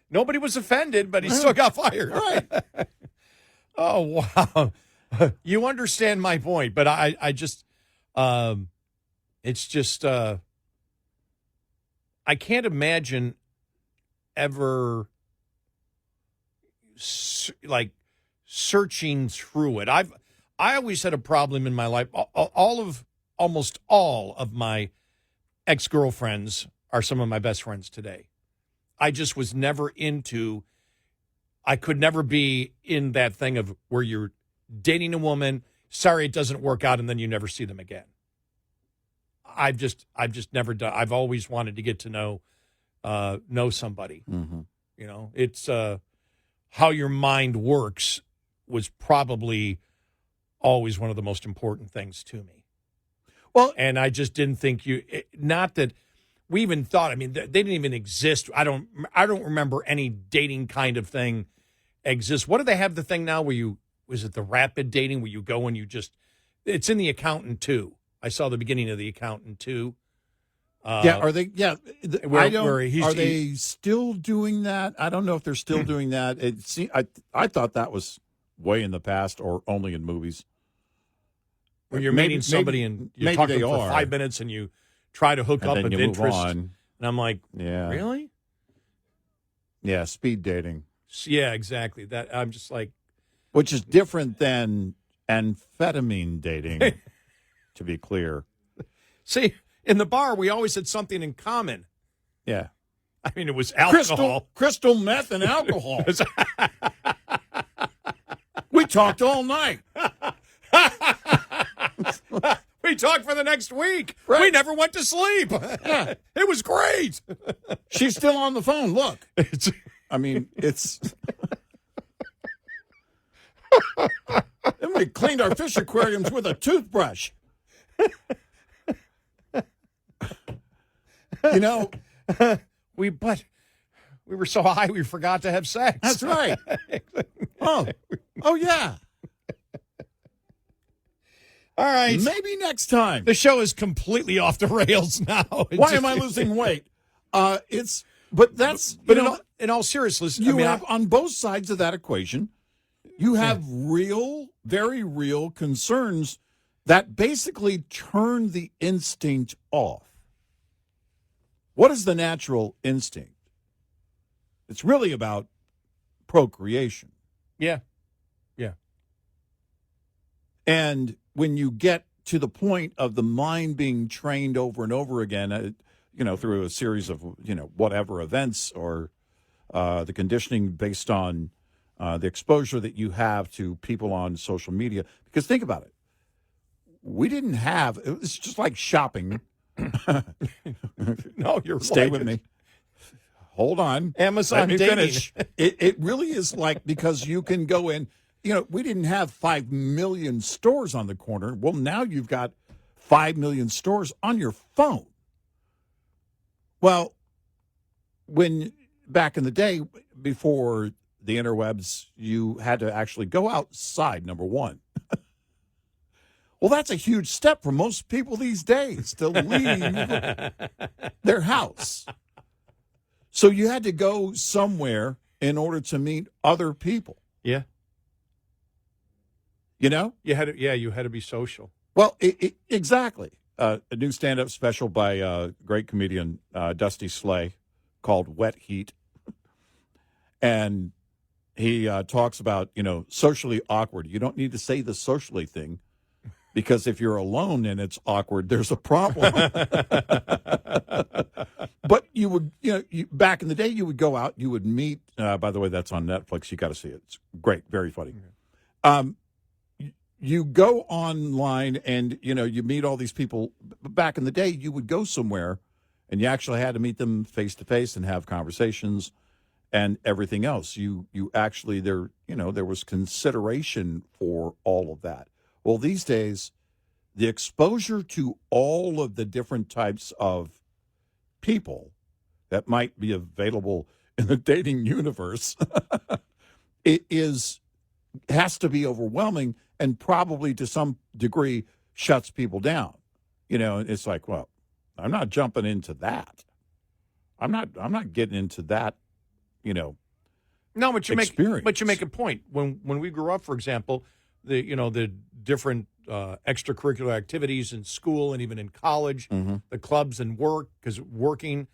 Nobody was offended, but he still got fired. Right. Oh, wow. You understand my point, but I just, it's just, I can't imagine ever like searching through it. I always had a problem in my life. Almost all of my ex-girlfriends are some of my best friends today. I just was never I could never be in that thing of where you're dating a woman, sorry it doesn't work out, and then you never see them again. I've just never done. I've always wanted to get to know somebody. Mm-hmm. You know, it's how your mind works was probably always one of the most important things to me. Well, and I just didn't think not that we even thought, I mean, they didn't even exist. I don't remember any dating kind of thing exists. What do they have the thing now where was it the rapid dating where you go and it's in The Accountant 2. I saw the beginning of The Accountant 2. Are they? Yeah, are they still doing that? I don't know if they're still doing that. I thought that was way in the past or only in movies. When you're meeting somebody and you're talking for 5 minutes and you try to hook up of interest. And I'm like, yeah, really? Yeah, speed dating. Yeah, exactly. That I'm just like, which is different than amphetamine dating, to be clear. See, in the bar, we always had something in common. Yeah. I mean, it was alcohol. Crystal meth and alcohol. We talked all night. We talked for the next week. Right. We never went to sleep. Yeah. It was great. She's still on the phone. Look. It's... Then we cleaned our fish aquariums with a toothbrush. We were so high we forgot to have sex. That's right. Oh yeah. All right. Maybe next time. The show is completely off the rails now. Why am I losing weight? In all seriousness, you have on both sides of that equation, you have very real concerns that basically turn the instinct off. What is the natural instinct? It's really about procreation. Yeah. Yeah. And when you get to the point of the mind being trained over and over again, through a series of, whatever events or the conditioning based on the exposure that you have to people on social media. Because think about it. It's just like shopping. No, you're Stay right. with me. Hold on. Amazon Let me dating. finish. It really is like, because you can go in, we didn't have 5 million stores on the corner. Well, now you've got 5 million stores on your phone. Well, back in the day, before the interwebs, you had to actually go outside, number one. Well, that's a huge step for most people these days to leave their house. So you had to go somewhere in order to meet other people. Yeah. You had to be social. Well, exactly. A new stand-up special by great comedian Dusty Slay called Wet Heat. And he talks about, socially awkward. You don't need to say the socially thing, because if you're alone and it's awkward, there's a problem. But you would, back in the day, you would go out, you would meet. By the way, that's on Netflix. You got to see it. It's great, very funny. You go online and, you meet all these people. Back in the day, you would go somewhere and you actually had to meet them face to face and have conversations and everything else. You actually, there was consideration for all of that. Well, these days, the exposure to all of the different types of people that might be available in the dating universe, has to be overwhelming and probably to some degree shuts people down. It's like, well, I'm not jumping into that. I'm not getting into that, No, but you experience. But you make a point. When we grew up, for example, the different extracurricular activities in school and even in college, the clubs and work, because working,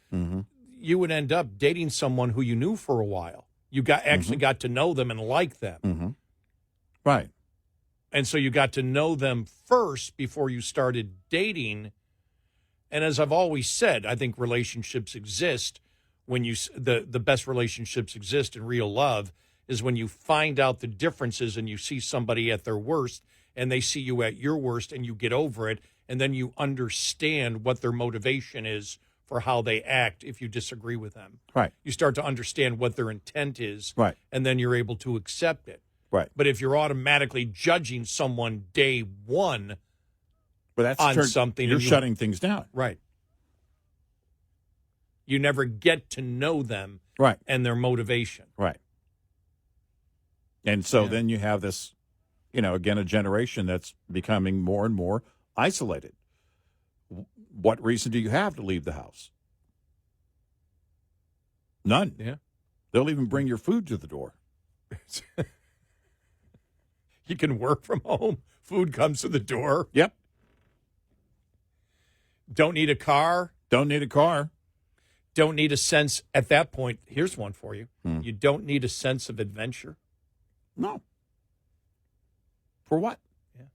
you would end up dating someone who you knew for a while. You actually got to know them and like them. Right. And so you got to know them first before you started dating. And as I've always said, I think relationships exist when the best relationships exist in real love is when you find out the differences and you see somebody at their worst and they see you at your worst and you get over it. And then you understand what their motivation is for how they act if you disagree with them. Right. You start to understand what their intent is. Right. And then you're able to accept it. Right. But if you're automatically judging someone day one but on something, you're shutting things down. Right. You never get to know them right. and their motivation. Right. And so then you have this, again, a generation that's becoming more and more isolated. What reason do you have to leave the house? None. Yeah. They'll even bring your food to the door. You can work from home. Food comes to the door. Yep. Don't need a car. Don't need a car. Don't need a sense. At that point, here's one for you. You don't need a sense of adventure. No. For what? Yeah.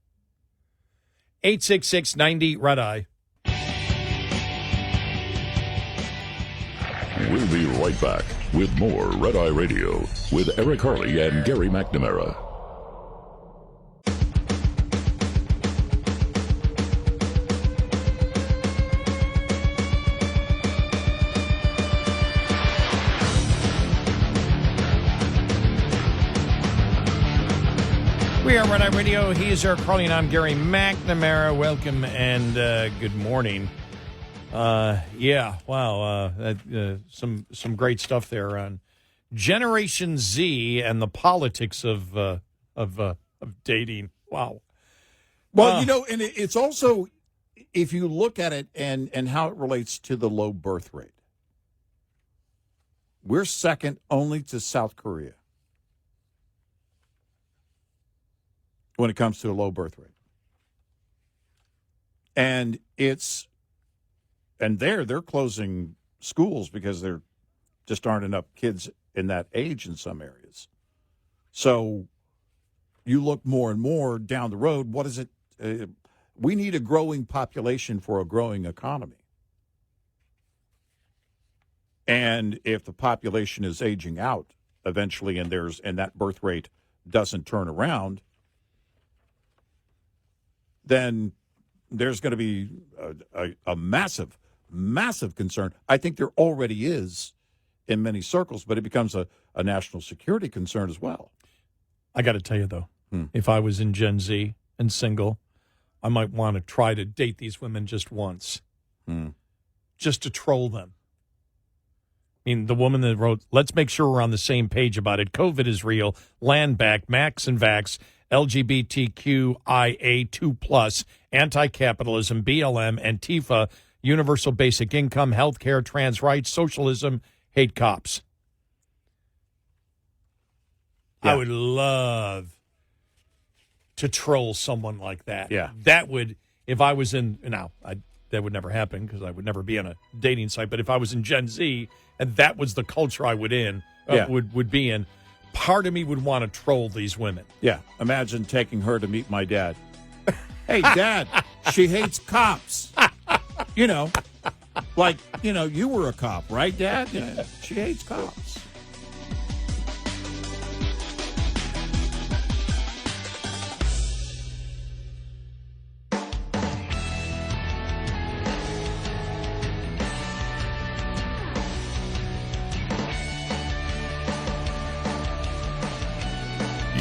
866-90 Red Eye. We'll be right back with more Red Eye Radio with Eric Harley and Gary McNamara. We are Red Eye Radio. He is Eric Harley, and I'm Gary McNamara. Welcome and good morning. Some great stuff there on Generation Z and the politics of dating. Wow. Well, and it's also, if you look at it and how it relates to the low birth rate, we're second only to South Korea when it comes to a low birth rate. And they're closing schools because there just aren't enough kids in that age in some areas. So you look more and more down the road, what is it? We need a growing population for a growing economy. And if the population is aging out eventually and that birth rate doesn't turn around, then there's going to be a massive concern. I think there already is in many circles, but it becomes a national security concern as well. I got to tell you, though, if I was in Gen Z and single, I might want to try to date these women just once, just to troll them. I mean, the woman that wrote, let's make sure we're on the same page about it. COVID is real. Land back, max and vax, LGBTQIA2+, anti-capitalism, BLM, Antifa, universal basic income, health care, trans rights, socialism, hate cops. Yeah. I would love to troll someone like that. Yeah. That would, if I was in, that would never happen because I would never be on a dating site, but if I was in Gen Z and that was the culture I would be in, part of me would want to troll these women. Yeah. Imagine taking her to meet my dad. Hey, Dad, she hates cops. You were a cop, right, Dad? Yeah, she hates cops.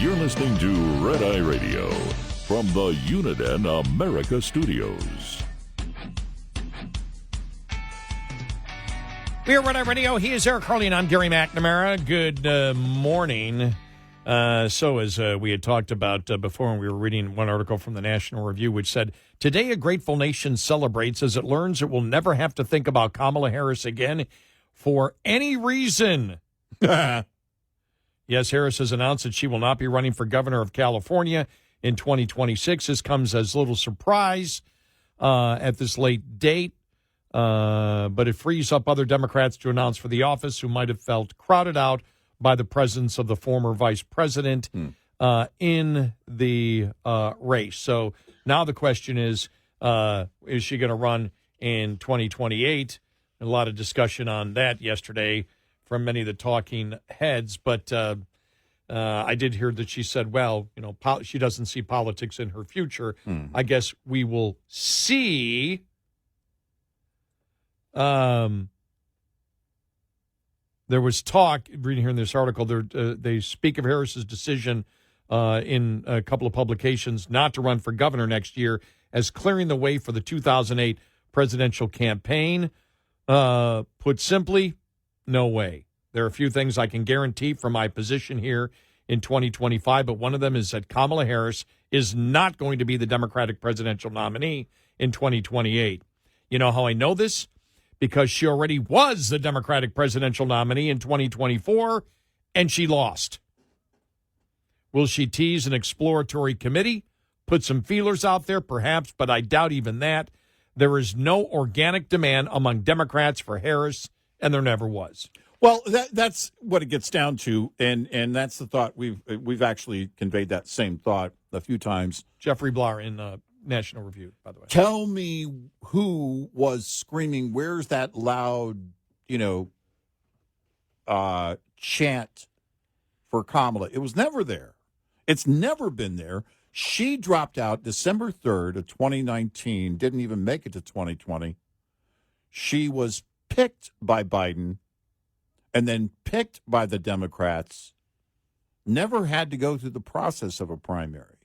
You're listening to Red Eye Radio from the Uniden America Studios. We are Red Eye Radio. He is Eric Harley, and I'm Gary McNamara. Good morning. So as we had talked about before, and we were reading one article from the National Review, which said, today a grateful nation celebrates as it learns it will never have to think about Kamala Harris again for any reason. Yes, Harris has announced that she will not be running for governor of California in 2026. This comes as little surprise at this late date, but it frees up other Democrats to announce for the office who might have felt crowded out by the presence of the former vice president in the race. So now the question is she going to run in 2028? A lot of discussion on that yesterday from many of the talking heads, but I did hear that she said, she doesn't see politics in her future. I guess we will see. There was talk, reading here in this article, they speak of Harris's decision in a couple of publications not to run for governor next year as clearing the way for the 2008 presidential campaign. Put simply, no way. There are a few things I can guarantee from my position here in 2025, but one of them is that Kamala Harris is not going to be the Democratic presidential nominee in 2028. You know how I know this? Because she already was the Democratic presidential nominee in 2024, and she lost. Will she tease an exploratory committee, put some feelers out there? Perhaps, but I doubt even that. There is no organic demand among Democrats for Harris, and there never was. Well, that's what it gets down to, and that's the thought. We've actually conveyed that same thought a few times. Jeffrey Blar in National Review, by the way. Tell me who was screaming, where's that loud, chant for Kamala? It was never there. It's never been there. She dropped out December 3rd of 2019, didn't even make it to 2020. She was picked by Biden and then picked by the Democrats, never had to go through the process of a primary.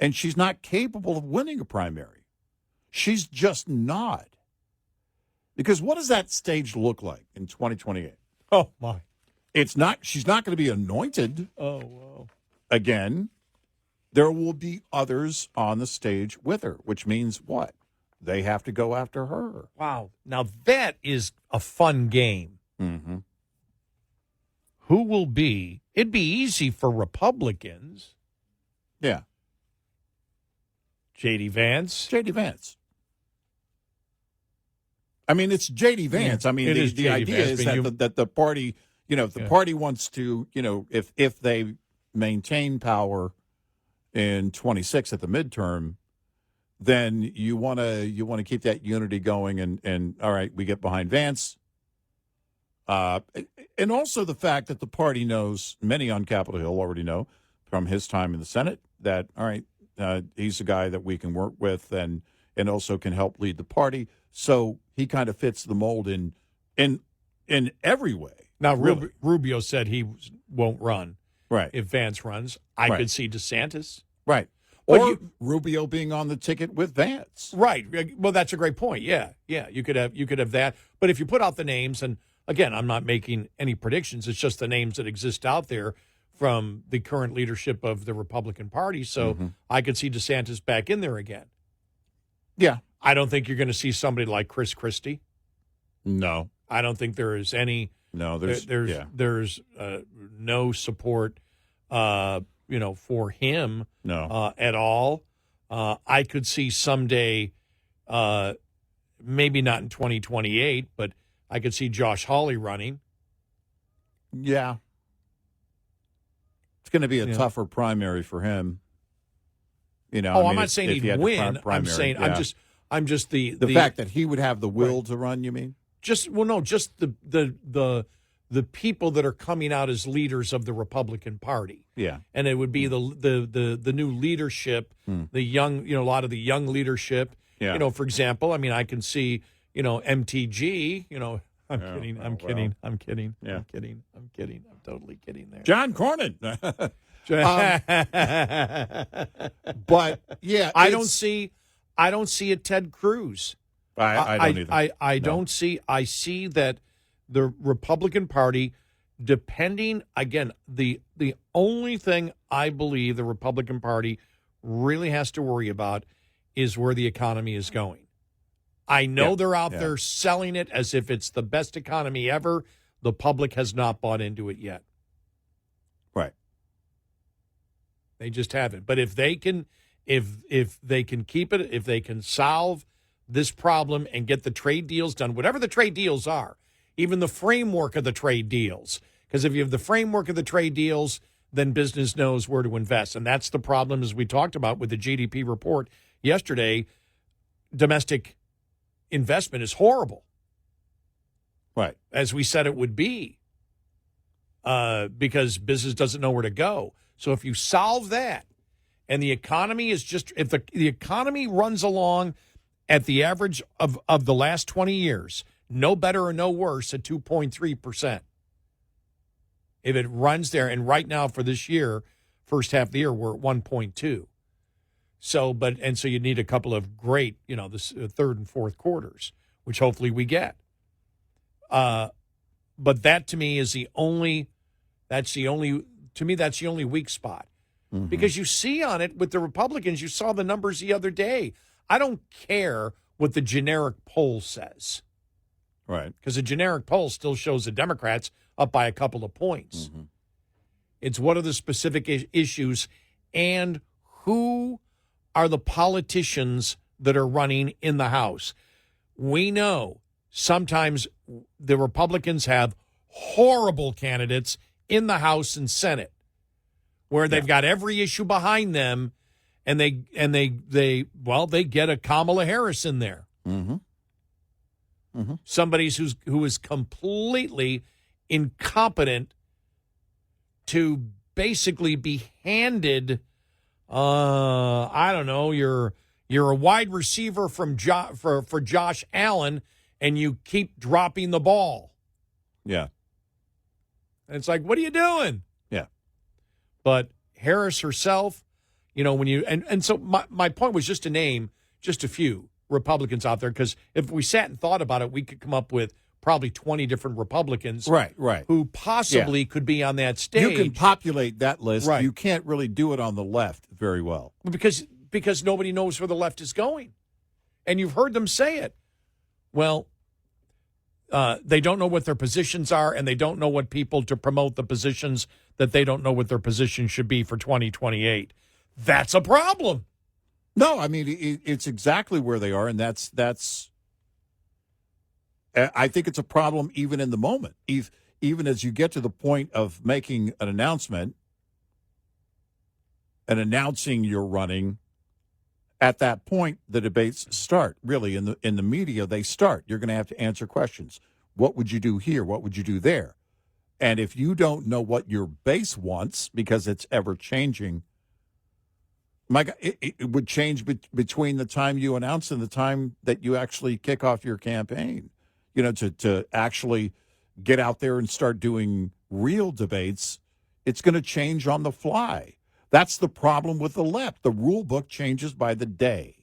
And she's not capable of winning a primary. She's just not. Because what does that stage look like in 2028? Oh, my. She's not going to be anointed. Oh, wow. Again. There will be others on the stage with her, which means what? They have to go after her. Wow. Now, that is a fun game. Mm-hmm. Who will be? It'd be easy for Republicans. Yeah. J.D. Vance. J.D. Vance. I mean, it's J.D. Vance. Yeah, I mean, the idea Vance, is that the party, if the party wants to, if they maintain power in 26 at the midterm, then you want to keep that unity going, and all right, we get behind Vance, and also the fact that the party knows, many on Capitol Hill already know from his time in the Senate, that all right, he's a guy that we can work with and also can help lead the party. So he kind of fits the mold in every way. Now, really. Rubio said he won't run. Right. If Vance runs, I could see DeSantis. Right. Or Rubio being on the ticket with Vance. Right. Well, that's a great point. Yeah. You could have that. But if you put out the names, and again, I'm not making any predictions. It's just the names that exist out there from the current leadership of the Republican Party. So I could see DeSantis back in there again. Yeah. I don't think you're going to see somebody like Chris Christie. No. I don't think there is any. No, there's no support, for him. No. At all. I could see someday, maybe not in 2028, but I could see Josh Hawley running. Yeah. It's going to be a tougher primary for him. I'm not saying he'd win. I'm saying I'm just the fact that he would have the will to run. You mean? Just the people that are coming out as leaders of the Republican Party. Yeah. And it would be the new leadership, the young, a lot of the young leadership. Yeah. For example, I mean, I can see, MTG, I'm kidding. I'm totally kidding there. John Cornyn. But yeah, I don't see a Ted Cruz. I don't either. I don't see. I see that the Republican Party, depending, again, the only thing I believe the Republican Party really has to worry about is where the economy is going. I know they're out there selling it as if it's the best economy ever. The public has not bought into it yet. Right. They just haven't. But if they can keep it, if they can solve this problem and get the trade deals done, whatever the trade deals are, even the framework of the trade deals, because if you have the framework of the trade deals, then business knows where to invest. And that's the problem, as we talked about with the GDP report yesterday. Domestic investment is horrible. Right. As we said it would be, because business doesn't know where to go. So if you solve that, and the economy is just, if the economy runs along at the average of the last 20 years, no better or no worse at 2.3%. If it runs there, and right now for this year, first half of the year, we're at 1.2. So you need a couple of great, this third and fourth quarters, which hopefully we get. But that to me is the only To me, that's the only weak spot. Because you see on it with the Republicans, you saw the numbers the other day. I don't care what the generic poll says. Right. Because a generic poll still shows the Democrats up by a couple of points. It's what are the specific issues and who are the politicians that are running in the House. We know sometimes the Republicans have horrible candidates in the House and Senate where they've got every issue behind them, and they get a Kamala Harris in there. Somebody who is completely incompetent to basically be handed, I don't know, you're a wide receiver for Josh Allen, and you keep dropping the ball. Yeah. And it's like, what are you doing? Yeah. But Harris herself, when you and so my point was just to name just a few Republicans out there, because if we sat and thought about it, we could come up with probably 20 different Republicans right. who possibly could be on that stage. You can populate that list. Right. You can't really do it on the left very well. Because nobody knows where the left is going. And you've heard them say it. Well, they don't know what their positions are, and they don't know what people to promote the positions that they don't know what their position should be for 2028. That's a problem. No, I mean, it's exactly where they are, and that's. I think it's a problem even in the moment. Even as you get to the point of making an announcement and announcing you're running, at that point the debates start. Really, in the media, they start. You're going to have to answer questions. What would you do here? What would you do there? And if you don't know what your base wants, because it's ever changing. My God, it would change between the time you announce and the time that you actually kick off your campaign. To actually get out there and start doing real debates, it's going to change on the fly. That's the problem with the left. The rule book changes by the day.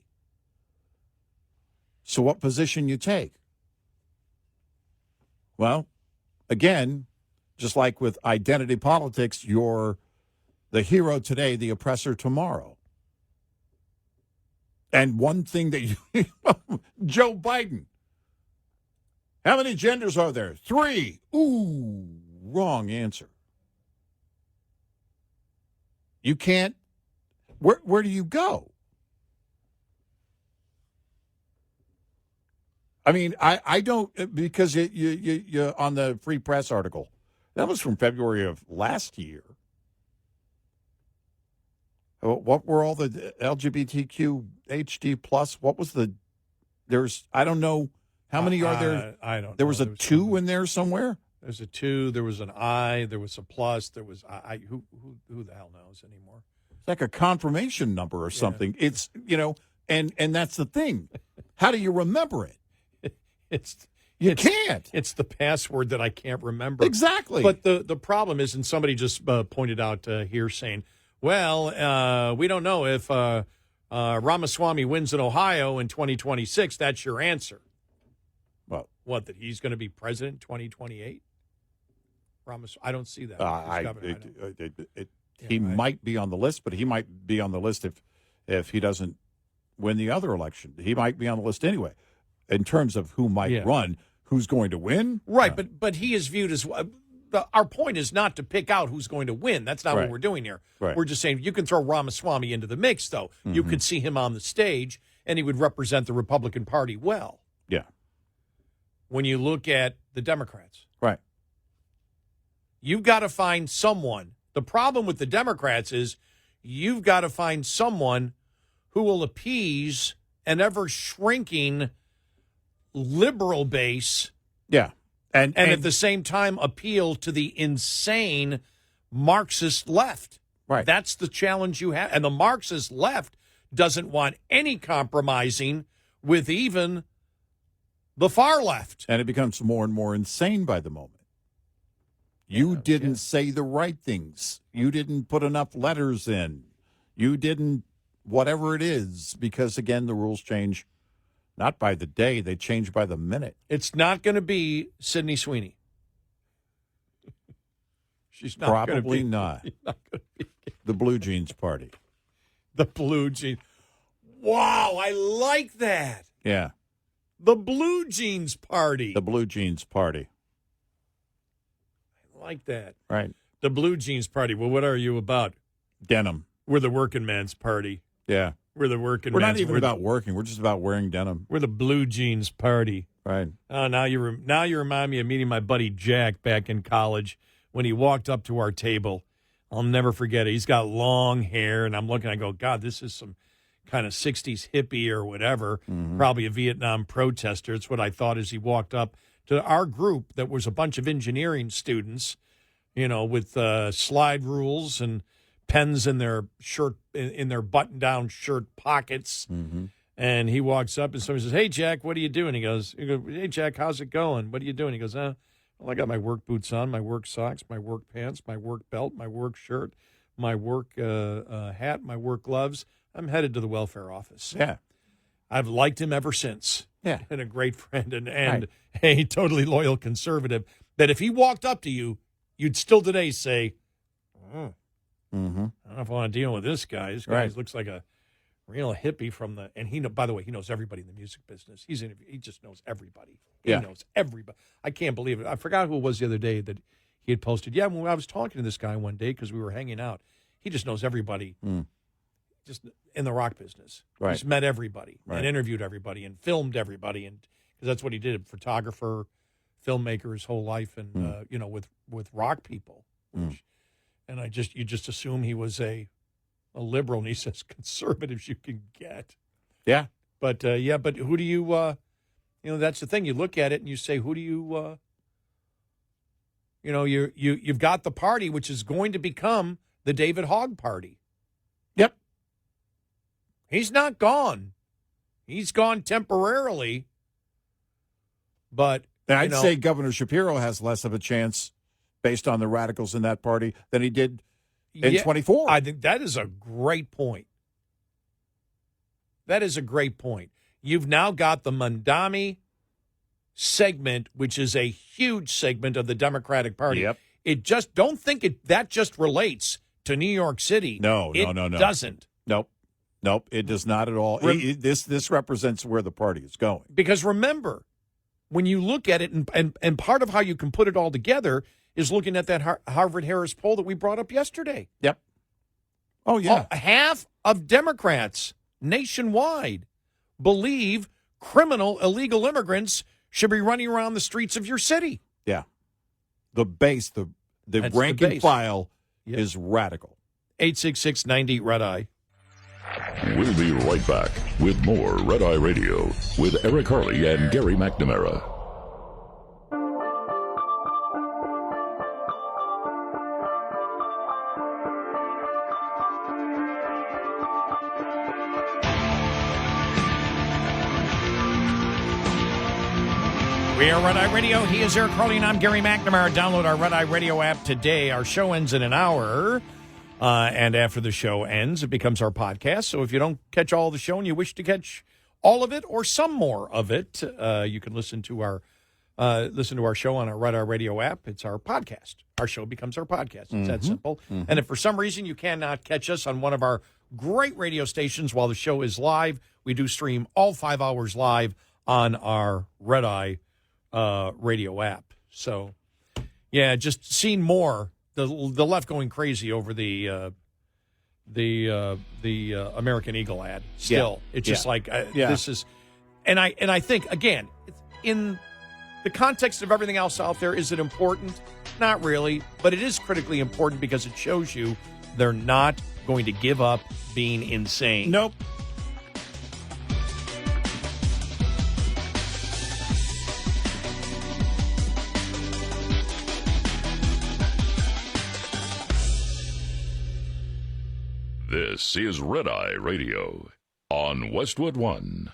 So what position you take? Well, again, just like with identity politics, you're the hero today, the oppressor tomorrow. And one thing that Joe Biden, how many genders are there? 3. Ooh, wrong answer. You can't. Where do you go? I mean, I don't, because you on the Free Press article, that was from February of last year. What were all the LGBTQ HD plus? What was I don't know. How many are there? I don't know. There was a 2 in there somewhere? There's a 2, there was an I, there was a plus, there was I. Who the hell knows anymore? It's like a confirmation number or something. Yeah. It's, and that's the thing. How do you remember it? You can't. It's the password that I can't remember. Exactly. But the problem is, and somebody just pointed out here saying, well, we don't know if Ramaswamy wins in Ohio in 2026. That's your answer. Well, what, that he's going to be president in 2028? I don't see that. He might be on the list, but he might be on the list if he doesn't win the other election. He might be on the list anyway. In terms of who might run, who's going to win? Right, but he is viewed as our point is not to pick out who's going to win. That's not what we're doing here. Right. We're just saying you can throw Ramaswamy into the mix, though. Mm-hmm. You could see him on the stage, and he would represent the Republican Party well. Yeah. When you look at the Democrats. Right. You've got to find someone. The problem with the Democrats is you've got to find someone who will appease an ever-shrinking liberal base. Yeah. And at the same time appeal to the insane Marxist left. Right. That's the challenge you have. And the Marxist left doesn't want any compromising with even the far left. And it becomes more and more insane by the moment. You didn't say the right things. You didn't put enough letters in. You didn't, whatever it is, because, again, the rules change. Not by the day, they change by the minute. It's not going to be Sydney Sweeny. She's not Probably gonna not. She's not going to be. The Blue Jeans Party. The Blue Jeans. Wow, I like that. Yeah. The Blue Jeans Party. The Blue Jeans Party. I like that. Right. The Blue Jeans Party. Well, what are you about? Denim. We're the working man's party. Yeah. We're the working We're man's. not even about working. We're just about wearing denim. We're the Blue Jeans Party. Right. Oh, now you remind me of meeting my buddy Jack back in college when he walked up to our table. I'll never forget it. He's got long hair, and I'm looking. I go, God, this is some kind of 60s hippie or whatever, probably a Vietnam protester. It's what I thought as he walked up to our group that was a bunch of engineering students, with slide rules and pens in their shirt, in their button-down shirt pockets. Mm-hmm. And he walks up and somebody says, "Hey, Jack, what are you doing?" He goes, "Hey, Jack, how's it going? What are you doing?" He goes, "Well, I got my work boots on, my work socks, my work pants, my work belt, my work shirt, my work hat, my work gloves. I'm headed to the welfare office." Yeah. I've liked him ever since. Yeah. And a great friend and Right. a totally loyal conservative that if he walked up to you, you'd still today say, I don't know if I want to deal with this guy. This guy looks like a real hippie and by the way, he knows everybody in the music business. He just knows everybody. He knows everybody. I can't believe it. I forgot who it was the other day that he had posted. Yeah, when I was talking to this guy one day because we were hanging out, he just knows everybody just in the rock business. Right. He's met everybody Right. and interviewed everybody and filmed everybody. And because that's what he did, photographer, filmmaker his whole life and, with rock people. Which, and you just assume he was a liberal, and he says conservatives you can get. Yeah. But who do you, that's the thing. You look at it and you say, who do you, you've got the party, which is going to become the David Hogg party. Yep. He's not gone. He's gone temporarily. But And I'd say Governor Shapiro has less of a chance based on the radicals in that party than he did in 24. I think that is a great point. That is a great point. You've now got the Mandami segment, which is a huge segment of the Democratic Party. Yep. It just don't think that just relates to New York City. No. It doesn't. Nope, it does not at all. This represents where the party is going. Because remember, when you look at it, and part of how you can put it all together is looking at that Harvard-Harris poll that we brought up yesterday. Yep. Oh, yeah. Half of Democrats nationwide believe criminal illegal immigrants should be running around the streets of your city. Yeah. The base, the rank and file is radical. 866-90-RED-EYE. We'll be right back with more Red Eye Radio with Eric Harley and Gary McNamara. We are Red Eye Radio. He is Eric Harley, and I'm Gary McNamara. Download our Red Eye Radio app today. Our show ends in an hour. And after the show ends, it becomes our podcast. So if you don't catch all the show and you wish to catch all of it or some more of it, you can listen to our show on our Red Eye Radio app. It's our podcast. Our show becomes our podcast. It's that simple. And if for some reason you cannot catch us on one of our great radio stations while the show is live, we do stream all 5 hours live on our Red Eye radio app. So, yeah, just seeing more. The left going crazy over the American Eagle ad. Still, it's just like this is, and I think again, in the context of everything else out there, is it important? Not really, but it is critically important because it shows you they're not going to give up being insane. Nope. This is Red Eye Radio on Westwood One.